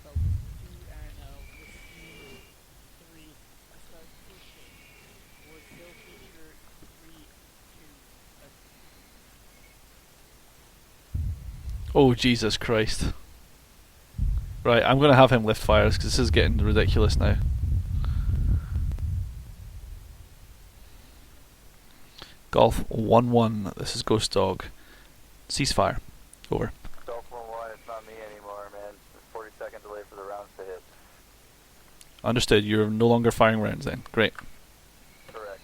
Whiskey 2 and Whiskey 3 to start pushing towards Hill Feature 3 to... Oh, Jesus Christ. Right, I'm going to have him lift fires because this is getting ridiculous now. Golf 1-1, this is Ghostdog. Ceasefire. Over. Golf 1-1, it's not me anymore, man. There's 40-second delay for the rounds to hit. Understood, you're no longer firing rounds then. Great. Correct.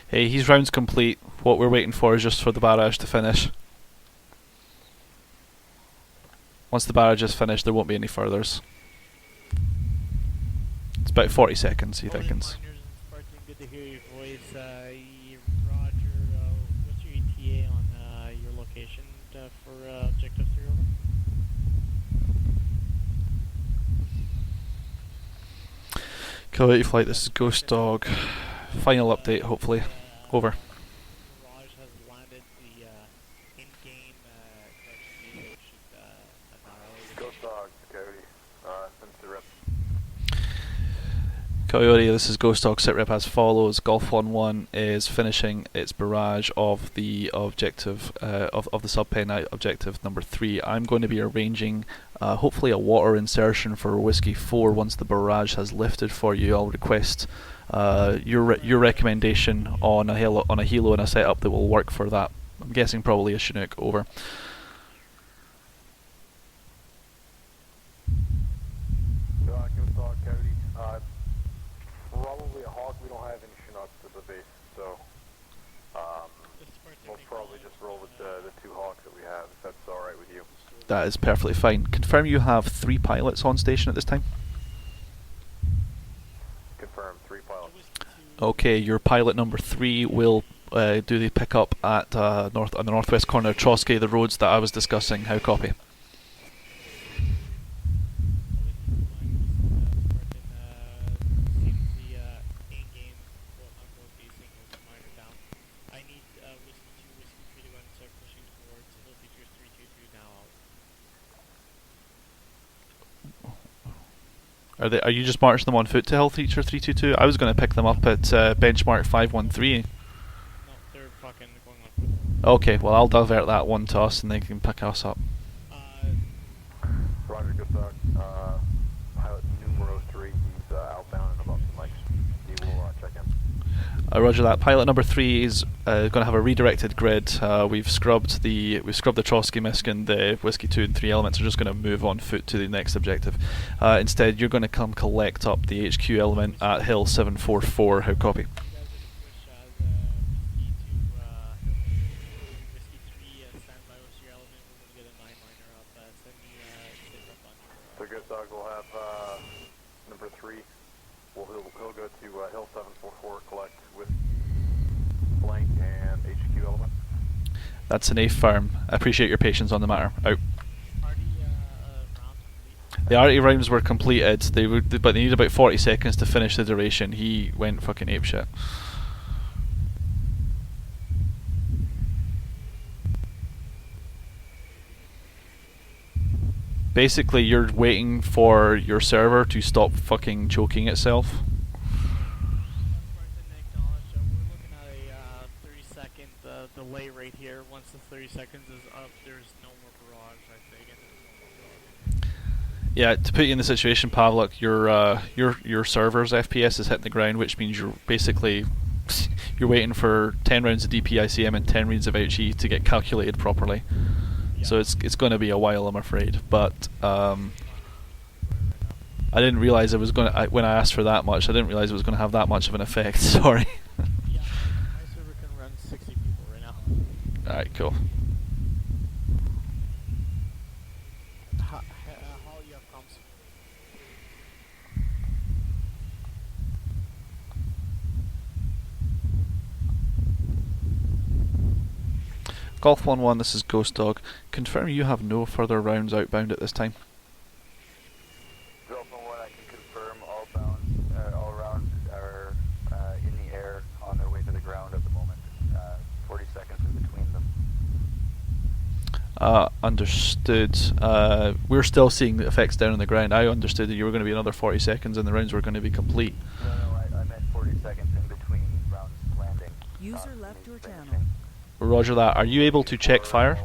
Hey, he's rounds complete. What we're waiting for is just for the barrage to finish. Once the barrage is finished, there won't be any furthers. It's about 40 seconds, he thickens. Good to hear your voice. Roger, what's your ETA on your location for Objective 3 over? Coyote flight, this is Ghostdog. Final update, hopefully. Over. Raj has landed the in-game Ghostdog, Cody. Since the rep. Coyote, this is Ghostdog. Sitrep as follows. Golf 1-1 is finishing its barrage of the objective of the sub-pen objective number 3. I'm going to be arranging hopefully a water insertion for Whiskey 4 once the barrage has lifted for you. I'll request your recommendation on a helo and a setup that will work for that. I'm guessing probably a Chinook. Over. Probably a Hawk. We don't have any Chinooks at the base, so we'll probably just roll with the 2 Hawks that we have, if that's alright with you. That is perfectly fine. Confirm you have 3 pilots on station at this time? Confirm, 3 pilots. Okay, your pilot number 3 will do the pickup at on the northwest corner of Trotsky, the roads that I was discussing. How copy? Are you just marching them on foot to Hill Feature 322? I was going to pick them up at benchmark 513. No, they're fucking going on foot. Okay, well I'll divert that one to us and they can pick us up. Roger, good talk. Pilot numero 3, he's outbound and about some mics. He will check in. Roger that. Pilot number 3 is going to have a redirected grid. We've scrubbed the Trotsky misc, and the Whiskey 2 and 3 elements are just going to move on foot to the next objective. Instead, you're going to come collect up the HQ element at Hill 744. How copy? So good dog will have number 3. He'll go to Hill 744, collect with blank and HQ element. That's an A firm. I appreciate your patience on the matter. Out. The arty rounds were completed. But they need about 40 seconds to finish the duration. He went fucking apeshit. Basically, you're waiting for your server to stop fucking choking itself. Delay right here. Once the 30 seconds is up, there's no more barrage, I think, and there's no more barrage. Yeah, to put you in the situation, Pavlik, your server's FPS is hitting the ground, which means you're basically you're waiting for 10 rounds of DPICM and 10 reads of HE to get calculated properly. Yeah. So it's going to be a while, I'm afraid. But I didn't realize it was going to. When I asked for that much, I didn't realize it was going to have that much of an effect. Sorry. Yeah, my server can run 60 people right now. All right, cool. How you have comms? Golf 1-1, this is Ghostdog. Confirm you have no further rounds outbound at this time. Golf 1-1, I can confirm all rounds are in the air on their way to the ground at the moment. 40 seconds in between them. Understood. We're still seeing the effects down on the ground. I understood that you were going to be another 40 seconds and the rounds were going to be complete. No, I meant 40 seconds in between rounds landing. User left your channel. Roger that. Are you able to check fire?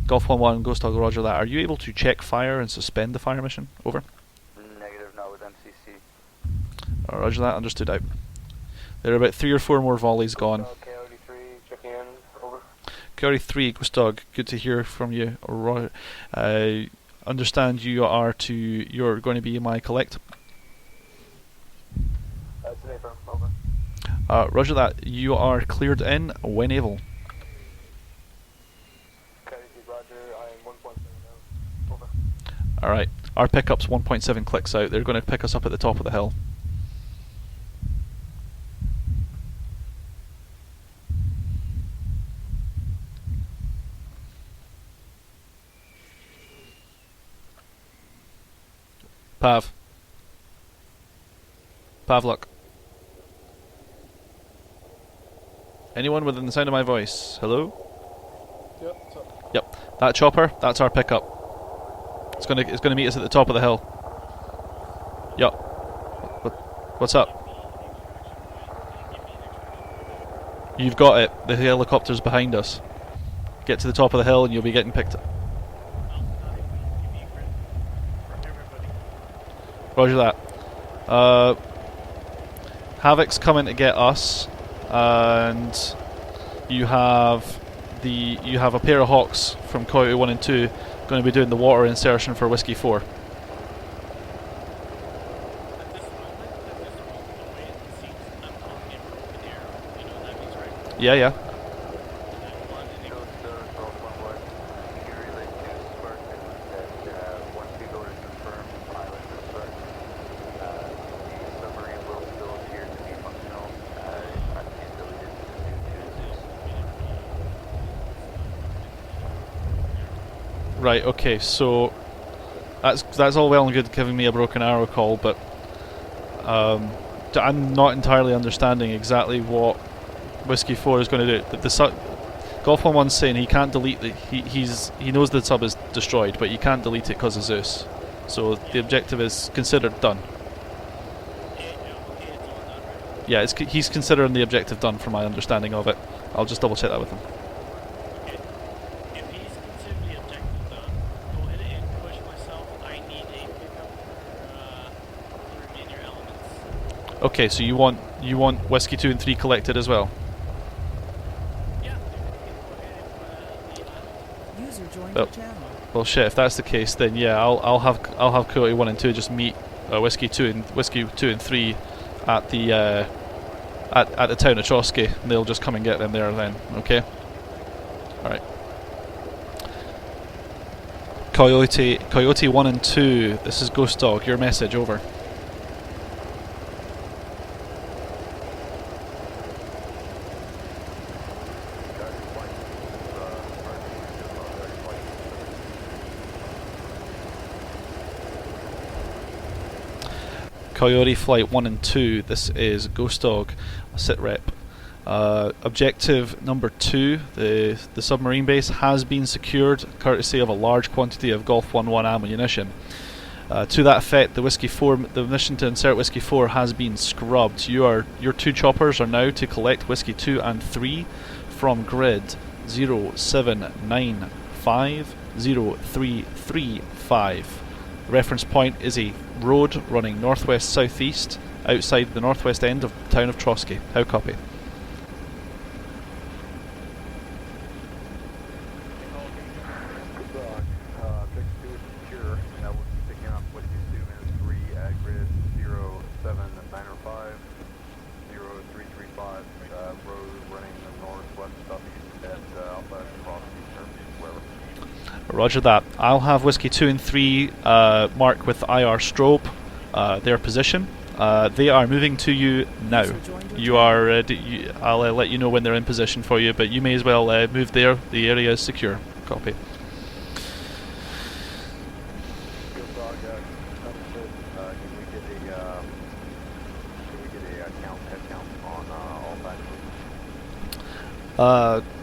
Golf 1-1, Ghostdog, roger that. Are you able to check fire and suspend the fire mission? Over. Negative, not with MCC. Roger that, understood, out. There are about 3 or 4 more volleys gone. Coyote 3, checking in, over. Coyote 3, Ghostdog, good to hear from you. I understand you're going to be my collect. That's an affirm, over. Roger that. You are cleared in when able. Coyote 3, roger. I am 1.7 now. Over. Alright. Our pickup's 1.7 clicks out. They're going to pick us up at the top of the hill. Pavlik. Anyone within the sound of my voice? Hello? Yep. That chopper, that's our pickup. It's gonna meet us at the top of the hill. Yup. What's up? You've got it. The helicopter's behind us. Get to the top of the hill and you'll be getting picked up. Roger that. Havoc's coming to get us, and you have a pair of Hawks from Coyote 1 and 2 going to be doing the water insertion for Whiskey 4. Yeah, yeah. Right, okay, so that's all well and good giving me a broken arrow call, but I'm not entirely understanding exactly what Whiskey 4 is going to do. Golf 1-1's saying he can't delete he knows the sub is destroyed, but he can't delete it because of Zeus. So the objective is considered done. Yeah, he's considering the objective done from my understanding of it. I'll just double check that with him. Okay, so you want Whiskey 2 and 3 collected as well? User joined your channel. Well, shit. If that's the case, then yeah, I'll have Coyote 1 and 2 just meet Whiskey 2 and 3 at the town of Trotsky, and they'll just come and get them there then. Okay. All right. Coyote 1 and 2. This is Ghostdog. Your message over. Coyote Flight 1 and 2, this is Ghostdog, sit rep. Objective number 2, the submarine base, has been secured courtesy of a large quantity of Golf 1-1 ammunition. To that effect, the mission to insert Whiskey 4 has been scrubbed. Your 2 choppers are now to collect Whiskey 2 and 3 from grid 07950335. Reference point is a road running northwest-southeast outside the northwest end of the town of Trotsky. How copy? Roger that. I'll have Whiskey 2 and 3 mark with IR strobe their position. They are moving to you now. You are. I'll let you know when they're in position for you, but you may as well move there. The area is secure. Copy.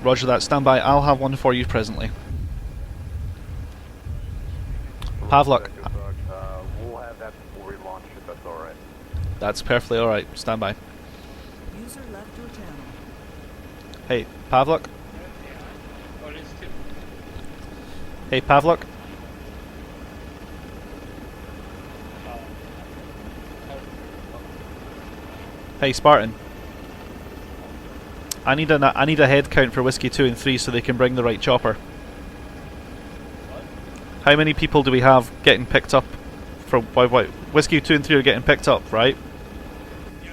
Roger that. Stand by. I'll have one for you presently. Pavlok. We'll have that before we launch, if that's alright. That's perfectly alright. Stand by. User left your channel. Hey, Pavlok. Hey, Pavlok. Hey, Spartan. I need a head count for Whiskey 2 and 3 so they can bring the right chopper. How many people do we have getting picked up from Whiskey 2 and 3 are getting picked up, right? Yeah.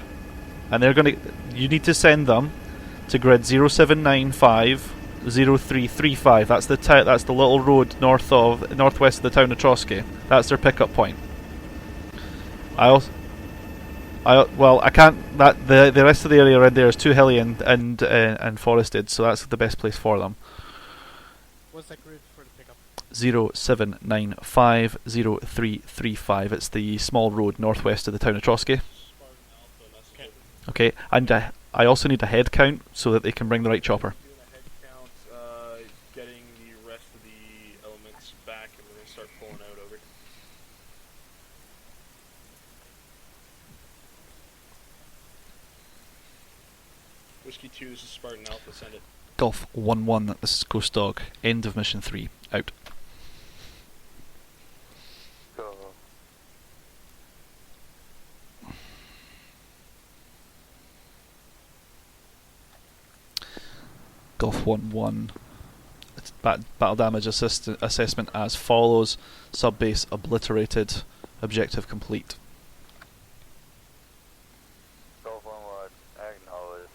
And they're gonna. You need to send them to grid 07950335. That's the little road northwest of the town of Trotsky. That's their pickup point. I can't. The rest of the area around there is too hilly and forested, so that's the best place for them. What's that grid for the pickup? 07950335. It's the small road northwest of the town of Trotsky. Okay, and I also need a head count so that they can bring the right chopper. Getting the rest of the elements back, and we're going to start pulling out over. Whiskey 2, this is Spartan Alpha, send it. Golf 1-1, this is Ghostdog. End of mission 3. Out. Go. Golf 1-1. Battle damage assessment as follows. Subbase obliterated. Objective complete. Golf 1-1, acknowledged.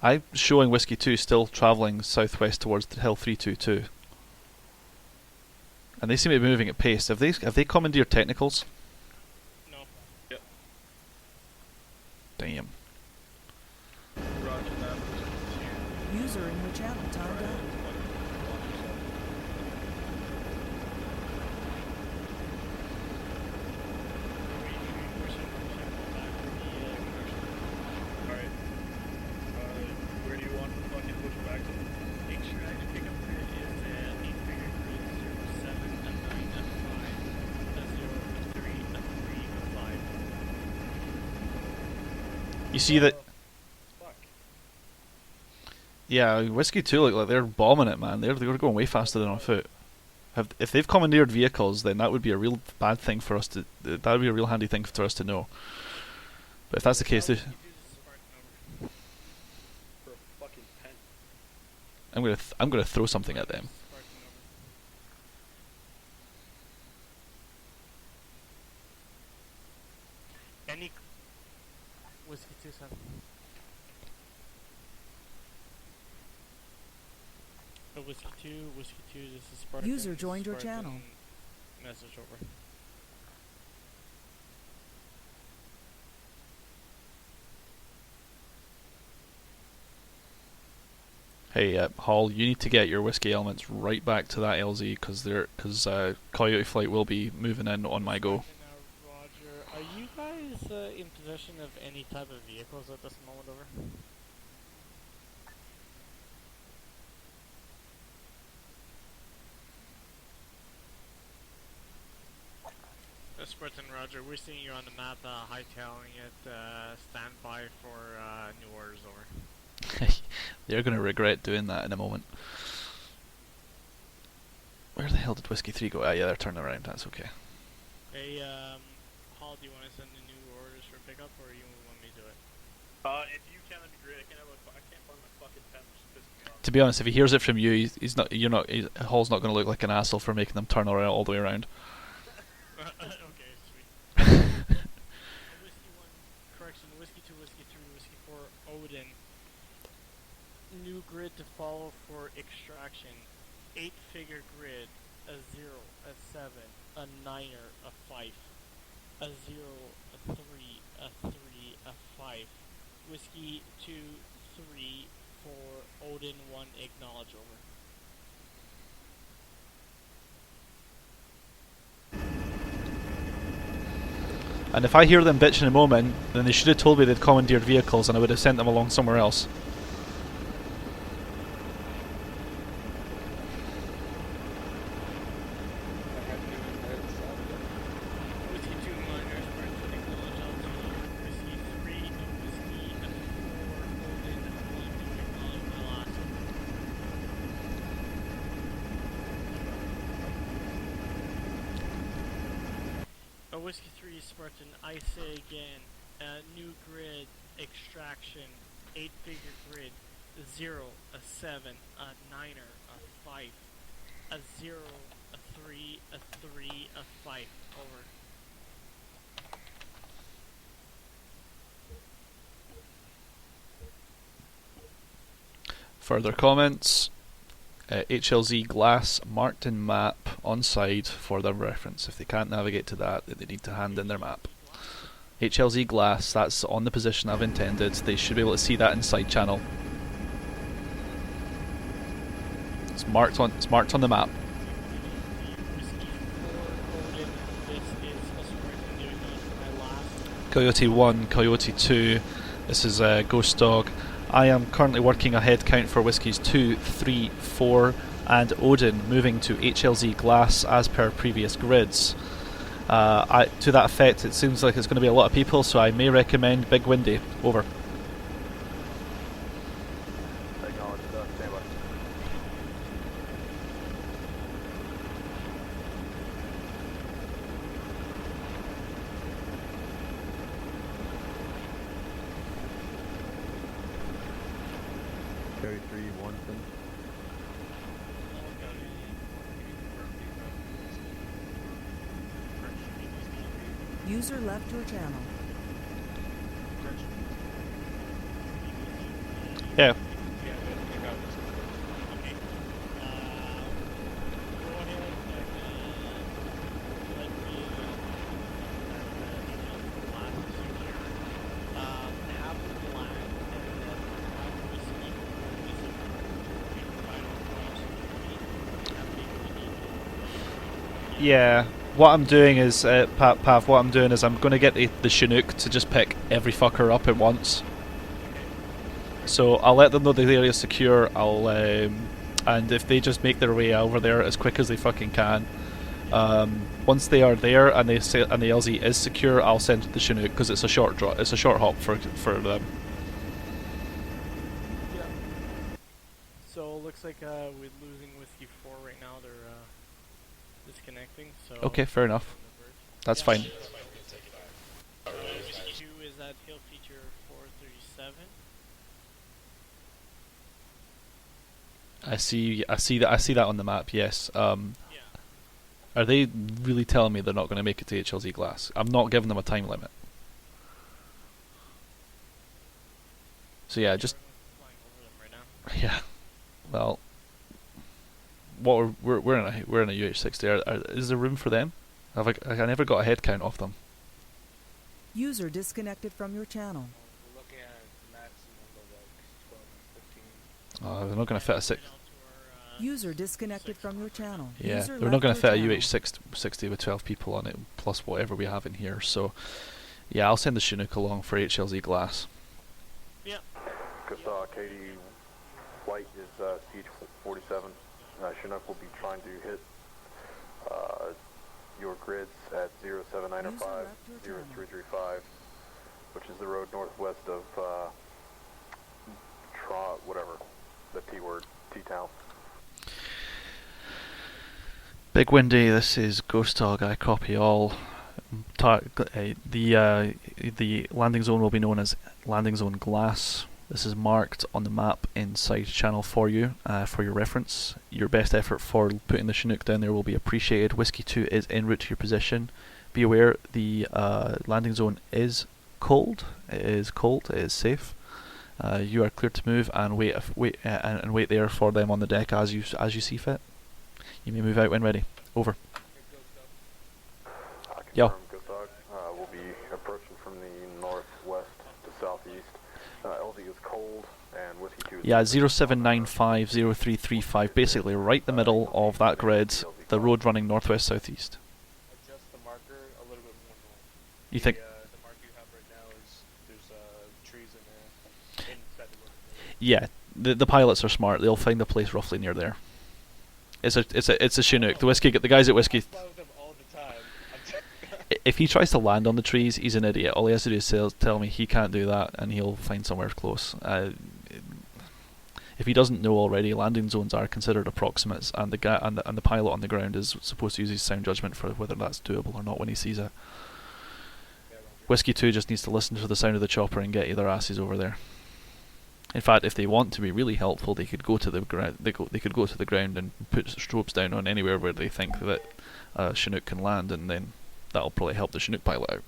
I'm showing Whiskey 2 still travelling southwest towards the Hill 322. And they seem to be moving at pace. Have they commandeered technicals? No. Yep. Damn. Roger that. User in your channel timed out. Alright. Where do you want to fucking push back to? Extract pickup grid is 8-figure grid 07, a 9, a 5, a 0, a 3, a 3, a 5. You see that? Yeah, Whiskey 2 look like they're bombing it, man. They're going way faster than on foot. If they've commandeered vehicles, then that would be a real bad thing for us to. That would be a real handy thing for us to know. But if that's the case, For a fucking pen. I'm gonna throw something at them. Any Whiskey 2, son. Whiskey 2, this is Spartan. User joined your Spartan channel. Message over. Hey, Hall, you need to get your whiskey elements right back to that LZ because Coyote Flight will be moving in on my go. Roger. Are you guys in possession of any type of vehicles at this moment, over? Spartan, Roger. We're seeing you on the map, hightailing it. Stand by for new orders, over. They're going to regret doing that in a moment. Where the hell did Whiskey 3 go? Ah, yeah, they're turning around. That's okay. Hey, Hall, do you want to send the new orders for pickup, or you want me to do it? If you can, that'd be great. I can't find my fucking pen, which is pissing me off. To be honest, if he hears it from you, he's not. You're not. Hall's not going to look like an asshole for making them turn around all the way around. Okay, sweet. Whiskey 1, correction, Whiskey 2, Whiskey 3, Whiskey 4, Odin. New grid to follow for extraction. 8-figure grid, a 0, a 7, a 9er, a 5, a 0, a 3, a 3, a 5. Whiskey 2, 3, 4, Odin 1, acknowledge, over. And if I hear them bitching in a moment, then they should have told me they'd commandeered vehicles and I would have sent them along somewhere else. Whiskey 2, miners, Spartan, acknowledge altitude. Whiskey 3, Whiskey 4, Odin 1, acknowledge my last. Whiskey 3, Spartan, I say again, new grid, extraction, 8-figure grid, 0, a 7, a 9er, a 5, a 0, a 3, a 3, a 5, over. Further comments. HLZ glass marked in map on side for their reference. If they can't navigate to that, they need to hand in their map. HLZ glass, that's on the position I've intended. They should be able to see that in side channel. It's marked on the map. Coyote 1, Coyote 2, this is Ghostdog. I am currently working a head count for Whiskies 2, 3, 4 and Odin, moving to HLZ glass as per previous grids. To that effect, it seems like it's going to be a lot of people, so I may recommend Big Windy. Over. User left your channel. Yeah. Yeah, what I'm doing is, Pav, what I'm doing is I'm going to get the Chinook to just pick every fucker up at once. So I'll let them know the area's secure, and if they just make their way over there as quick as they fucking can, once they are there and the LZ is secure, I'll send the Chinook because it's a short hop for them. Yeah. So looks like we're losing Whiskey 4 right now. They're disconnecting. So Okay, fair enough. That's fine. Whiskey 2 is at Hill Feature 437. I see that on the map. Yes. Are they really telling me they're not going to make it to HLZ Glass? I'm not giving them a time limit. So yeah, just yeah. Well, we're in a UH-60. Is there room for them? I never got a head count off them. User disconnected from your channel. We're looking at a maximum of like 12 and 15. They're not going to fit a six. User disconnected from your channel. Yeah, User they're not going to left fit a your UH-60 with 12 people on it, plus whatever we have in here. So, yeah, I'll send the Chinook along for HLZ Glass. Yeah. Ghostdog, Katie, flight is CH-47. Chinook will be trying to hit your grids at 07905, 0335, which is the road northwest of whatever, the T word, T-town. Big Windy, this is Ghostdog. I copy all. The landing zone will be known as landing zone Glass. This is marked on the map in side channel for you, for your reference. Your best effort for putting the Chinook down there will be appreciated. Whiskey 2 is en route to your position. Be aware the landing zone is cold. It is cold. It is safe. You are clear to move and wait there for them on the deck as you see fit. You may move out when ready. Over. Yo. Ghostdog, we'll be approaching from the northwest to southeast. LZ is cold, and Whiskey 2 is... Yeah, 0795, 0335, basically right the middle of that grid, the road running northwest-southeast. Adjust the marker a little bit more north. You think... The marker you have right now is, there's trees in there, inside the road. Yeah, the pilots are smart. They'll find a place roughly near there. It's a Chinook. The guys at Whiskey. If he tries to land on the trees, he's an idiot. All he has to do is tell me he can't do that, and he'll find somewhere close. If he doesn't know already, landing zones are considered approximates, and the pilot on the ground is supposed to use his sound judgment for whether that's doable or not when he sees it. Whiskey 2 just needs to listen to the sound of the chopper and get their asses over there. In fact, if they want to be really helpful, they could go to the ground. They could go to the ground and put strobes down on anywhere where they think that Chinook can land, and then that'll probably help the Chinook pilot out.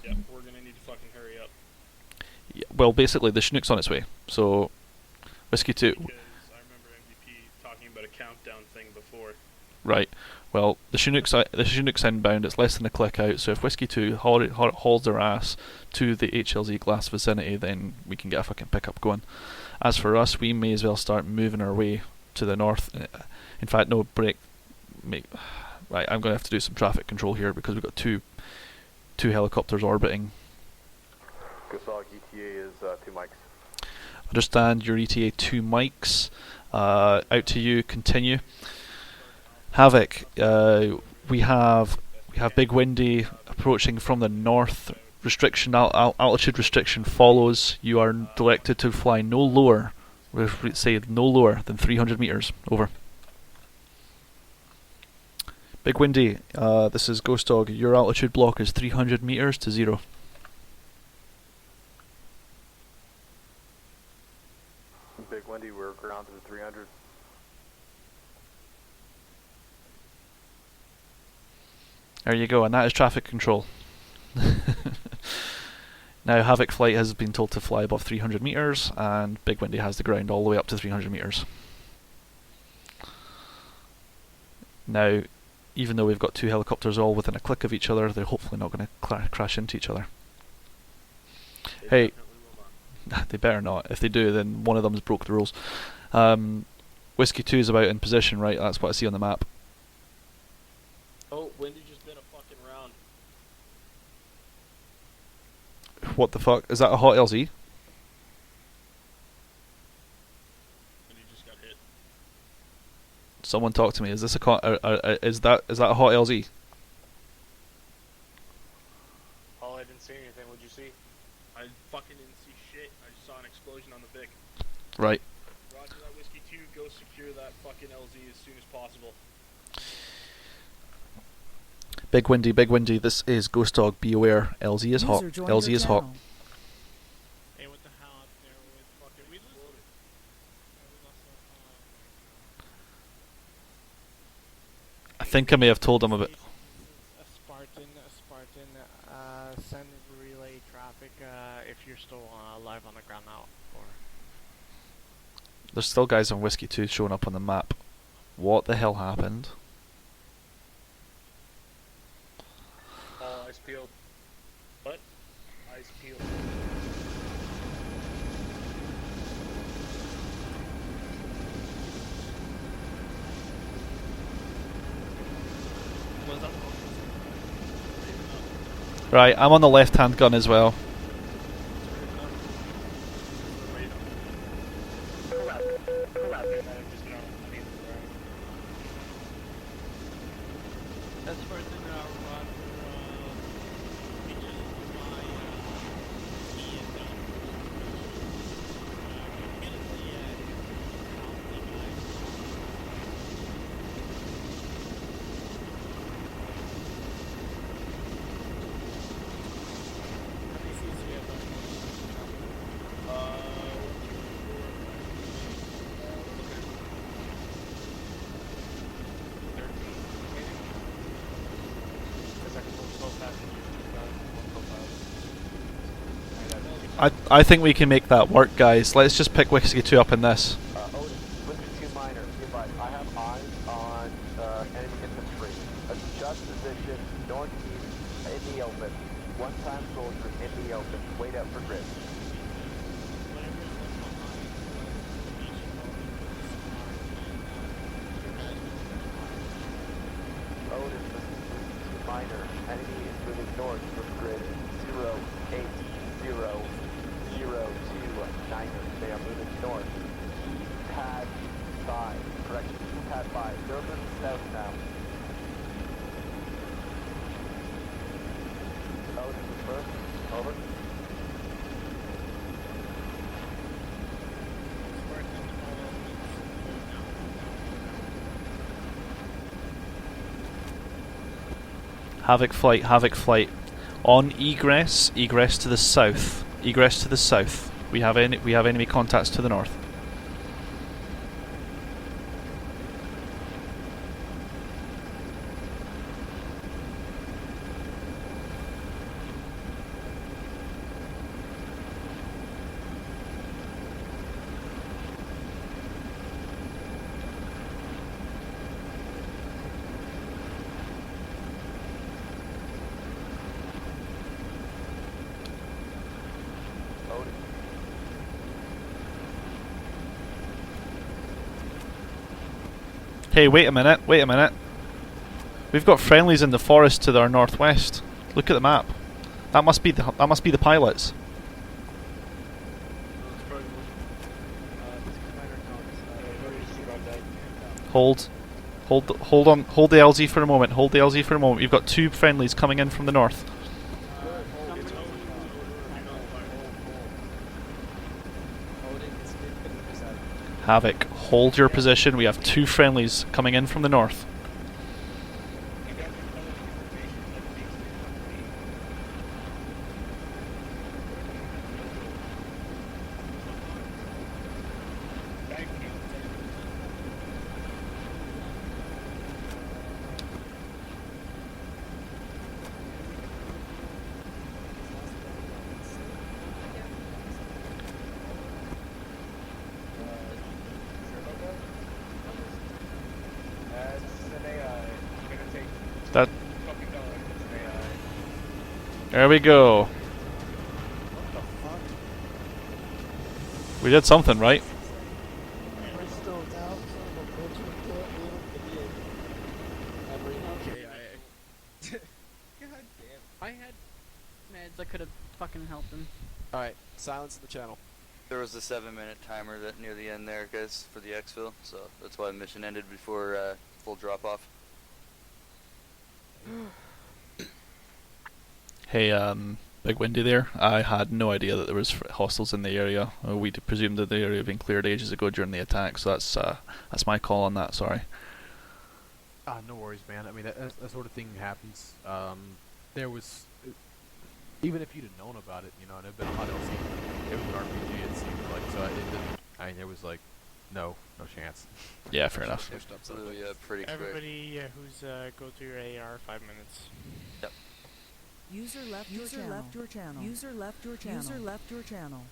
Yep, we're gonna need to fucking hurry up. Yeah, well, basically the Chinook's on its way, so Whiskey 2. Because I remember MVP talking about a countdown thing before. Right. Well, the Chinook's inbound. It's less than a click out. So if Whiskey 2 hauls their ass to the HLZ Glass vicinity, then we can get a fucking pickup going. As for us, we may as well start moving our way to the north. In fact, no, break. Right, I'm going to have to do some traffic control here because we've got two helicopters orbiting. Ghostdog, ETA is 2 mics. Understand your ETA 2 mics. Out to you. Continue. Havoc, we have Big Windy approaching from the north. Restriction, altitude restriction follows. You are directed to fly no lower, say no lower than 300 meters. Over. Big Windy, this is Ghostdog. Your altitude block is 300 meters to 0. Big Windy, we're grounded at 300. There you go, and that is traffic control. Now Havoc Flight has been told to fly above 300 meters, and Big Windy has the ground all the way up to 300 meters. Now, even though we've got two helicopters all within a click of each other, they're hopefully not going to crash into each other. Hey, they better not. If they do, then one of them's broke the rules. Whiskey 2 is about in position, right? That's what I see on the map. Oh, Windy just been a fucking round. What the fuck? Is that a hot LZ? Windy just got hit. Someone talk to me. Is this is that a hot LZ? Paul, I didn't see anything. What'd you see? I fucking didn't see shit. I just saw an explosion on the Vic. Right. Roger that, Whiskey 2. Go secure that fucking LZ as soon as possible. Big Windy. This is Ghostdog. Be aware. LZ is hot. LZ is hot. Hey, what the hell up there with fucking... We lost I think I may have told him a bit. a Spartan, send relay traffic if you're still live on the ground now. Or There's still guys on Whiskey 2 showing up on the map. What the hell happened? Eyes peeled. What? Eyes peeled. What's up? Right, I'm on the left-hand gun as well. I think we can make that work, guys. Let's just pick Whiskey 2 up in this. Whiskey 2 minor, be advised, I have eyes on enemy infantry. Adjust position, northeast, in the open. One-time soldier in the open. Wait out for grid. Odin, Whiskey 2 minor. Enemy is moving north from grid 080. 029ers. They are moving north. Pad 5. Correction, pad 5. They're moving south now. Odin first. Over. Havoc flight. On egress to the south. Egress to the south. We have enemy contacts to the north. Hey, wait a minute. We've got friendlies in the forest to our northwest. Look at the map. That must be the pilots. Hold the LZ for a moment. We've got two friendlies coming in from the north. Havoc, hold your position. We have two friendlies coming in from the north. That. There we go. We did something right. I had meds that could have fucking helped him. Alright, silence in the channel. There was a 7-minute timer that near the end there, guys, for the exfil, so that's why the mission ended before full drop off. Hey, Big Windy there. I had no idea that there was hostiles in the area. We presumed that the area had been cleared ages ago during the attack, so that's my call on that. Sorry. No worries, man. I mean, that sort of thing happens. There was, even if you'd have known about it, you know, and it'd been a hot LC, it was an RPG, it seemed like, so it didn't, I mean, there was like, no chance. Yeah, fair enough. Yeah, pretty quick. Everybody who's go through your AR 5 minutes. Yep. User left your channel. User left your channel. User left your channel.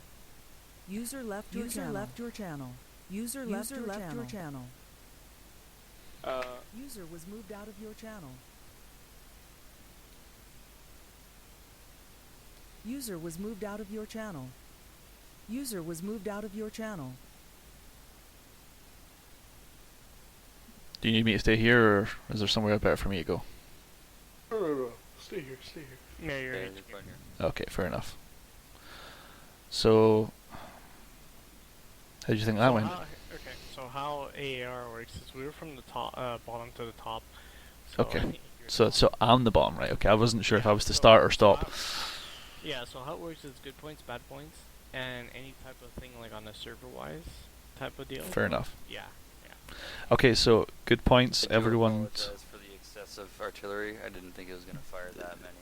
User left your channel. User left your channel. User left your channel. User was moved out of your channel. User was moved out of your channel. User was moved out of your channel. Do you need me to stay here, or is there somewhere better for me to go? No. Stay here. Yeah, you're fine here. Okay, fair enough. So, how do you think that went? Okay, so how AAR works is we were from the top, bottom to the top. So Okay, so I'm the bottom, right? Okay, I wasn't sure if I was to start or stop. Yeah, so how it works is good points, bad points, and any type of thing like on a server-wise type of deal. Fair enough. Yeah. Okay, so good points. Everyone. Apologize for the excessive artillery. I didn't think it was going to fire that many.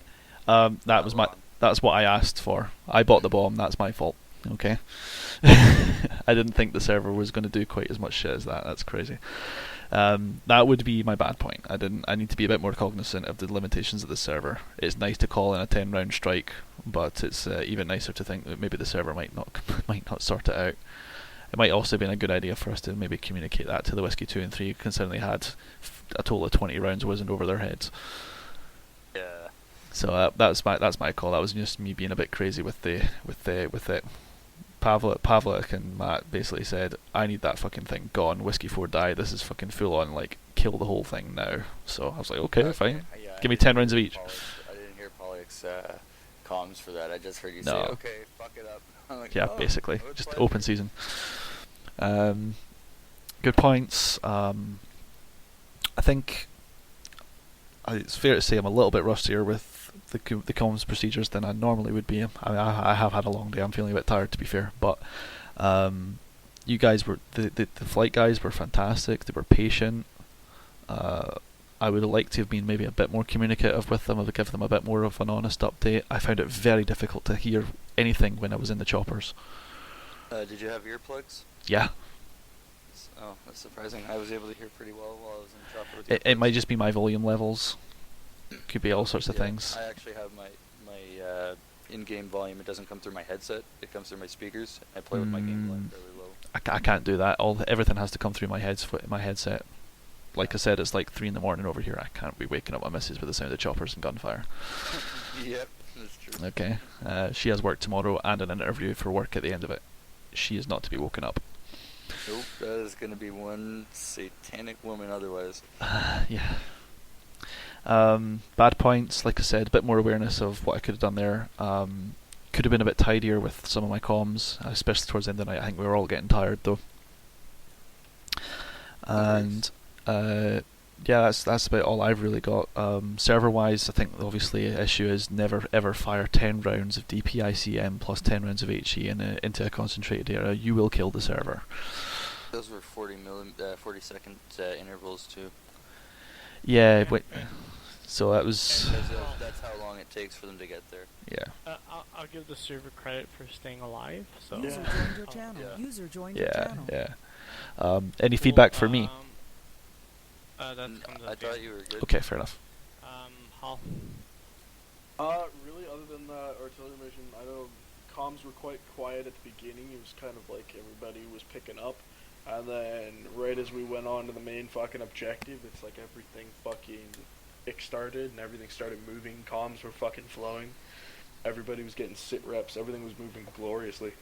That's what I asked for. I bought the bomb. That's my fault. Okay. I didn't think the server was going to do quite as much shit as that. That's crazy. That would be my bad point. I need to be a bit more cognizant of the limitations of the server. It's nice to call in a 10-round strike, but it's even nicer to think that maybe the server might not sort it out. It might also have been a good idea for us to maybe communicate that to the Whiskey 2 and 3, considering they had a total of 20 rounds whizzing over their heads. Yeah. So that's my call. That was just me being a bit crazy with it. Pavlik and Matt basically said, I need that fucking thing gone. Whiskey 4 die. This is fucking full on, like, kill the whole thing now. So I was like, okay, fine. Yeah, give me 10 rounds of each. I didn't hear Pollock's comms for that. I just heard you No. say, okay, fuck it up. I'm like, Yeah, oh, basically. oh, Just fine. open season. Good points. I think it's fair to say I'm a little bit rustier with the comms procedures than I normally would be. I have had a long day. I'm feeling a bit tired, to be fair. But you guys were the flight guys were fantastic. They were patient. I would have liked to have been maybe a bit more communicative with them. I would give them a bit more of an honest update. I found it very difficult to hear anything when I was in the choppers. Did you have earplugs? Yeah. Oh, that's surprising. I was able to hear pretty well while I was in the chopper with It might just be my volume levels. Could be all sorts of things. I actually have my in-game volume. It doesn't come through my headset. It comes through my speakers. I play with my game volume fairly low. I can't do that. Everything has to come through my headset. Like I said, it's like 3 in the morning over here. I can't be waking up my missus with the sound of choppers and gunfire. Yep, that's true. Okay. She has work tomorrow and an interview for work at the end of it. She is not to be woken up. Nope, that is going to be one satanic woman otherwise. Yeah. Bad points, like I said, a bit more awareness of what I could have done there. Could have been a bit tidier with some of my comms, especially towards the end of the night. I think we were all getting tired though. And yeah, that's about all I've really got. Server-wise, I think obviously the issue is never ever fire 10 rounds of DPICM plus 10 rounds of HE into a concentrated area. You will kill the server. Those were 40-second intervals too. Yeah, so that was... That's how long it takes for them to get there. Yeah. I'll give the server credit for staying alive. So User joined your channel. User joined your channel. Yeah. Any feedback for me? I thought you were good. Okay, fair enough. Hall. Really, other than the artillery mission, I know comms were quite quiet at the beginning. It was kind of like everybody was picking up. And then right as we went on to the main fucking objective, it's like everything fucking kick-started and everything started moving, comms were fucking flowing, everybody was getting sit reps, everything was moving gloriously.